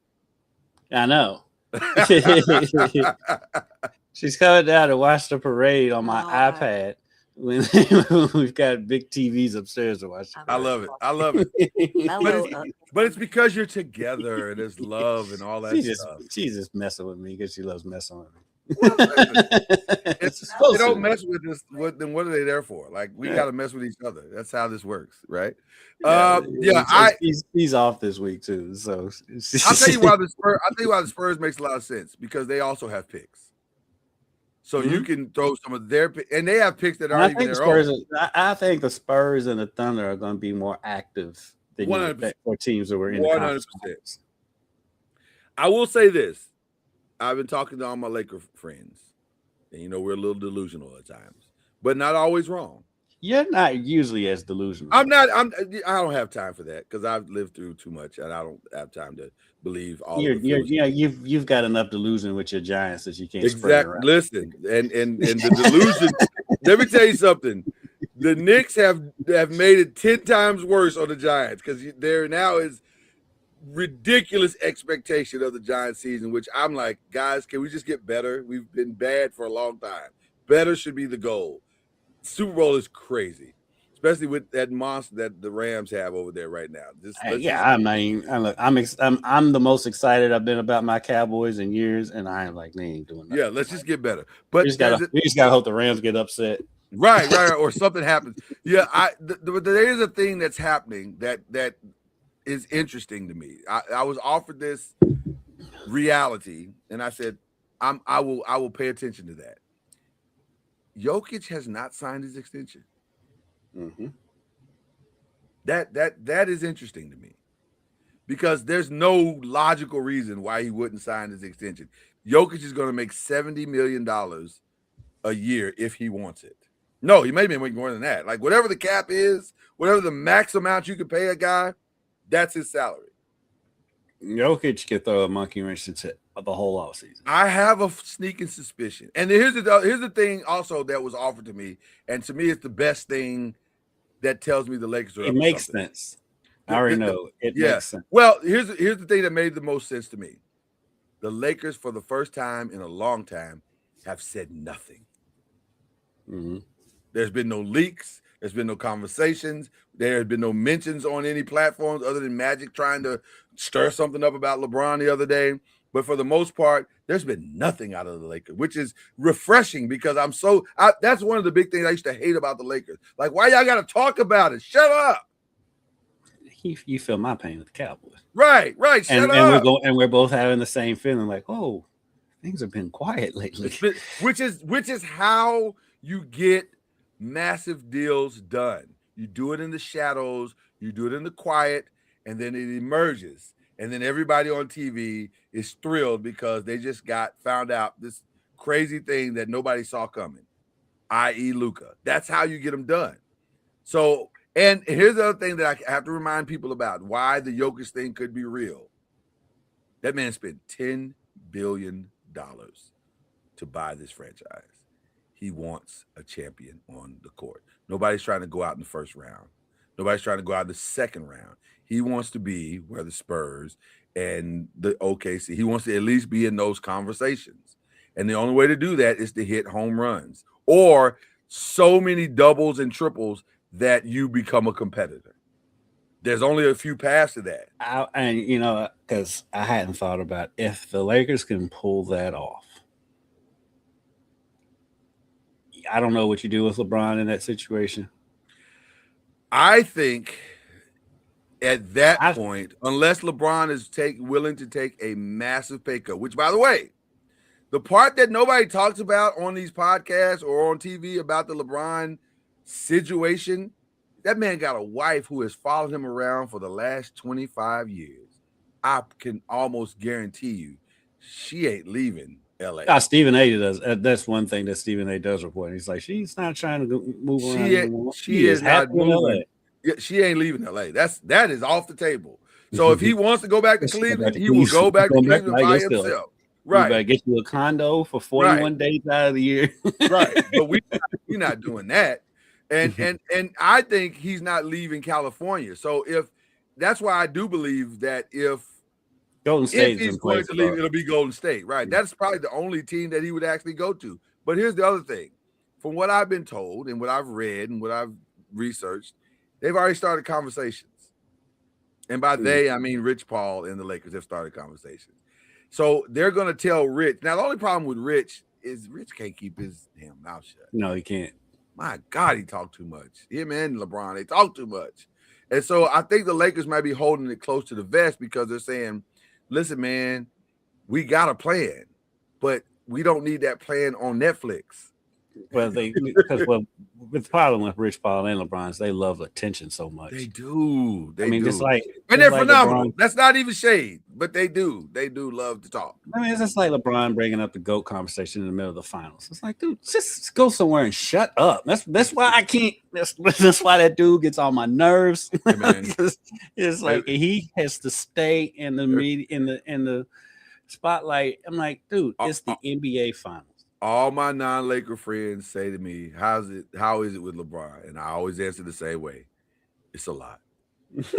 I know. She's coming down to watch the parade on my iPad when we've got big TVs upstairs to watch. I love it. But it's because you're together and there's love and all that stuff. She's just messing with me because she loves messing with me. They don't mess with us. Then what are they there for? Like we got to mess with each other. That's how this works, right? He's off this week too. So I'll tell you why the Spurs makes a lot of sense because they also have picks. So you can throw some of their picks, and they have picks that aren't even their own. I think the Spurs and the Thunder are going to be more active than 100%. For teams that were in 100%. I will say this. I've been talking to all my Laker friends, and we're a little delusional at times, but not always wrong. You're not usually as delusional. I don't have time for that because I've lived through too much, and I don't have time to believe all. You've got enough delusion with your Giants that you can't. Exactly. Listen, and the delusion. Let me tell you something. The Knicks have made it 10 times worse on the Giants because there now is ridiculous expectation of the Giants season, which I'm like, guys, can we just get better? We've been bad for a long time. Better should be the goal. Super Bowl is crazy, especially with that monster that the Rams have over there right now. I'm the most excited I've been about my Cowboys in years, and I am like, they ain't doing that. Yeah, let's just get better. But we just gotta hope the Rams get upset. Right, or something happens. Yeah, there is a thing that's happening that is interesting to me. I was offered this reality, and I said, I will pay attention to that. Jokic has not signed his extension. Mm-hmm. That is interesting to me because there's no logical reason why he wouldn't sign his extension. Jokic is going to make $70 million a year if he wants it. No, he may be making more than that. Like whatever the cap is, whatever the max amount you can pay a guy, that's his salary. Jokic could throw a monkey wrench into the whole offseason. I have a sneaking suspicion. And here's the thing also that was offered to me. And to me, it's the best thing that tells me the Lakers are It up to makes something. sense. I already know. It makes sense. Well, here's the thing that made the most sense to me. The Lakers, for the first time in a long time, have said nothing. Mm-hmm. There's been no leaks. There's been no conversations. There have been no mentions on any platforms other than Magic trying to stir something up about LeBron the other day. But for the most part, there's been nothing out of the Lakers, which is refreshing because that's one of the big things I used to hate about the Lakers. Like, why y'all got to talk about it? Shut up. You feel my pain with the Cowboys. Right. Shut up. And we're both having the same feeling like, oh, things have been quiet lately. Which is how you get massive deals done. You do it in the shadows, you do it in the quiet, and then it emerges. And then everybody on TV is thrilled because they just found out this crazy thing that nobody saw coming, i.e. Luka. That's how you get them done. So, and here's the other thing that I have to remind people about, why the Jokic thing could be real. That man spent $10 billion to buy this franchise. He wants a champion on the court. Nobody's trying to go out in the first round. Nobody's trying to go out in the second round. He wants to be where the Spurs and the OKC, he wants to at least be in those conversations. And the only way to do that is to hit home runs or so many doubles and triples that you become a competitor. There's only a few paths to that. Because I hadn't thought about if the Lakers can pull that off. I don't know what you do with LeBron in that situation. I think at that point, unless LeBron is willing to take a massive pay cut, which, by the way, the part that nobody talks about on these podcasts or on TV about the LeBron situation, that man got a wife who has followed him around for the last 25 years. I can almost guarantee you she ain't leaving LA. Stephen A. does. That's one thing that Stephen A. does report. He's like, she's not trying to move around anymore. She is not moving. Yeah, she ain't leaving LA. That is off the table. So if he wants to go back to Cleveland, he will go back to Cleveland by himself. Right. You better get you a condo for 41 days out of the year. Right. But we're not doing that. And I think he's not leaving California. So that's why I do believe that if Golden State he's going to leave, it'll be Golden State. Right. Yeah. That's probably the only team that he would actually go to. But here's the other thing. From what I've been told and what I've read and what I've researched, they've already started conversations. And by they, I mean Rich Paul and the Lakers have started conversations. So they're going to tell Rich. Now, the only problem with Rich is Rich can't keep his damn mouth shut. No, he can't. My God, he talked too much. Him and LeBron, they talk too much. And so I think the Lakers might be holding it close to the vest because they're saying, listen, man, we got a plan, but we don't need that plan on Netflix. Well, with the problem with Rich Paul and LeBron, they love attention so much. They do. Just like, and they're phenomenal. LeBron, that's not even shade, but they do. They do love to talk. I mean, it's just like LeBron bringing up the GOAT conversation in the middle of the finals. It's like, dude, just go somewhere and shut up. That's why I can't. That's why that dude gets on my nerves. Hey, it's like he has to stay in the media in the spotlight. I'm like, dude, it's the NBA finals. All my non-Laker friends say to me, how is it with LeBron? And I always answer the same way. It's a lot. it's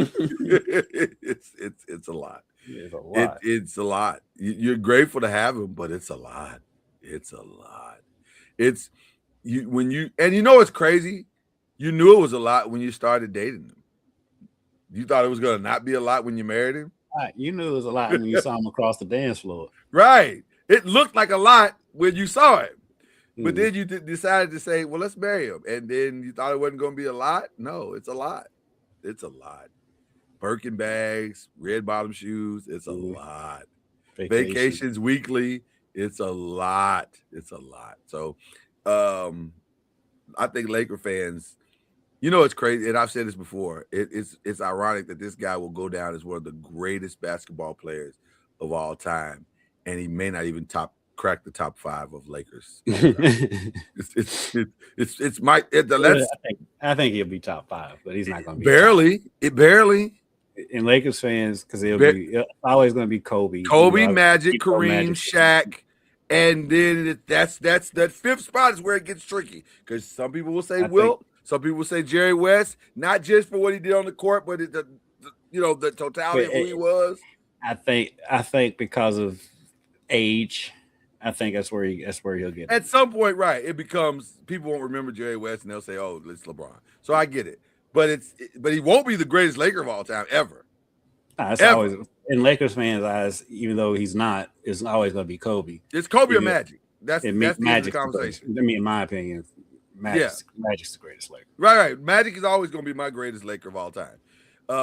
a lot. It's a lot. It's a lot. You're grateful to have him, but it's a lot. It's a lot. It's it's crazy. You knew it was a lot when you started dating him. You thought it was going to not be a lot when you married him? Right. You knew it was a lot when you saw him across the dance floor. Right. It looked like a lot when you saw him. But then you decided to say, well, let's marry him. And then you thought it wasn't going to be a lot? No, it's a lot. It's a lot. Birkin bags, red bottom shoes. It's a lot. Vacations weekly. It's a lot. It's a lot. So, I think Laker fans, it's crazy, and I've said this before. It's ironic that this guy will go down as one of the greatest basketball players of all time, and he may not even crack the top 5 of Lakers. It's my I think he'll be top 5, but he's not going to be barely. And Lakers fans, because it's always going to be Kobe, Magic, Kareem, Shaq, and then that's that 5th spot is where it gets tricky because some people will say Wilt, some people will say Jerry West, not just for what he did on the court, but the totality of who he was. I think because of age, I think that's where he'll get. At some point, right? It becomes people won't remember Jerry West, and they'll say, "Oh, it's LeBron." So I get it, but he won't be the greatest Laker of all time ever. It's always in Lakers fans' eyes, even though he's not. It's always going to be Kobe. It's Kobe or Magic. That's the conversation. I mean, in my opinion, Magic's the greatest Laker. Right. Magic is always going to be my greatest Laker of all time.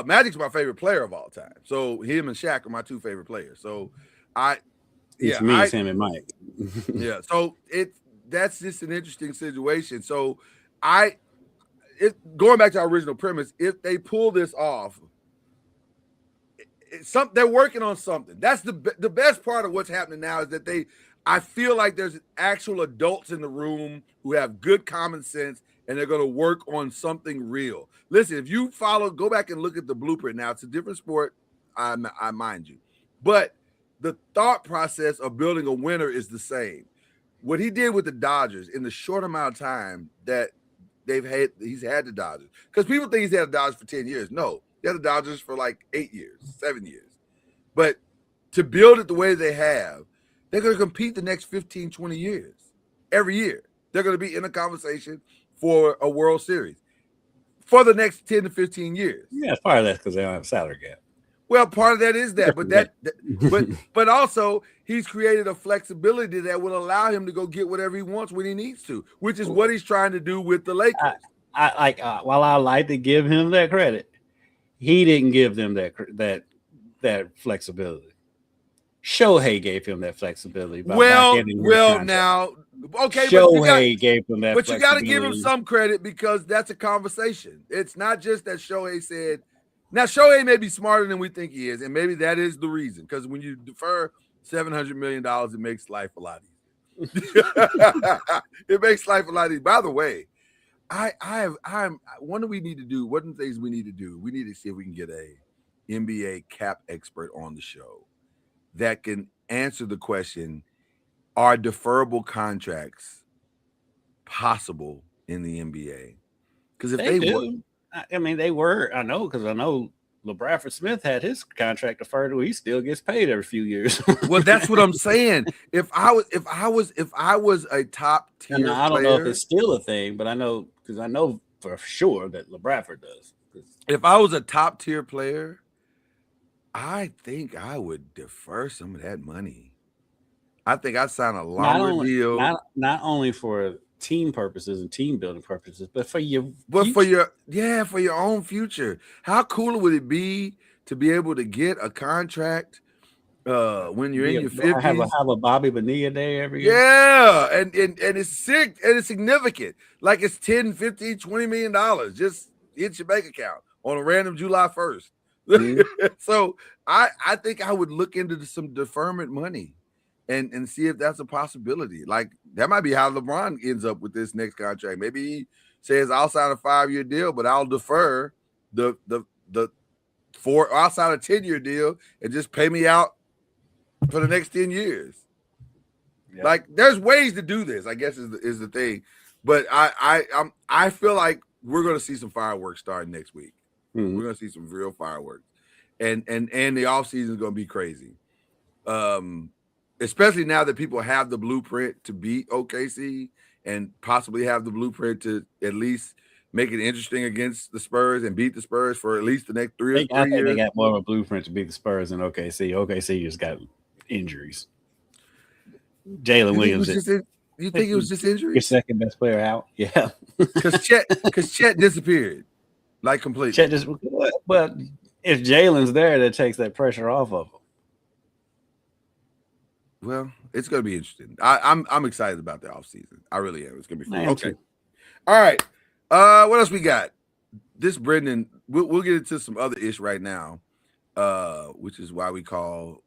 Magic's my favorite player of all time. So him and Shaq are my 2 favorite players. So it's him and Mike. Yeah. So that's just an interesting situation. So going back to our original premise, if they pull this off, they're working on something. That's the best part of what's happening now is that I feel like there's actual adults in the room who have good common sense and they're going to work on something real. Listen, if you go back and look at the blueprint now, it's a different sport, I mind you, but the thought process of building a winner is the same. What he did with the Dodgers in the short amount of time that he's had the Dodgers, because people think he's had the Dodgers for 10 years. No, he had the Dodgers for like 8 years, 7 years. But to build it the way they have, they're going to compete the next 15, 20 years. Every year. They're going to be in a conversation for a World Series for the next 10 to 15 years. Yeah, part of that's because they don't have a salary cap. Well, part of that is that, but also he's created a flexibility that will allow him to go get whatever he wants when he needs to, which is what he's trying to do with the Lakers. While I like to give him that credit, he didn't give them that flexibility. Shohei gave him that flexibility. Now, okay, Shohei gave him that. But you got to give him some credit because that's a conversation. It's not just that Shohei said. Now, Shohei may be smarter than we think he is, and maybe that is the reason. Because when you defer $700 million, it makes life a lot easier. It makes life a lot easier. By the way, what do we need to do? What are the things we need to do? We need to see if we can get a NBA cap expert on the show that can answer the question, are deferrable contracts possible in the NBA? Because if they do. I mean, they were. I know because I know LeBradford Smith had his contract deferred. He still gets paid every few years. Well, that's what I'm saying. If I was a top tier player, I don't know if it's still a thing, but I know because I know for sure that LeBradford does. If I was a top tier player, I think I would defer some of that money. I think I'd sign a longer deal. Not only for team purposes and team building purposes, but for your for your own future. How cool would it be to be able to get a contract when you're in your 50s? Have a Bobby Bonilla day every year. Yeah, and it's sick and it's significant. Like it's 10, 15, $20 million just hits your bank account on a random July 1st. Mm-hmm. So I think I would look into some deferment money and see if that's a possibility. Like that might be how LeBron ends up with this next contract. Maybe he says I'll sign a 5-year deal, but I'll defer the I'll sign a 10-year deal and just pay me out for the next 10 years. Yeah. Like there's ways to do this, I guess is the thing. But I feel like we're gonna see some fireworks starting next week. Mm-hmm. We're gonna see some real fireworks. And the offseason is gonna be crazy. Especially now that people have the blueprint to beat OKC and possibly have the blueprint to at least make it interesting against the Spurs and beat the Spurs for at least the next 3 years. I think they got more of a blueprint to beat the Spurs than OKC. OKC just got injuries. Jalen Williams. You think it was just injuries? Your second best player out? Yeah. Because Chet disappeared. Like completely. Chet just, but if Jalen's there, that takes that pressure off of him. Well, it's going to be interesting. I'm excited about the offseason. I really am. It's going to be fun. I am Okay. too. All right. What else we got? This Brendan, we'll get into some other ish right now, which is why we call,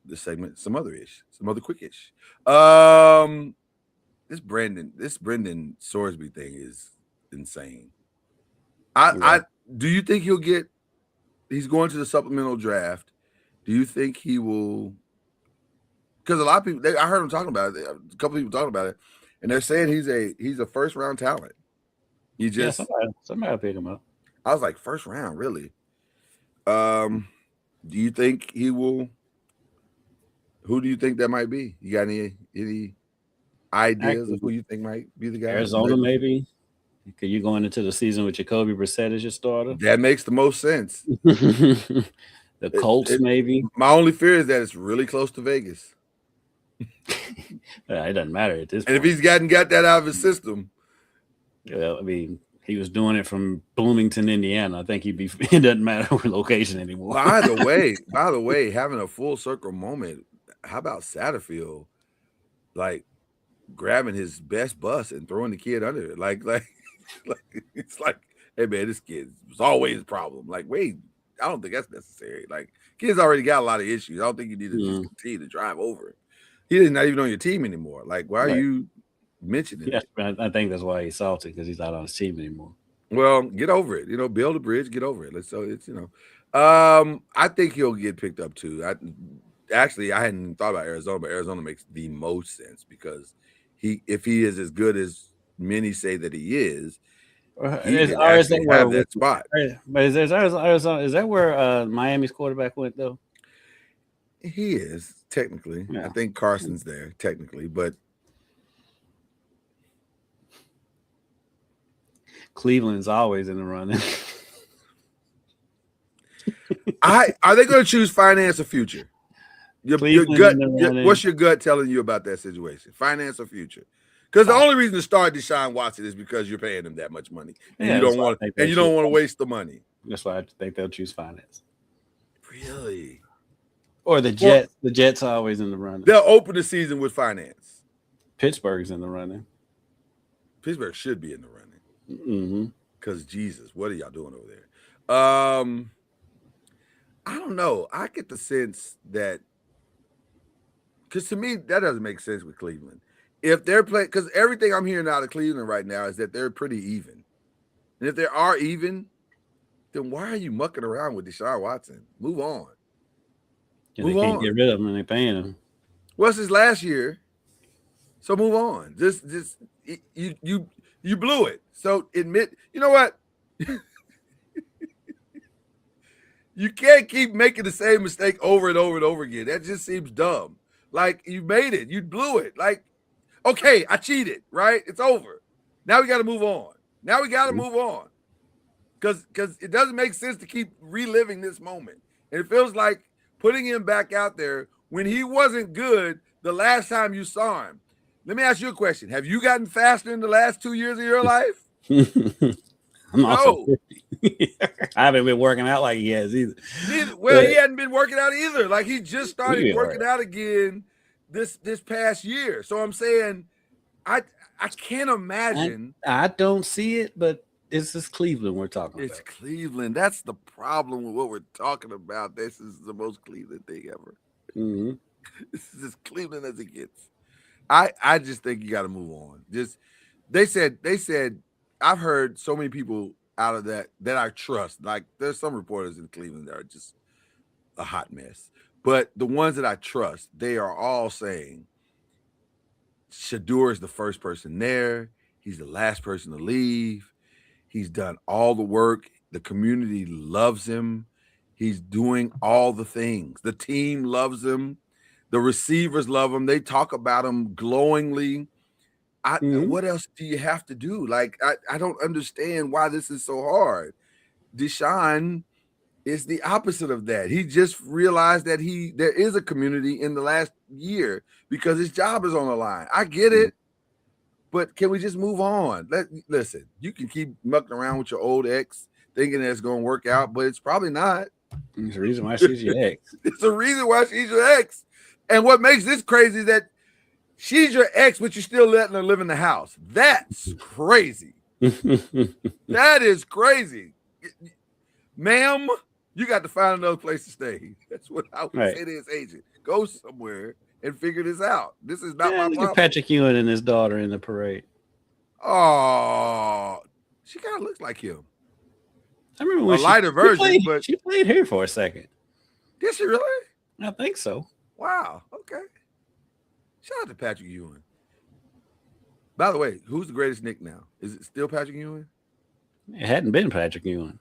this segment some other ish, some other quick ish. This Brendan Sorsby thing is insane. I do you think he's going to the supplemental draft? Do you think he will? Because a lot of people, I heard him talking about it. A couple people talking about it, and they're saying he's a first round talent. He just somebody will pick him up. I was like, first round, really? Do you think he will? Who do you think that might be? You got any ideas of who you think might be the guy? Arizona, maybe. Because you're going into the season with Jacoby Brissett as your starter. That makes the most sense. The Colts, maybe. My only fear is that it's really close to Vegas. It doesn't matter at this point. And if he's got that out of his system. Well, I mean, he was doing it from Bloomington, Indiana. I think it doesn't matter where location anymore. By the way, having a full circle moment, how about Satterfield, like grabbing his best bus and throwing the kid under it? Like it's like, hey man, this kid was always a problem. Like, wait, I don't think that's necessary. Like, kid's already got a lot of issues. I don't think you need to just continue to drive over it. He's not even on your team anymore. Like, why are you mentioning it? Yeah, I think that's why he's salty, because he's not on his team anymore. Well, get over it. Build a bridge, get over it. I think he'll get picked up too. I hadn't thought about Arizona, but Arizona makes the most sense because if he is as good as many say that he is, he can actually have that spot. But is Arizona? Is that where Miami's quarterback went though? He is technically. Yeah. I think Carson's there technically, but Cleveland's always in the running. Are they going to choose finance or future? Your gut. What's your gut telling you about that situation? Finance or future? Because the only reason to start Deshaun Watson is because you're paying him that much money, and you don't want to waste the money. That's why I think they'll choose finance. Really? Or the Jets. The Jets are always in the running. They'll open the season with finance. Pittsburgh's in the running. Pittsburgh should be in the running. Because Jesus, what are y'all doing over there? I don't know. I get the sense that, because to me that doesn't make sense with Cleveland. If they're playing, because everything I'm hearing out of Cleveland right now is that they're pretty even, and if they are even, then why are you mucking around with Deshaun Watson? Move on. Yeah, they can't get rid of him, and they're paying him. What's his last year? So move on. Just you blew it. So admit. You know what? You can't keep making the same mistake over and over and over again. That just seems dumb. Like, you made it. You blew it. Like, okay, I cheated, right? It's over. Now we got to move on. Because it doesn't make sense to keep reliving this moment. And it feels like putting him back out there when he wasn't good the last time you saw him. Let me ask you a question. Have you gotten faster in the last 2 years of your life? I'm also 50. I haven't been working out like he has either. Well, he hadn't been working out either. Like, he just started working out again this past year. So I'm saying I can't imagine. I don't see it, but it's just Cleveland we're talking about. It's Cleveland. That's the problem with what we're talking about. This is the most Cleveland thing ever. This is as Cleveland as it gets. I just think you got to move on. They said I've heard so many people out of that I trust. Like, there's some reporters in Cleveland that are just a hot mess. But the ones that I trust, they are all saying Shador is the first person there. He's the last person to leave. He's done all the work. The community loves him. He's doing all the things. The team loves him. The receivers love him. They talk about him glowingly. What else do you have to do? Like, I don't understand why this is so hard. Deshaun is the opposite of that. He just realized that there is a community in the last year because his job is on the line. I get it, but can we just move on? Listen, you can keep mucking around with your old ex thinking that it's going to work out, but it's probably not. There's a reason why she's your ex. It's a reason why she's your ex. And what makes this crazy is that she's your ex, but you're still letting her live in the house. That's crazy. That is crazy. Ma'am, you got to find another place to stay. That's what I would say to his agent. Go somewhere and figure this out. This is not my look problem. at Patrick Ewing and his daughter in the parade. Oh, she kind of looks like him. I remember when a lighter version, but she played here for a second. Did she really? I think so. Wow. Okay. Shout out to Patrick Ewing. By the way, who's the greatest Knick now? Is it still Patrick Ewing? It hadn't been Patrick Ewing.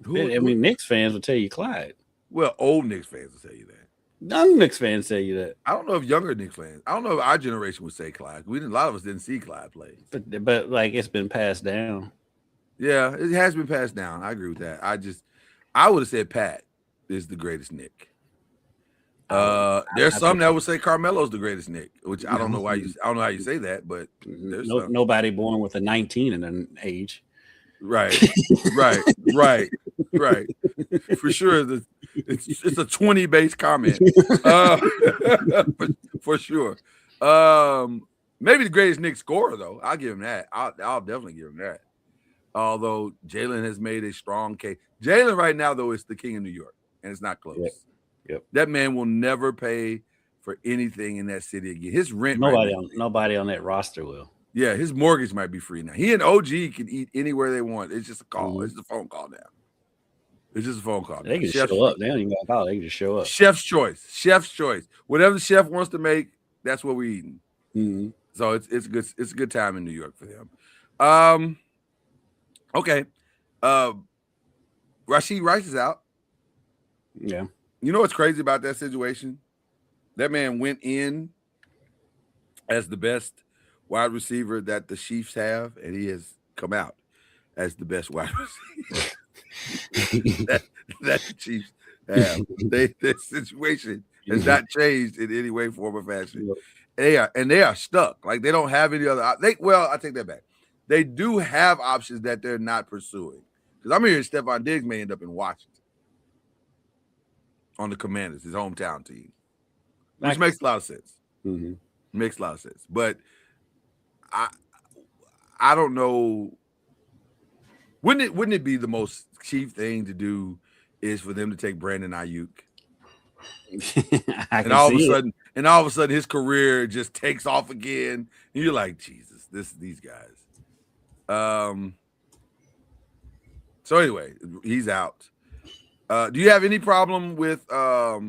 Knicks fans will tell you Clyde. Well, old Knicks fans will tell you that. Young Knicks fans tell you that. I don't know if younger Knicks fans. I don't know if our generation would say Clyde. A lot of us didn't see Clyde play. But like it's been passed down. Yeah, it has been passed down. I agree with that. I would have said Pat is the greatest Knick. There's some that would say Carmelo's the greatest Knick, which I don't know why I don't know how you say that, but there's nobody born with a 19 in an age. Right. For sure, it's a 20 base comment. For sure. Maybe the greatest Knicks scorer though. I'll give him that. I'll definitely give him that. Although Jalen has made a strong case. Jalen right now though is the king of New York, and it's not close. Yep. That man will never pay for anything in that city again. His rent. Nobody on that roster will. Yeah, his mortgage might be free now. He and OG can eat anywhere they want. It's just a call. Mm-hmm. It's just a phone call now. They can just show up. They don't even got to call. They can just show up. Chef's choice. Whatever the chef wants to make, that's what we're eating. Mm-hmm. So it's a good time in New York for them. Okay. Rashid Rice is out. Yeah. You know what's crazy about that situation? That man went in as the best wide receiver that the Chiefs have, and he has come out as the best wide receiver that the Chiefs have. Their situation has not changed in any way, form, or fashion. They are stuck. Like they don't have any other. I take that back. They do have options that they're not pursuing. Because I'm hearing Stephon Diggs may end up in Washington on the Commanders, his hometown team, which makes a lot of sense. Mm-hmm. Makes a lot of sense. But I don't know. Wouldn't it be the most Chief thing to do is for them to take Brandon Ayuk? and all of a sudden his career just takes off again. And you're like, Jesus, these guys. So anyway, he's out. Do you have any problem with your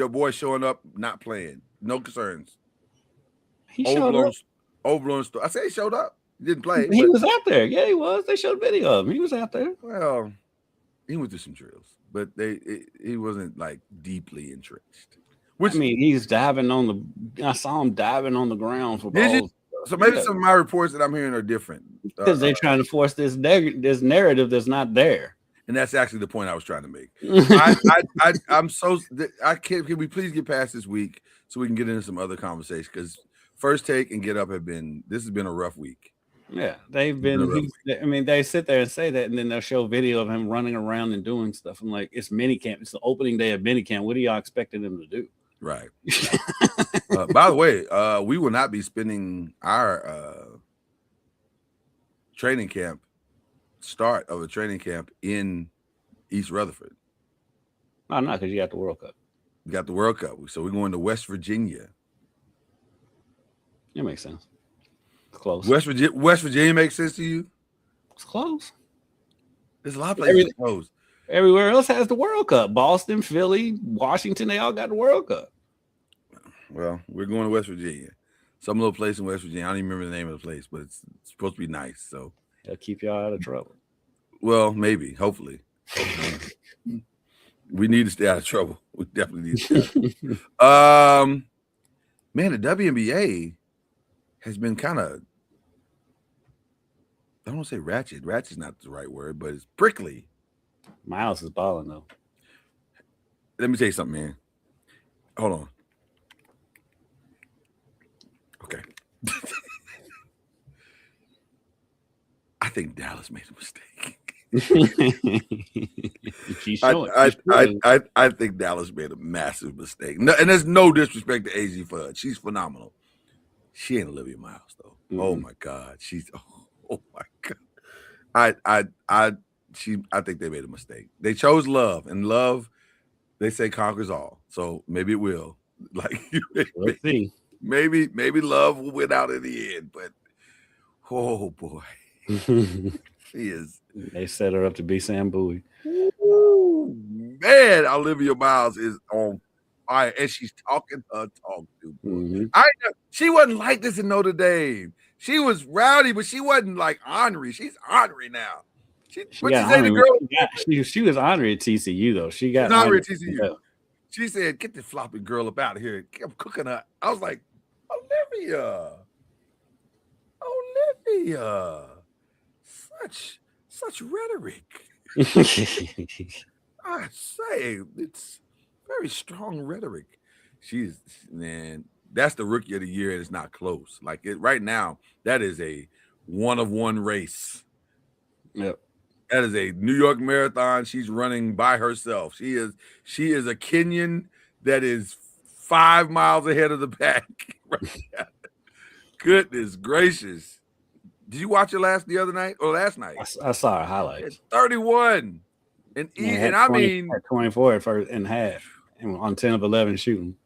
boy showing up not playing? No concerns. He showed up. Overblown story. I say he showed up. He didn't play. He was out there. Yeah, he was. They showed a video of him. He was out there. Well, he went through some drills, but he wasn't like deeply entrenched. Which he's diving on I saw him diving on the ground for balls. So maybe some of my reports that I'm hearing are different because they're trying to force this narrative that's not there. And that's actually the point I was trying to make. Can we please get past this week so we can get into some other conversation? Because First Take and Get Up this has been a rough week. Yeah, they've been. They sit there and say that, and then they'll show video of him running around and doing stuff. I'm like, it's minicamp. It's the opening day of minicamp. What are y'all expecting them to do? Right. By the way, we will not be spending our training camp start of a training camp in East Rutherford. Oh, no, because you got the World Cup. We got the World Cup. So we're going to West Virginia. That makes sense. It's close. West Virginia makes sense to you? It's close. There's a lot of places close. Everywhere else has the World Cup. Boston, Philly, Washington, they all got the World Cup. Well, we're going to West Virginia. Some little place in West Virginia. I don't even remember the name of the place, but it's supposed to be nice. So it'll keep y'all out of trouble. Well, maybe, hopefully. We need to stay out of trouble. We definitely need to stay out of trouble. Man, the WNBA has been kind of, I don't want to say ratchet. Ratchet's not the right word, but it's prickly. Miles is balling, though. Let me tell you something, man. Hold on. Okay. I think Dallas made a mistake. She's showing. I think Dallas made a massive mistake. No, and there's no disrespect to AZ Fudd. She's phenomenal. She ain't Olivia Miles though. Mm-hmm. Oh my God, she's. Oh my God. I think they made a mistake. They chose love, and love, they say, conquers all. So maybe it will. Like Let's see. Maybe love will win out in the end. But oh boy, she is. They set her up to be Sam Bowie. Ooh, man, Olivia Miles is on fire, and she's talking her talk too. Mm-hmm. She wasn't like this in Notre Dame. She was rowdy, but she wasn't like ornery. She's ornery now. She was ornery at TCU though. She got ornery at TCU. Yeah. She said, "Get this floppy girl up out of here." I'm cooking her. I was like, Olivia, such rhetoric. I say it's very strong rhetoric. That's the rookie of the year, and it's not close. Like right now, that is a 1-of-1 race. Yep. That is a New York Marathon. She's running by herself. She is a Kenyan that is 5 miles ahead of the pack. Right now. Goodness gracious. Did you watch it last night? I saw her highlights. It's 31. And I mean 24 at first in half and on 10 of 11 shooting.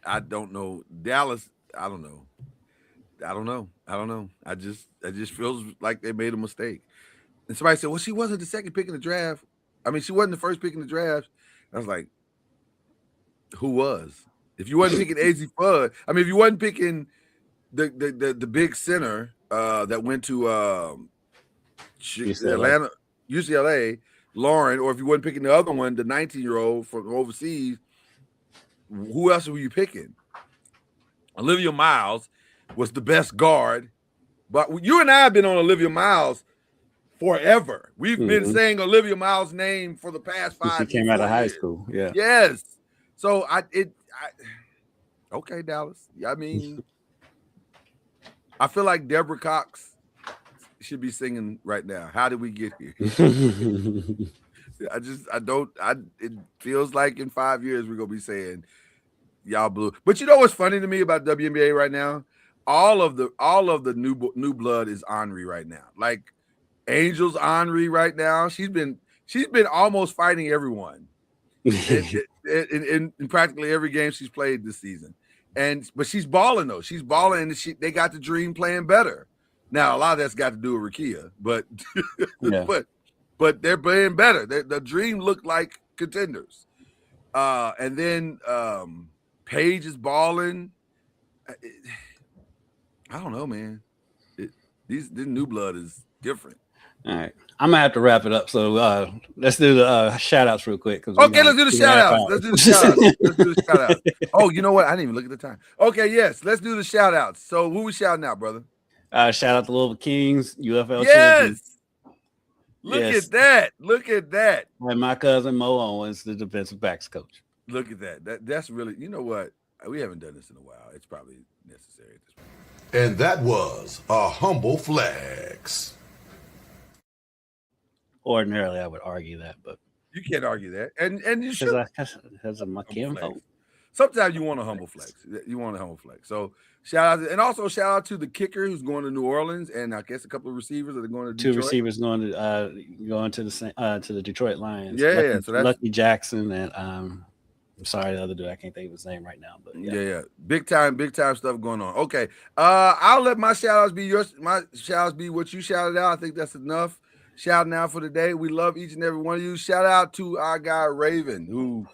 I don't know. Dallas, I don't know. I just feels like they made a mistake. And somebody said, well, she wasn't the second pick in the draft. I mean, she wasn't the first pick in the draft. I was like, who was? If you wasn't picking AZ Fudd, I mean, if you wasn't picking the big center that went to UCLA, Lauren, or if you wasn't picking the other one, the 19-year-old from overseas, who else were you picking? Olivia Miles was the best guard, but you and I have been on Olivia Miles forever. We've been saying Olivia Miles' name for the past 5 years. She came out of high school. Yeah. Yes. So okay, Dallas. I mean, I feel like Deborah Cox should be singing right now. How did we get here? It feels like in 5 years we're gonna be saying y'all blew. But you know what's funny to me about WNBA right now? All of the new blood is ornery right now. Like Angel's ornery right now. She's been almost fighting everyone in practically every game she's played this season. But she's balling though. She's balling, and they got the Dream playing better. Now a lot of that's got to do with Rakia, but yeah. but they're playing better. The Dream look like contenders. And then Paige is balling. I don't know, man. This new blood is different. All right. I'm gonna have to wrap it up. So let's do the shout outs real quick. Okay, let's do the shout outs. Oh, you know what? I didn't even look at the time. Okay, yes, let's do the shout outs. So who we shouting out, brother? Shout out to Louisville Kings, UFL champions. Yes. Look at that. And my cousin Mo Owens, the defensive backs coach. Look at that. That's really, you know what? We haven't done this in a while. It's probably necessary at this point. And that was a humble flex. Ordinarily, I would argue that, but you can't argue that, and you should. Because of my kinfolk. Sometimes you want a humble flex. So shout out, and also shout out to the kicker who's going to New Orleans, and I guess a couple of receivers that are going to Detroit. 2 receivers going to the Detroit Lions. Yeah, so that's Lucky Jackson and I'm sorry, the other dude, I can't think of his name right now, but yeah. Big time stuff going on. Okay, I'll let my shout outs be yours. My shout outs be what you shouted out. I think that's enough. Shouting out for today. We love each and every one of you. Shout out to our guy Raven, who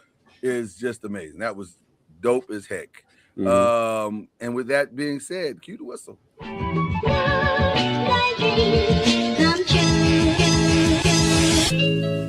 is just amazing. That was dope as heck. Mm-hmm. And with that being said, cue the whistle. Come true.